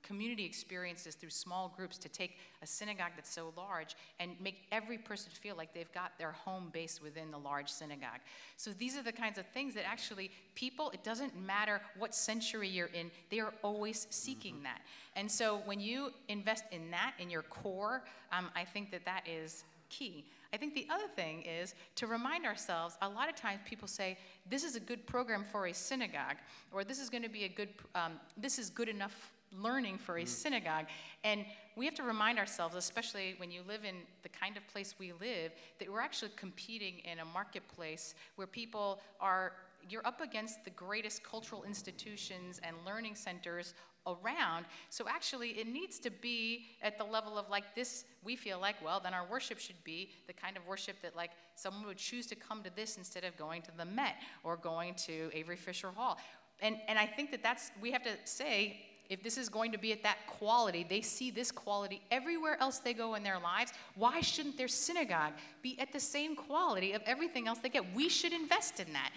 community experiences through small groups to take a synagogue that's so large and make every person feel like they've got their home base within the large synagogue. So these are the kinds of things that actually people, it doesn't matter what century you're in, they are always seeking that. And so when you invest in that, in your core, I think that is key. I think the other thing is to remind ourselves, a lot of times people say, this is a good program for a synagogue, or this is going to be this is good enough learning for a synagogue. And we have to remind ourselves, especially when you live in the kind of place we live, that we're actually competing in a marketplace where you're up against the greatest cultural institutions and learning centers around. So actually it needs to be at the level of like this, we feel like, well, then our worship should be the kind of worship that like someone would choose to come to this instead of going to the Met or going to Avery Fisher Hall. And I think we have to say, if this is going to be at that quality, they see this quality everywhere else they go in their lives, why shouldn't their synagogue be at the same quality of everything else they get? We should invest in that.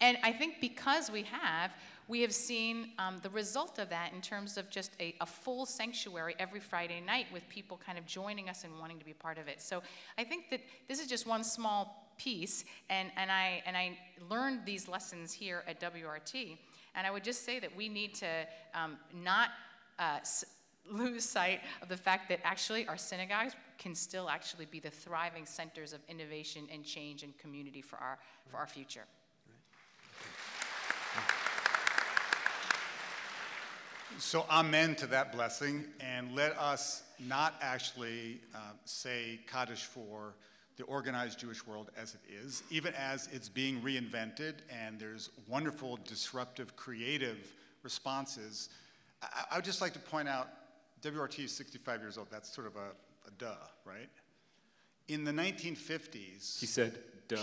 And I think because we have seen the result of that in terms of just a full sanctuary every Friday night with people kind of joining us and wanting to be part of it. So I think that this is just one small piece, and I learned these lessons here at WRT. And I would just say that we need to not lose sight of the fact that actually our synagogues can still actually be the thriving centers of innovation and change and community for our future. So amen to that blessing, and let us not actually say Kaddish for the organized Jewish world as it is, even as it's being reinvented and there's wonderful, disruptive, creative responses. I would just like to point out, WRT is 65 years old. That's sort of a duh, right? In the 1950s... He said, duh.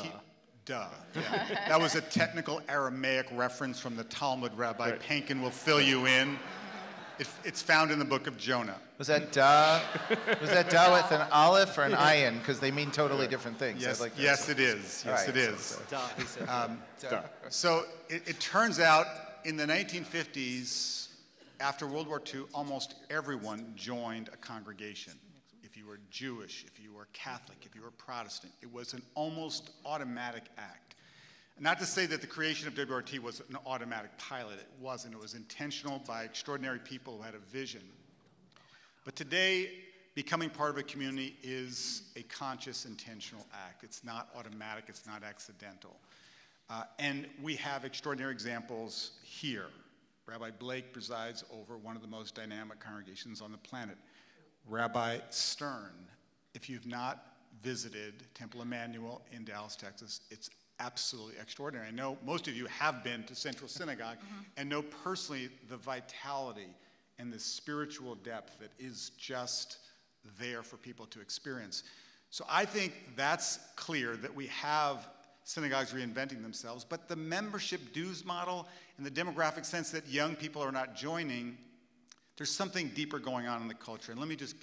Duh, yeah. That was a technical Aramaic reference from the Talmud. Rabbi Pankin will fill you in. It's found in the book of Jonah. Was that duh? Was that duh with an aleph or an ayin? Because they mean totally different things. Yes, like yes it is. Yes, it is. Duh, he said duh. So it turns out in the 1950s, after World War II, almost everyone joined a congregation. If you were Jewish, if you were Catholic, if you were Protestant, it was an almost automatic act. Not to say that the creation of WRT was an automatic pilot. It wasn't. It was intentional by extraordinary people who had a vision. But today, becoming part of a community is a conscious, intentional act. It's not automatic. It's not accidental. And we have extraordinary examples here. Rabbi Blake presides over one of the most dynamic congregations on the planet. Rabbi Stern, if you've not visited Temple Emmanuel in Dallas, Texas, it's absolutely extraordinary. I know most of you have been to Central Synagogue and know personally the vitality and the spiritual depth that is just there for people to experience. So I think that's clear that we have synagogues reinventing themselves, but the membership dues model in the demographic sense that young people are not joining, there's something deeper going on in the culture. And let me just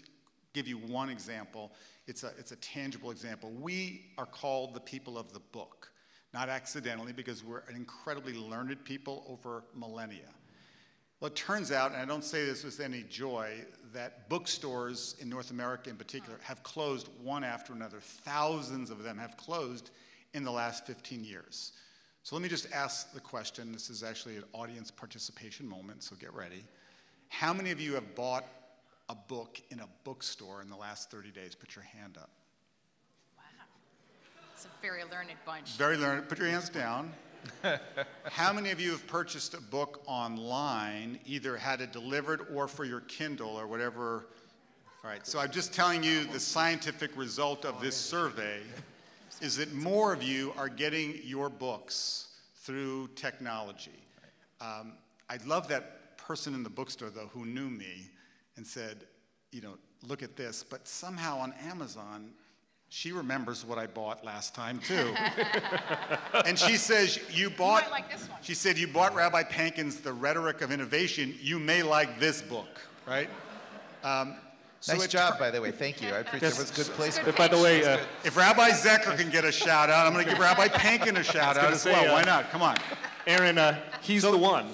give you one example. It's a tangible example. We are called the people of the book. Not accidentally, because we're an incredibly learned people over millennia. Well, it turns out, and I don't say this with any joy, that bookstores in North America in particular have closed one after another. Thousands of them have closed in the last 15 years. So let me just ask the question. This is actually an audience participation moment, so get ready. How many of you have bought a book in a bookstore in the last 30 days? Put your hand up. It's a very learned bunch. Very learned. Put your hands down. How many of you have purchased a book online, either had it delivered or for your Kindle or whatever All right, so I'm just telling you the scientific result of this survey is that more of you are getting your books through technology. I love that person in the bookstore, though, who knew me and said, you know, look at this, but somehow on Amazon, she remembers what I bought last time, too. And she says, you bought, like this one. She said, you bought Rabbi Pankin's The Rhetoric of Innovation. You may like this book, right? Nice job, by the way. Thank you. I appreciate it. It was good placement. By the way, if Rabbi Zecher can get a shout out, I'm going to give Rabbi Pankin a shout out as well. Why not? Come on. Aaron, he's the one.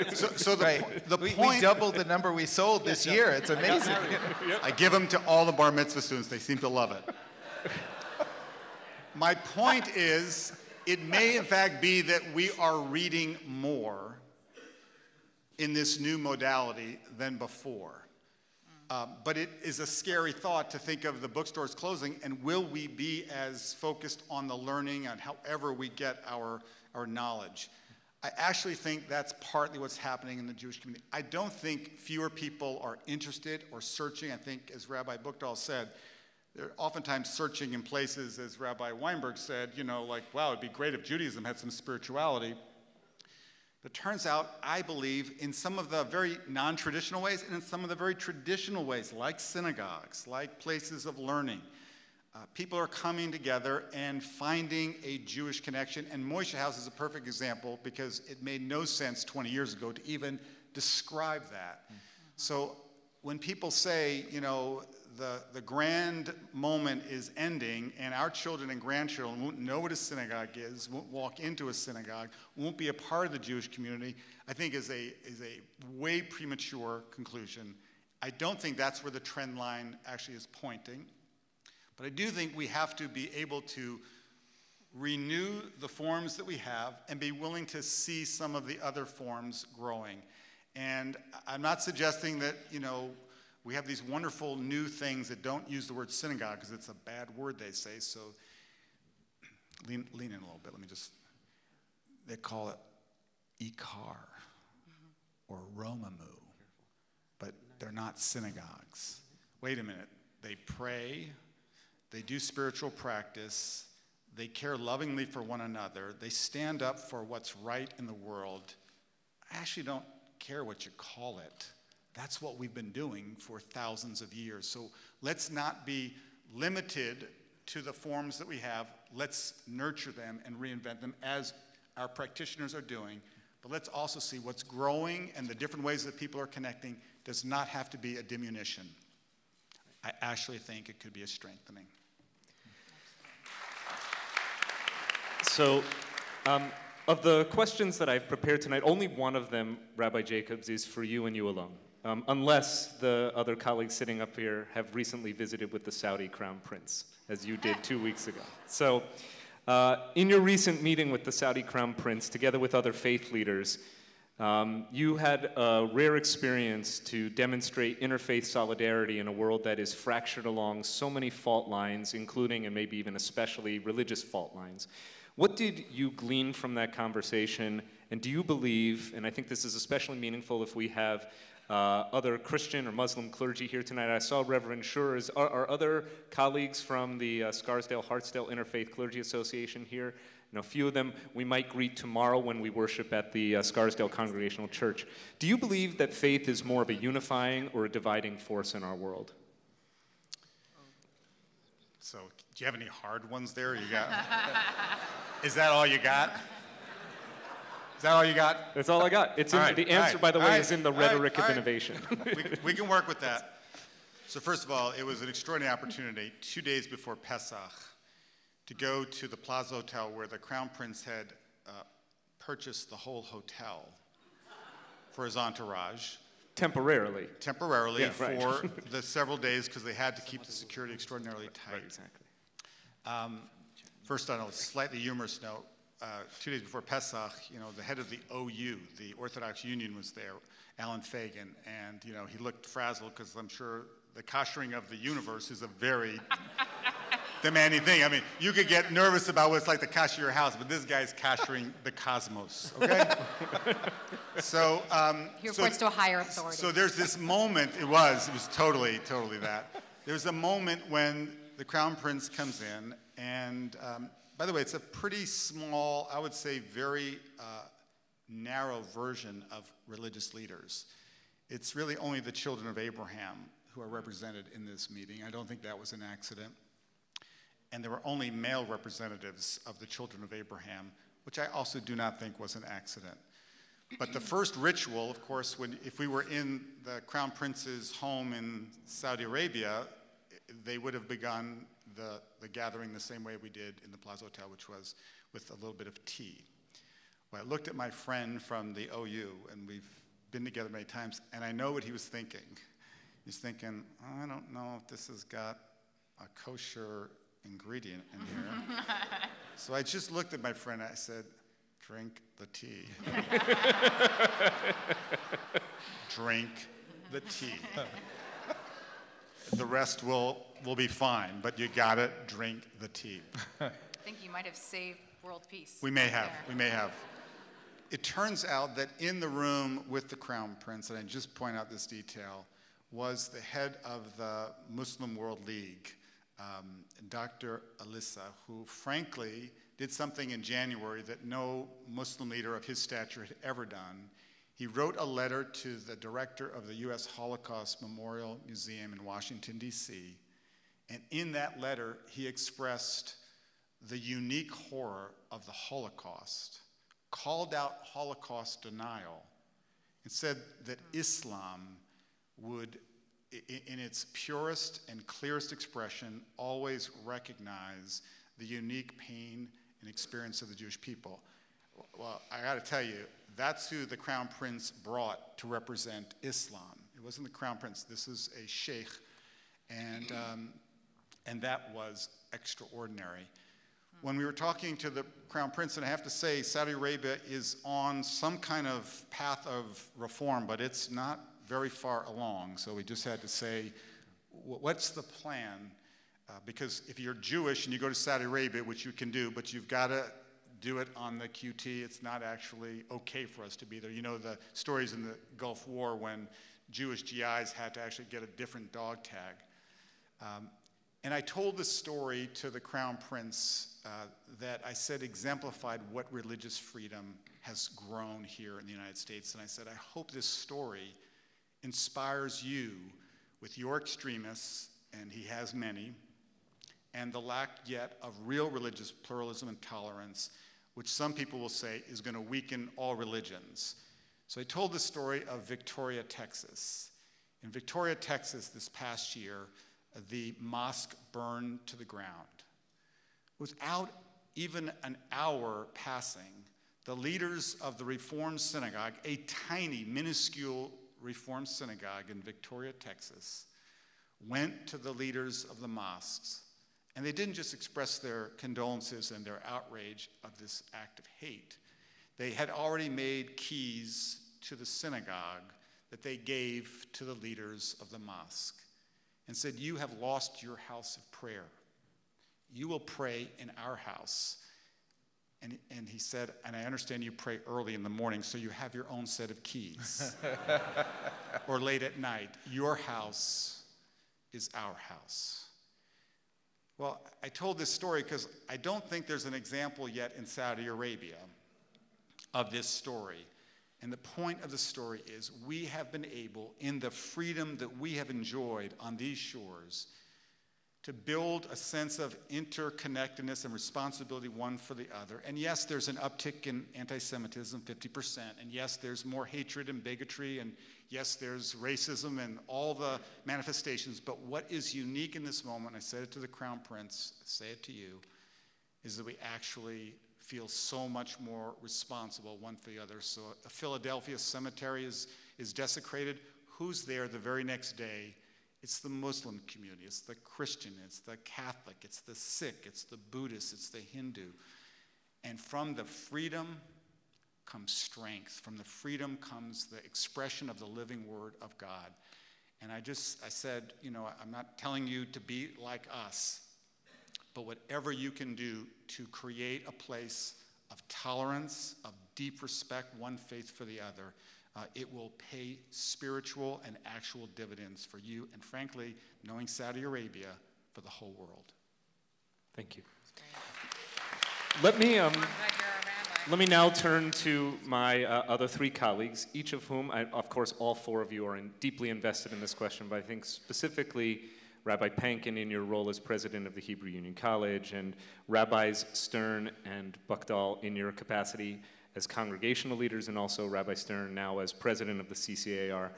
So the we point... doubled the number we sold this year. It's amazing. I give them to all the bar mitzvah students. They seem to love it. My point is, it may in fact be that we are reading more in this new modality than before. But it is a scary thought to think of the bookstores closing, and will we be as focused on the learning and however we get our knowledge? I actually think that's partly what's happening in the Jewish community. I don't think fewer people are interested or searching. I think, as Rabbi Buchdahl said, they're oftentimes searching in places, as Rabbi Weinberg said, you know, like, wow, it'd be great if Judaism had some spirituality. But it turns out, I believe, in some of the very non-traditional ways and in some of the very traditional ways, like synagogues, like places of learning, people are coming together and finding a Jewish connection. And Moishe House is a perfect example because it made no sense 20 years ago to even describe that. So when people say, you know, the grand moment is ending and our children and grandchildren won't know what a synagogue is, won't walk into a synagogue, won't be a part of the Jewish community, I think is a way premature conclusion. I don't think that's where the trend line actually is pointing. But I do think we have to be able to renew the forms that we have and be willing to see some of the other forms growing. And I'm not suggesting that, you know, we have these wonderful new things that don't use the word synagogue because it's a bad word, they say. So lean in a little bit. Let me just, they call it Ikar or Romamu, but they're not synagogues. Wait a minute. They pray. They do spiritual practice. They care lovingly for one another. They stand up for what's right in the world. I actually don't care what you call it. That's what we've been doing for thousands of years. So let's not be limited to the forms that we have. Let's nurture them and reinvent them as our practitioners are doing. But let's also see what's growing, and the different ways that people are connecting does not have to be a diminution. I actually think it could be a strengthening. So, of the questions that I've prepared tonight, only one of them, Rabbi Jacobs, is for you and you alone. Unless the other colleagues sitting up here have recently visited with the Saudi Crown Prince, as you did 2 weeks ago. So, in your recent meeting with the Saudi Crown Prince, together with other faith leaders, you had a rare experience to demonstrate interfaith solidarity in a world that is fractured along so many fault lines, including and maybe even especially religious fault lines. What did you glean from that conversation, and do you believe, and I think this is especially meaningful if we have other Christian or Muslim clergy here tonight. I saw Reverend Schurz. Are other colleagues from the Scarsdale-Hartsdale Interfaith Clergy Association here? You know, a few of them we might greet tomorrow when we worship at the Scarsdale Congregational Church. Do you believe that faith is more of a unifying or a dividing force in our world? So, do you have any hard ones there? You got? Is that all you got? Is that all you got? That's all I got. It's in, the answer, by the way, is in the rhetoric of innovation. We can work with that. So first of all, it was an extraordinary opportunity 2 days before Pesach to go to the Plaza Hotel where the Crown Prince had purchased the whole hotel for his entourage. Temporarily. Temporarily, yeah, right. for the several days because they had to keep the security extraordinarily tight. Right, exactly. First, on a slightly humorous note, 2 days before Pesach, you know, the head of the OU, the Orthodox Union, was there, Alan Fagan, and, you know, he looked frazzled because I'm sure the koshering of the universe is a very demanding thing. I mean, you could get nervous about what it's like to cashier your house, but this guy's cashiering the cosmos, okay? So, he reports to a higher authority. So there's this moment, it was totally that. There's a moment when the Crown Prince comes in, and by the way, it's a pretty small, I would say very narrow version of religious leaders. It's really only the children of Abraham who are represented in this meeting. I don't think that was an accident. And there were only male representatives of the children of Abraham, which I also do not think was an accident. But the first ritual, of course, if we were in the Crown Prince's home in Saudi Arabia, they would have begun the gathering the same way we did in the Plaza Hotel, which was with a little bit of tea. Well, I looked at my friend from the OU, and we've been together many times, and I know what he was thinking. He's thinking, oh, I don't know if this has got a kosher ingredient in here. So I just looked at my friend, and I said, drink the tea. Drink the tea. The rest will be fine, but you gotta drink the tea. I think you might have saved world peace. We may have. It turns out that in the room with the Crown Prince, and I just point out this detail, was the head of the Muslim World League, Dr. Alissa, who frankly did something in January that no Muslim leader of his stature had ever done. He wrote a letter to the director of the U.S. Holocaust Memorial Museum in Washington, D.C., and in that letter, he expressed the unique horror of the Holocaust, called out Holocaust denial, and said that Islam would, in its purest and clearest expression, always recognize the unique pain and experience of the Jewish people. Well, I got to tell you, that's who the Crown Prince brought to represent Islam. It wasn't the Crown Prince. This is a sheikh, and that was extraordinary. When we were talking to the Crown Prince, and I have to say, Saudi Arabia is on some kind of path of reform, but it's not very far along. So we just had to say, what's the plan? Because if you're Jewish and you go to Saudi Arabia, which you can do, but you've got to do it on the QT, it's not actually okay for us to be there. You know the stories in the Gulf War when Jewish GIs had to actually get a different dog tag. And I told this story to the Crown Prince that I said exemplified what religious freedom has grown here in the United States. And I said, I hope this story inspires you with your extremists, and he has many, and the lack yet of real religious pluralism and tolerance, which some people will say is going to weaken all religions. So I told the story of Victoria, Texas. In Victoria, Texas, this past year, the mosque burned to the ground. Without even an hour passing, the leaders of the Reformed Synagogue, a tiny, minuscule Reformed synagogue in Victoria, Texas, went to the leaders of the mosques, and they didn't just express their condolences and their outrage of this act of hate. They had already made keys to the synagogue that they gave to the leaders of the mosque and said, you have lost your house of prayer. You will pray in our house. And he said, and I understand you pray early in the morning, so you have your own set of keys. Or late at night. Your house is our house. Well, I told this story because I don't think there's an example yet in Saudi Arabia of this story. And the point of the story is we have been able, in the freedom that we have enjoyed on these shores, to build a sense of interconnectedness and responsibility one for the other. And yes, there's an uptick in anti-Semitism, 50%. And yes, there's more hatred and bigotry. And yes, there's racism and all the manifestations. But what is unique in this moment, I said it to the Crown Prince, I say it to you, is that we actually feel so much more responsible one for the other. So a Philadelphia cemetery is desecrated. Who's there the very next day? It's the Muslim community, it's the Christian, it's the Catholic, it's the Sikh, it's the Buddhist, it's the Hindu. And from the freedom comes strength. From the freedom comes the expression of the living word of God. And I said, you know, I'm not telling you to be like us, but whatever you can do to create a place of tolerance, of deep respect, one faith for the other, it will pay spiritual and actual dividends for you, and frankly, knowing Saudi Arabia, for the whole world. Thank you. Let me now turn to my other three colleagues, each of whom, of course, all four of you are deeply invested in this question, but I think specifically Rabbi Pankin in your role as president of the Hebrew Union College, and Rabbis Stern and Buckdahl in your capacity as congregational leaders, and also Rabbi Stern now as president of the CCAR.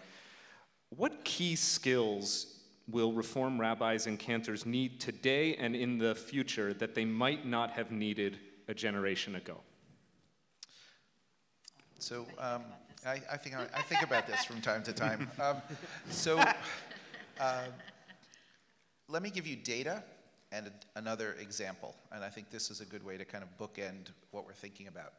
What key skills will Reform rabbis and cantors need today and in the future that they might not have needed a generation ago? So I think about this from time to time. Let me give you data and another example, and I think this is a good way to kind of bookend what we're thinking about.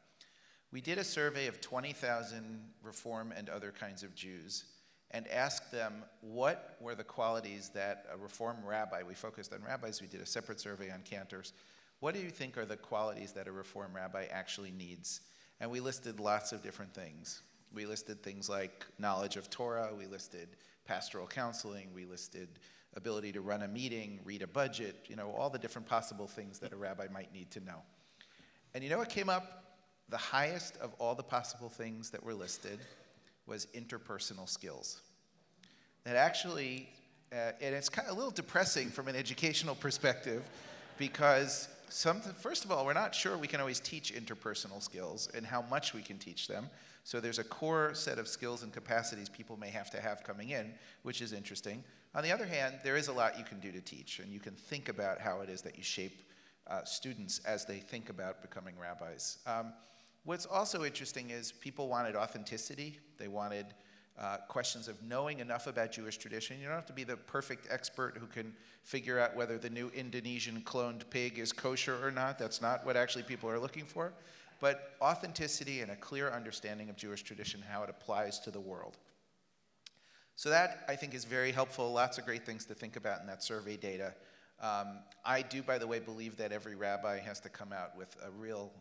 We did a survey of 20,000 Reform and other kinds of Jews and asked them what were the qualities that a Reform rabbi, we focused on rabbis, we did a separate survey on cantors, what do you think are the qualities that a Reform rabbi actually needs? And we listed lots of different things. We listed things like knowledge of Torah, we listed pastoral counseling, we listed ability to run a meeting, read a budget, all the different possible things that a rabbi might need to know. And you know what came up? The highest of all the possible things that were listed was interpersonal skills. That actually, and it's kind of a little depressing from an educational perspective, because first of all, we're not sure we can always teach interpersonal skills and how much we can teach them. So there's a core set of skills and capacities people may have to have coming in, which is interesting. On the other hand, there is a lot you can do to teach, and you can think about how it is that you shape students as they think about becoming rabbis. What's also interesting is people wanted authenticity. They wanted questions of knowing enough about Jewish tradition. You don't have to be the perfect expert who can figure out whether the new Indonesian cloned pig is kosher or not. That's not what actually people are looking for. But authenticity and a clear understanding of Jewish tradition, how it applies to the world. So that, I think, is very helpful. Lots of great things to think about in that survey data. I do, by the way, believe that every rabbi has to come out with a real,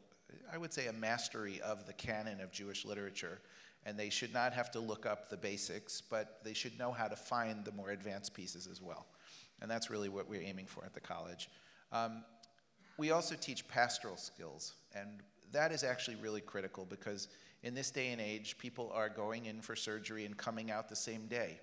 I would say, a mastery of the canon of Jewish literature. And they should not have to look up the basics, but they should know how to find the more advanced pieces as well. And that's really what we're aiming for at the college. We also teach pastoral skills, and that is actually really critical because in this day and age, people are going in for surgery and coming out the same day.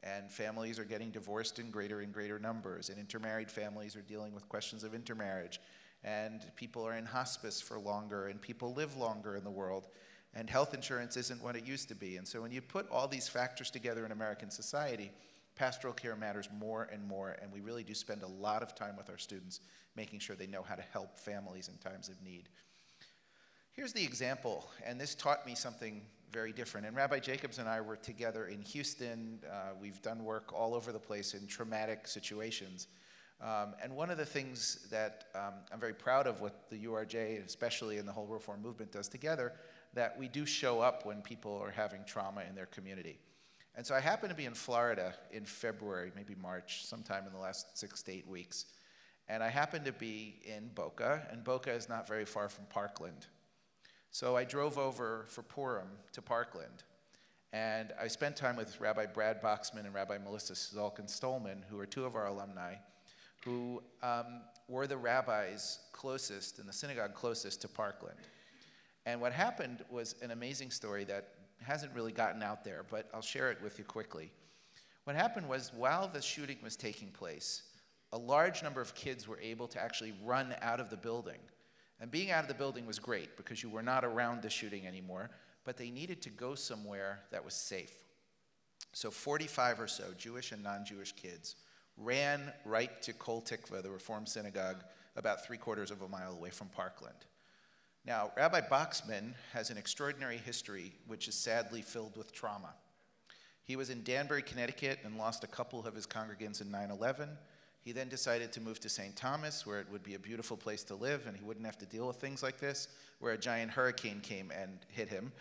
And families are getting divorced in greater and greater numbers, and intermarried families are dealing with questions of intermarriage. And people are in hospice for longer, and people live longer in the world. And health insurance isn't what it used to be. And so when you put all these factors together in American society, pastoral care matters more and more, and we really do spend a lot of time with our students making sure they know how to help families in times of need. Here's the example, and this taught me something very different. And Rabbi Jacobs and I were together in Houston. We've done work all over the place in traumatic situations. And one of the things that I'm very proud of what the URJ, especially in the whole Reform movement, does together, that we do show up when people are having trauma in their community. And so I happened to be in Florida in February, maybe March, sometime in the last 6 to 8 weeks. And I happened to be in Boca, and Boca is not very far from Parkland. So I drove over for Purim to Parkland, and I spent time with Rabbi Brad Boxman and Rabbi Melissa Zolkin-Stolman, who are 2 of our alumni, who were the rabbis closest, in the synagogue closest to Parkland. And what happened was an amazing story that hasn't really gotten out there, but I'll share it with you quickly. What happened was, while the shooting was taking place, a large number of kids were able to actually run out of the building. And being out of the building was great because you were not around the shooting anymore, but they needed to go somewhere that was safe. So 45 or so Jewish and non-Jewish kids ran right to Kol Tikva, the Reform synagogue, about 3/4 of a mile away from Parkland. Now, Rabbi Boxman has an extraordinary history, which is sadly filled with trauma. He was in Danbury, Connecticut, and lost a couple of his congregants in 9/11. He then decided to move to St. Thomas, where it would be a beautiful place to live, and he wouldn't have to deal with things like this, where a giant hurricane came and hit him.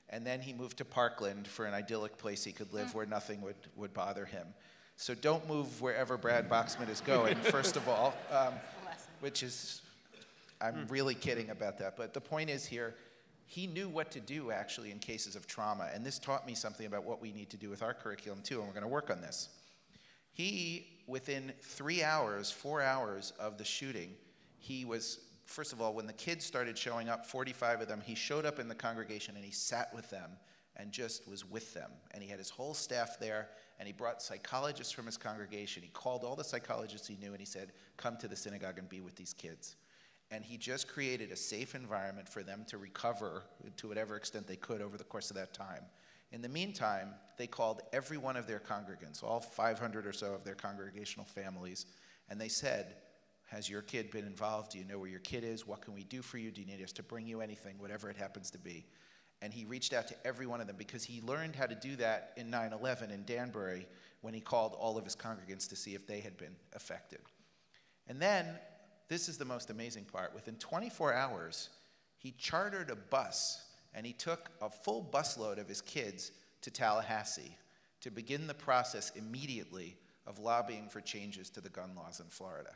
And then he moved to Parkland for an idyllic place he could live where nothing would bother him. So don't move wherever Brad Boxman is going, first of all. which is, I'm really kidding about that. But the point is here, he knew what to do actually in cases of trauma. And this taught me something about what we need to do with our curriculum too, and we're going to work on this. He, within 3 hours, 4 hours of the shooting, he was, first of all, when the kids started showing up, 45 of them, he showed up in the congregation and he sat with them and just was with them. And he had his whole staff there, and he brought psychologists from his congregation. He called all the psychologists he knew and he said, come to the synagogue and be with these kids. And he just created a safe environment for them to recover to whatever extent they could over the course of that time. In the meantime, they called every one of their congregants, all 500 or so of their congregational families, and they said, has your kid been involved? Do you know where your kid is? What can we do for you? Do you need us to bring you anything? Whatever it happens to be. And he reached out to every one of them because he learned how to do that in 9/11 in Danbury when he called all of his congregants to see if they had been affected. And then, this is the most amazing part, within 24 hours, he chartered a bus and he took a full busload of his kids to Tallahassee to begin the process immediately of lobbying for changes to the gun laws in Florida.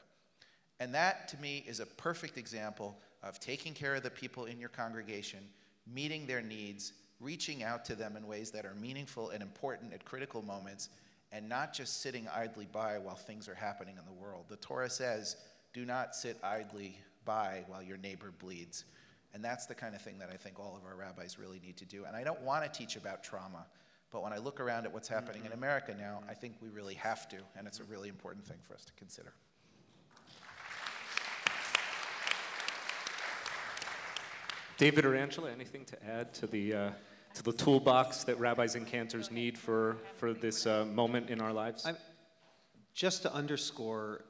And that, to me, is a perfect example of taking care of the people in your congregation, meeting their needs, reaching out to them in ways that are meaningful and important at critical moments, and not just sitting idly by while things are happening in the world. The Torah says, do not sit idly by while your neighbor bleeds. And that's the kind of thing that I think all of our rabbis really need to do. And I don't want to teach about trauma, but when I look around at what's happening in America now, I think we really have to, and it's a really important thing for us to consider. David or Angela, anything to add to the toolbox that rabbis and cantors need for this moment in our lives? Just to underscore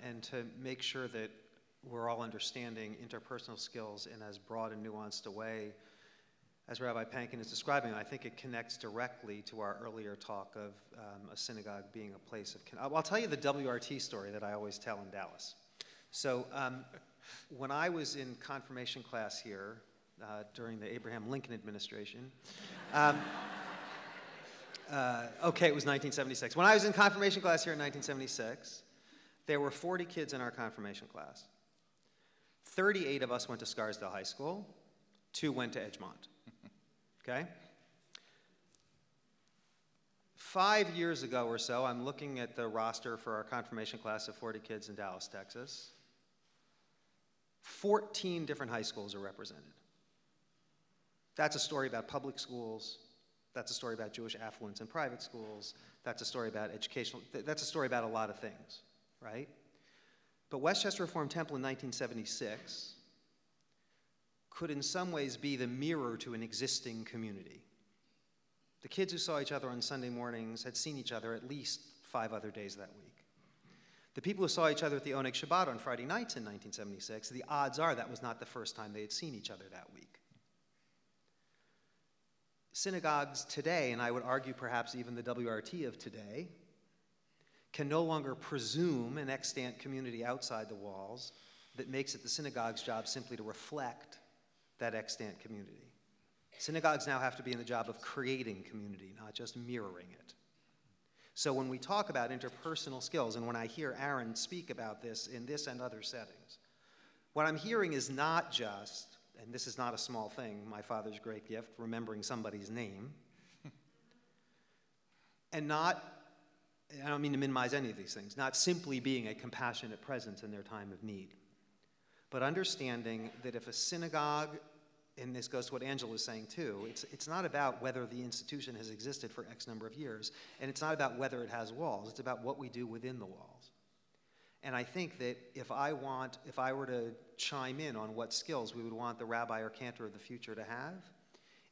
and to make sure that we're all understanding interpersonal skills in as broad and nuanced a way as Rabbi Pankin is describing, I think it connects directly to our earlier talk of a synagogue being a place of... I'll tell you the WRT story that I always tell in Dallas. So when I was in confirmation class here during the Abraham Lincoln administration, okay, it was 1976. When I was in confirmation class here in 1976, there were 40 kids in our confirmation class. 38 of us went to Scarsdale High School. 2 went to Edgemont. Okay? 5 years ago or so, I'm looking at the roster for our confirmation class of 40 kids in Dallas, Texas. 14 different high schools are represented. That's a story about public schools. That's a story about Jewish affluence in private schools. That's a story about educational, that's a story about a lot of things, right? But Westchester Reformed Temple in 1976 could in some ways be the mirror to an existing community. The kids who saw each other on Sunday mornings had seen each other at least 5 other days that week. The people who saw each other at the Oneg Shabbat on Friday nights in 1976, the odds are that was not the first time they had seen each other that week. Synagogues today, and I would argue perhaps even the WRT of today, can no longer presume an extant community outside the walls that makes it the synagogue's job simply to reflect that extant community. Synagogues now have to be in the job of creating community, not just mirroring it. So when we talk about interpersonal skills, and when I hear Aaron speak about this in this and other settings, what I'm hearing is not just, and this is not a small thing, my father's great gift, remembering somebody's name, and not, I don't mean to minimize any of these things, not simply being a compassionate presence in their time of need, but understanding that if a synagogue, and this goes to what Angela was saying too, it's not about whether the institution has existed for X number of years, and it's not about whether it has walls, it's about what we do within the walls. And I think that if I were to chime in on what skills we would want the rabbi or cantor of the future to have,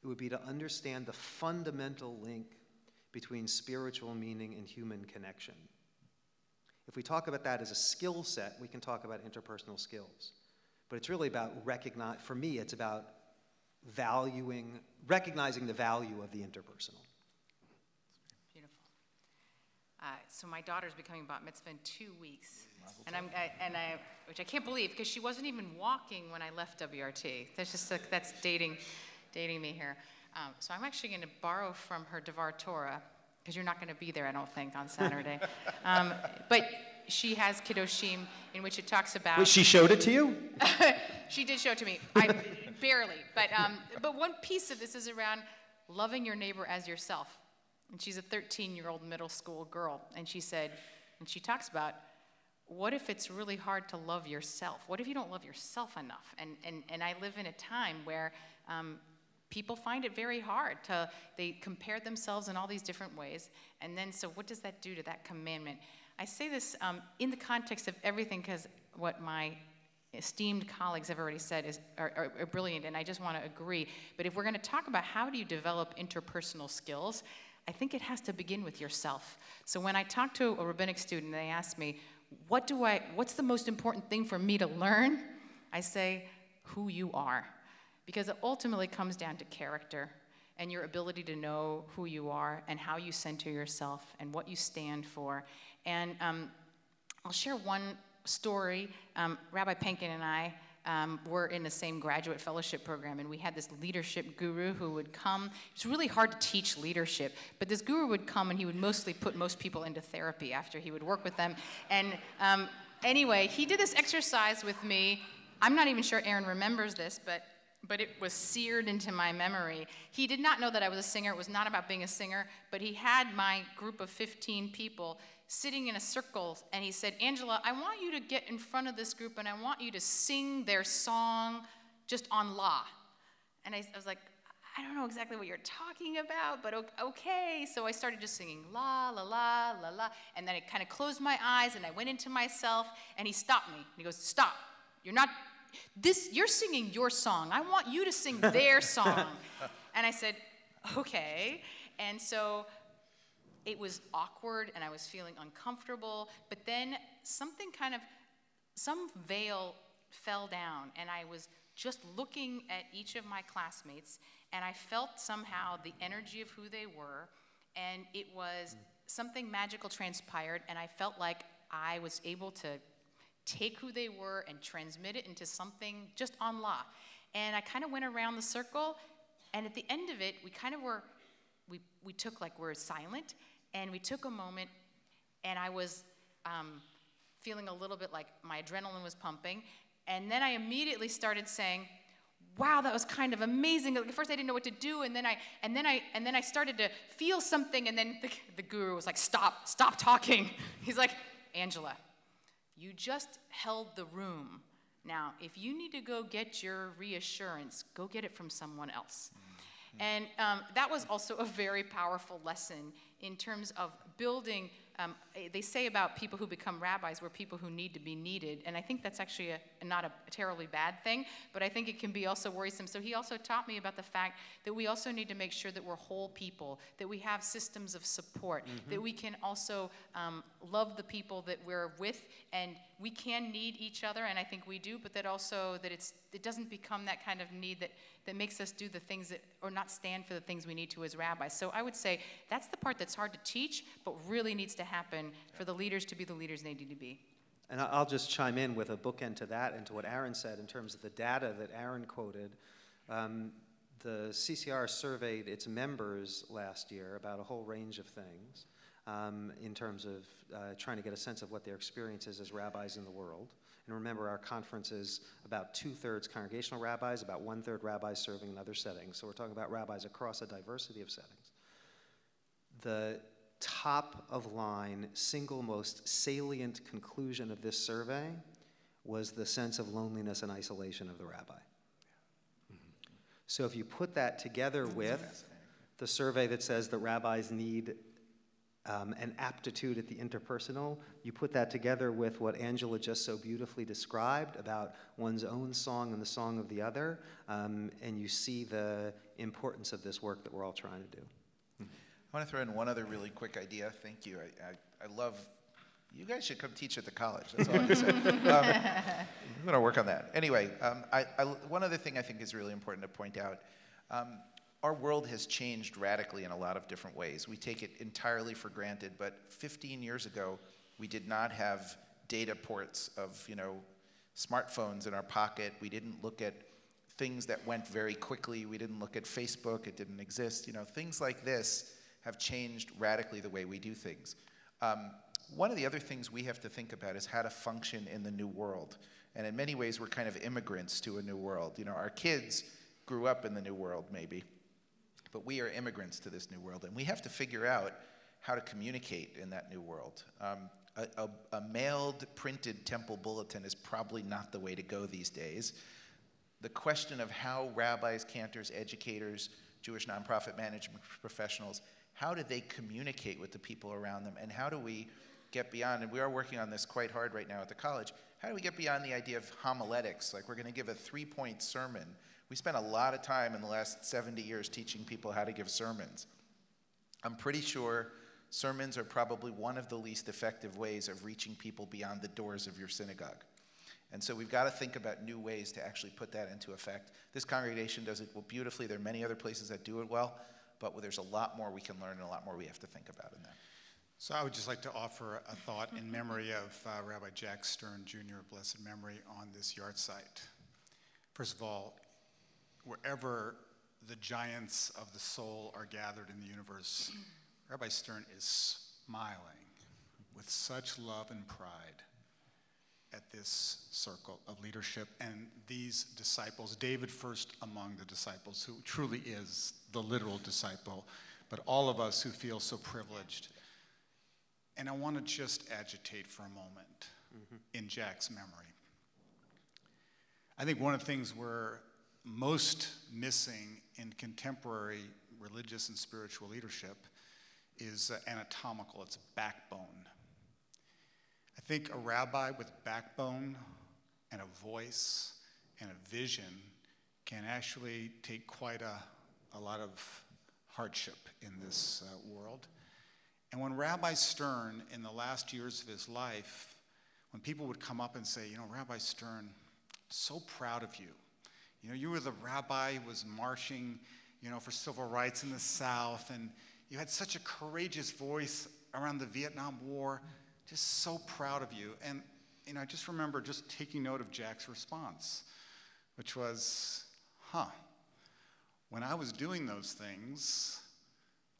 it would be to understand the fundamental link between spiritual meaning and human connection. If we talk about that as a skill set, we can talk about interpersonal skills. But it's really about for me, it's about recognizing the value of the interpersonal. Beautiful. So my daughter's becoming bat mitzvah in 2 weeks, which I can't believe because she wasn't even walking when I left WRT. That's dating me here. So I'm actually going to borrow from her Devar Torah because you're not going to be there, I don't think, on Saturday. But she has Kiddushim in which it talks about... Wait, she showed it to you? She did show it to me. Barely. But one piece of this is around loving your neighbor as yourself. And she's a 13-year-old middle school girl. And she said, and she talks about, what if it's really hard to love yourself? What if you don't love yourself enough? And I live in a time where people find it very hard they compare themselves in all these different ways. And then, so what does that do to that commandment? I say this in the context of everything, because what my esteemed colleagues have already said are brilliant, and I just want to agree. But if we're going to talk about how do you develop interpersonal skills, I think it has to begin with yourself. So when I talk to a rabbinic student, they ask me, what's the most important thing for me to learn? I say, who you are. Because it ultimately comes down to character and your ability to know who you are and how you center yourself and what you stand for. And I'll share one story. Rabbi Penkin and I were in the same graduate fellowship program, and we had this leadership guru who would come. It's really hard to teach leadership, but this guru would come and he would mostly put most people into therapy after he would work with them. And anyway, he did this exercise with me. I'm not even sure Aaron remembers this, but it was seared into my memory. He did not know that I was a singer. It was not about being a singer, but he had my group of 15 people sitting in a circle, and he said, Angela, I want you to get in front of this group, and I want you to sing their song just on La. And I was like, I don't know exactly what you're talking about, but okay. So I started just singing la, la, la, la, la, and then I kind of closed my eyes, and I went into myself, and he stopped me. And he goes, stop. You're singing your song. I want you to sing their song. And I said, okay. And so it was awkward, and I was feeling uncomfortable, but then some veil fell down, and I was just looking at each of my classmates, and I felt somehow the energy of who they were, and it was something magical transpired, and I felt like I was able to take who they were and transmit it into something just on La. And I kind of went around the circle, and at the end of it, we took, like, we're silent, and we took a moment, and I was feeling a little bit like my adrenaline was pumping, and then I immediately started saying, wow, that was kind of amazing. At first I didn't know what to do, and then I started to feel something, and then the guru was like, stop talking. He's like, Angela, you just held the room. Now, if you need to go get your reassurance, go get it from someone else. And that was also a very powerful lesson in terms of building. They say about people who become rabbis, we're people who need to be needed. And I think that's actually not a terribly bad thing, but I think it can be also worrisome. So he also taught me about the fact that we also need to make sure that we're whole people, that we have systems of support, that we can also love the people that we're with, and we can need each other, and I think we do, but that also that it doesn't become that kind of need that makes us do the things that, or not stand for the things we need to as rabbis. So I would say that's the part that's hard to teach, but really needs to happen for the leaders to be the leaders they need to be. And I'll just chime in with a bookend to that and to what Aaron said in terms of the data that Aaron quoted. The CCR surveyed its members last year about a whole range of things in terms of trying to get a sense of what their experience is as rabbis in the world. And remember, our conference is about 2/3 congregational rabbis, about 1/3 rabbis serving in other settings. So we're talking about rabbis across a diversity of settings. The top of line, single most salient conclusion of this survey was the sense of loneliness and isolation of the rabbi. So if you put that together with the survey that says that rabbis need an aptitude at the interpersonal, you put that together with what Angela just so beautifully described about one's own song and the song of the other, and you see the importance of this work that we're all trying to do. I want to throw in one other really quick idea. Thank you. I love, you guys should come teach at the college. That's all I can say. I'm going to work on that. Anyway, one other thing I think is really important to point out. Our world has changed radically in a lot of different ways. We take it entirely for granted, but 15 years ago, we did not have data ports of, smartphones in our pocket. We didn't look at things that went very quickly. We didn't look at Facebook. It didn't exist. Things like this have changed radically the way we do things. one of the other things we have to think about is how to function in the new world. And in many ways, we're kind of immigrants to a new world. You know, our kids grew up in the new world, maybe, but we are immigrants to this new world, and we have to figure out how to communicate in that new world. A mailed, printed temple bulletin is probably not the way to go these days. The question of how rabbis, cantors, educators, Jewish nonprofit management professionals, how do they communicate with the people around them, and how do we get beyond, and we are working on this quite hard right now at the college, how do we get beyond the idea of homiletics, like we're going to give a 3-point sermon. We spent a lot of time in the last 70 years teaching people how to give sermons. I'm pretty sure sermons are probably one of the least effective ways of reaching people beyond the doors of your synagogue. And so we've got to think about new ways to actually put that into effect. This congregation does it beautifully. There are many other places that do it well, but there's a lot more we can learn and a lot more we have to think about in that. So I would just like to offer a thought in memory of Rabbi Jack Stern, Jr., of blessed memory, on this yard site. First of all, wherever the giants of the soul are gathered in the universe, Rabbi Stern is smiling with such love and pride at this circle of leadership and these disciples, David first among the disciples, who truly is the literal disciple, but all of us who feel so privileged. And I want to just agitate for a moment in Jack's memory. I think one of the things we're most missing in contemporary religious and spiritual leadership is anatomical, it's backbone. I think a rabbi with backbone and a voice and a vision can actually take quite a lot of hardship in this world. And when Rabbi Stern, in the last years of his life, when people would come up and say, you know, Rabbi Stern, so proud of you. You know, you were the rabbi who was marching, you know, for civil rights in the South, and you had such a courageous voice around the Vietnam War. Just so proud of you. And, you know, I just remember just taking note of Jack's response, which was, when I was doing those things,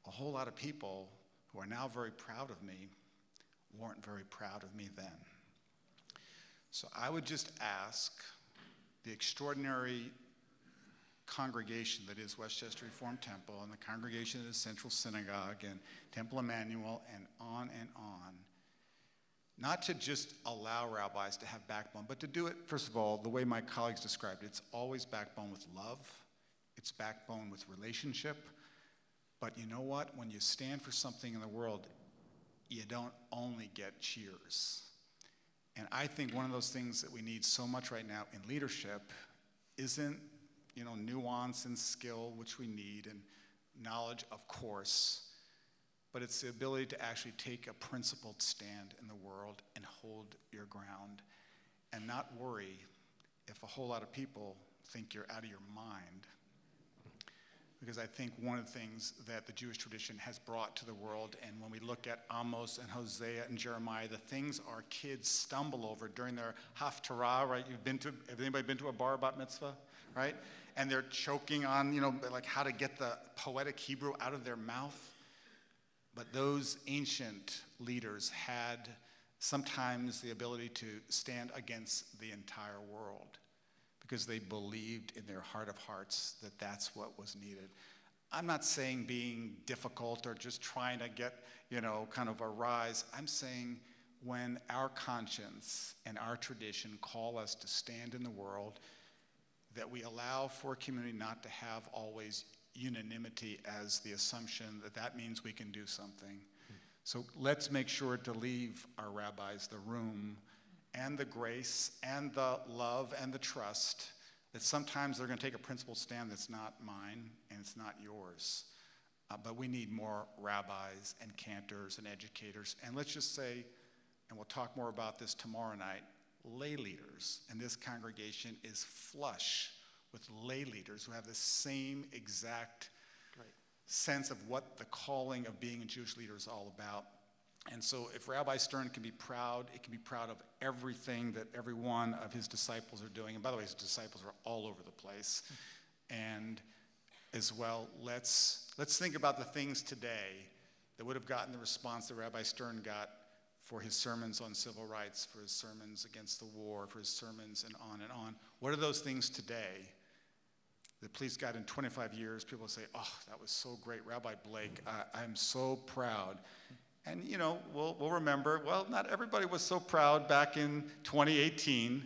a whole lot of people who are now very proud of me weren't very proud of me then. So I would just ask the extraordinary congregation that is Westchester Reformed Temple and the congregation of the Central Synagogue and Temple Emmanuel and on, not to just allow rabbis to have backbone, but to do it, first of all, the way my colleagues described it. It's always backbone with love. It's backbone with relationship. But you know what? When you stand for something in the world, you don't only get cheers. And I think one of those things that we need so much right now in leadership isn't, you know, nuance and skill, which we need, and knowledge, of course, but it's the ability to actually take a principled stand in the world and hold your ground and not worry if a whole lot of people think you're out of your mind. Because I think one of the things that the Jewish tradition has brought to the world, and when we look at Amos and Hosea and Jeremiah, the things our kids stumble over during their Haftarah, right? Have anybody been to a bar bat mitzvah, right? And they're choking on, you know, like how to get the poetic Hebrew out of their mouth. But those ancient leaders had sometimes the ability to stand against the entire world, because they believed in their heart of hearts that that's what was needed. I'm not saying being difficult or just trying to get, you know, kind of a rise. I'm saying when our conscience and our tradition call us to stand in the world, that we allow for a community not to have always unanimity as the assumption that that means we can do something. So let's make sure to leave our rabbis the room and the grace and the love and the trust that sometimes they're going to take a principled stand that's not mine and it's not yours. But we need more rabbis and cantors and educators. And let's just say, and we'll talk more about this tomorrow night, lay leaders. And this congregation is flush with lay leaders who have the same exact sense of what the calling of being a Jewish leader is all about. And so if Rabbi Stern can be proud, it can be proud of everything that every one of his disciples are doing. And by the way, his disciples are all over the place. And as well, let's think about the things today that would have gotten the response that Rabbi Stern got for his sermons on civil rights, for his sermons against the war, for his sermons, and on and on. What are those things today that, please God, in 25 years, people say, oh, that was so great, Rabbi Blake, I'm so proud. And, you know, we'll remember, well, not everybody was so proud back in 2018,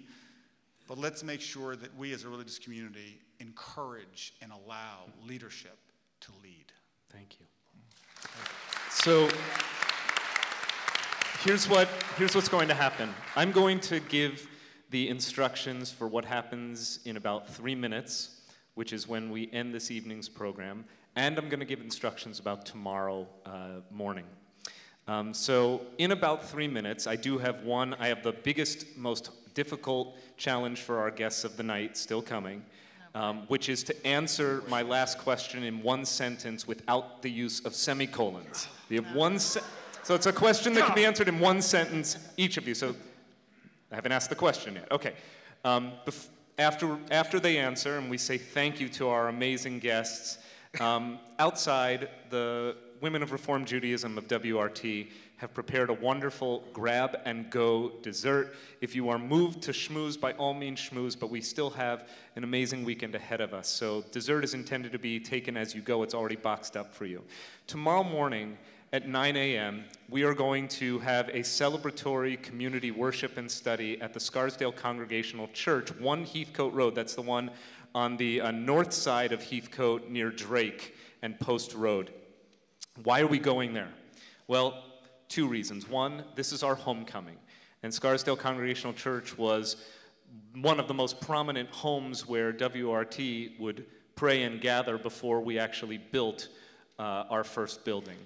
but let's make sure that we as a religious community encourage and allow leadership to lead. Thank you. So here's what's going to happen. I'm going to give the instructions for what happens in about 3 minutes, which is when we end this evening's program, and I'm going to give instructions about tomorrow morning. So in about 3 minutes, I have the biggest, most difficult challenge for our guests of the night still coming, which is to answer my last question in one sentence without the use of semicolons. We have so it's a question that can be answered in one sentence, each of you. So I haven't asked the question yet. Okay. After they answer, and we say thank you to our amazing guests, outside, the Women of Reformed Judaism of WRT have prepared a wonderful grab-and-go dessert. If you are moved to schmooze, by all means schmooze, but we still have an amazing weekend ahead of us. So dessert is intended to be taken as you go. It's already boxed up for you. Tomorrow morning at 9 a.m., we are going to have a celebratory community worship and study at the Scarsdale Congregational Church, 1 Heathcote Road. That's the one on the north side of Heathcote near Drake and Post Road. Why are we going there? Well, 2 reasons. One, this is our homecoming, and Scarsdale Congregational Church was one of the most prominent homes where WRT would pray and gather before we actually built our first building.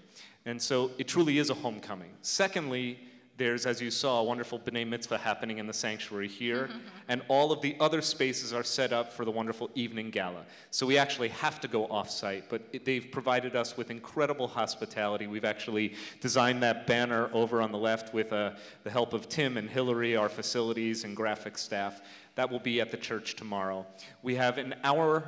And so it truly is a homecoming. Secondly, there's, as you saw, a wonderful B'nai Mitzvah happening in the sanctuary here, and all of the other spaces are set up for the wonderful evening gala. So we actually have to go off-site, but they've provided us with incredible hospitality. We've actually designed that banner over on the left with the help of Tim and Hillary, our facilities and graphics staff. That will be at the church tomorrow. We have an hour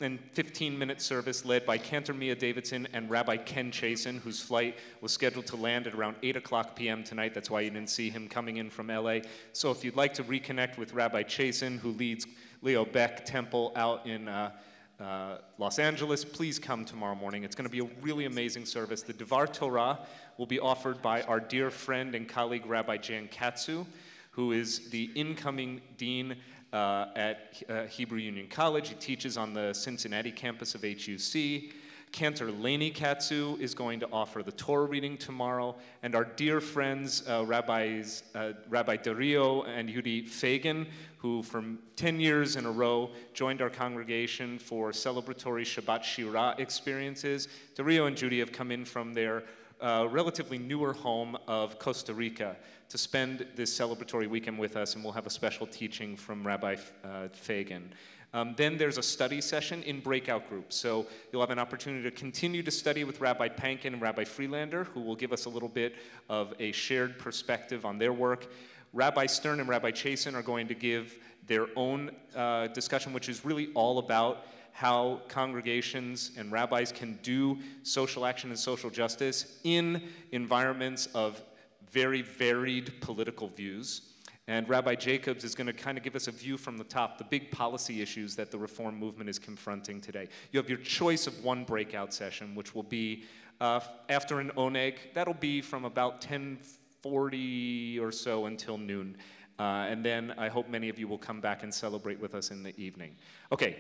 and 15-minute service led by Cantor Mia Davidson and Rabbi Ken Chasen, whose flight was scheduled to land at around 8:00 p.m. tonight. That's why you didn't see him coming in from LA. So if you'd like to reconnect with Rabbi Chasen, who leads Leo Beck Temple out in Los Angeles, please come tomorrow morning. It's going to be a really amazing service. The Devar Torah will be offered by our dear friend and colleague Rabbi Jan Katsu, who is the incoming dean at Hebrew Union College. He teaches on the Cincinnati campus of HUC. Cantor Laney Katsu is going to offer the Torah reading tomorrow. And our dear friends, Rabbi Dario and Yudi Fagan, who from 10 years in a row joined our congregation for celebratory Shabbat Shira experiences. Dario and Judy have come in from their relatively newer home of Costa Rica to spend this celebratory weekend with us, and we'll have a special teaching from Rabbi Fagan. Then there's a study session in breakout groups, so you'll have an opportunity to continue to study with Rabbi Pankin and Rabbi Freelander, who will give us a little bit of a shared perspective on their work. Rabbi Stern and Rabbi Chasen are going to give their own discussion, which is really all about how congregations and rabbis can do social action and social justice in environments of very varied political views. And Rabbi Jacobs is going to kind of give us a view from the top, the big policy issues that the reform movement is confronting today. You have your choice of one breakout session, which will be after an oneg. That'll be from about 10:40 or so until noon. And then I hope many of you will come back and celebrate with us in the evening. Okay.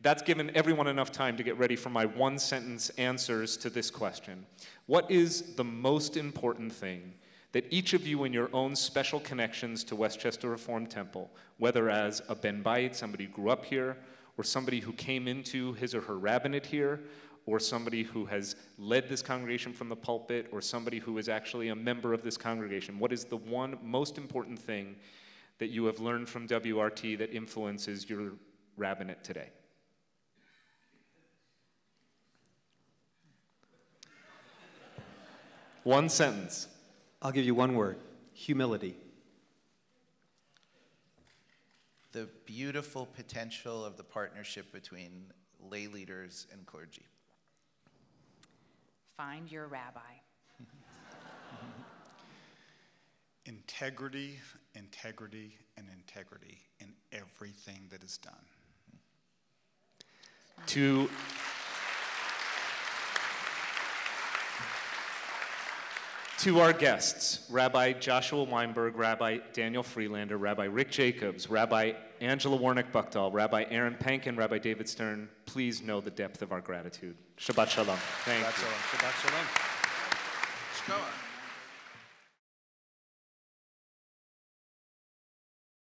That's given everyone enough time to get ready for my one-sentence answers to this question. What is the most important thing that each of you in your own special connections to Westchester Reformed Temple, whether as a Ben Bait, somebody who grew up here, or somebody who came into his or her rabbinate here, or somebody who has led this congregation from the pulpit, or somebody who is actually a member of this congregation, what is the one most important thing that you have learned from WRT that influences your rabbinate today? One sentence. I'll give you one word: humility. The beautiful potential of the partnership between lay leaders and clergy. Find your rabbi. integrity, integrity, and integrity in everything that is done. To our guests, Rabbi Joshua Weinberg, Rabbi Daniel Freelander, Rabbi Rick Jacobs, Rabbi Angela Warnick-Buchdahl, Rabbi Aaron Pankin, Rabbi David Stern, please know the depth of our gratitude. Shabbat Shalom. Thank you. Shabbat Shalom. Shabbat Shalom.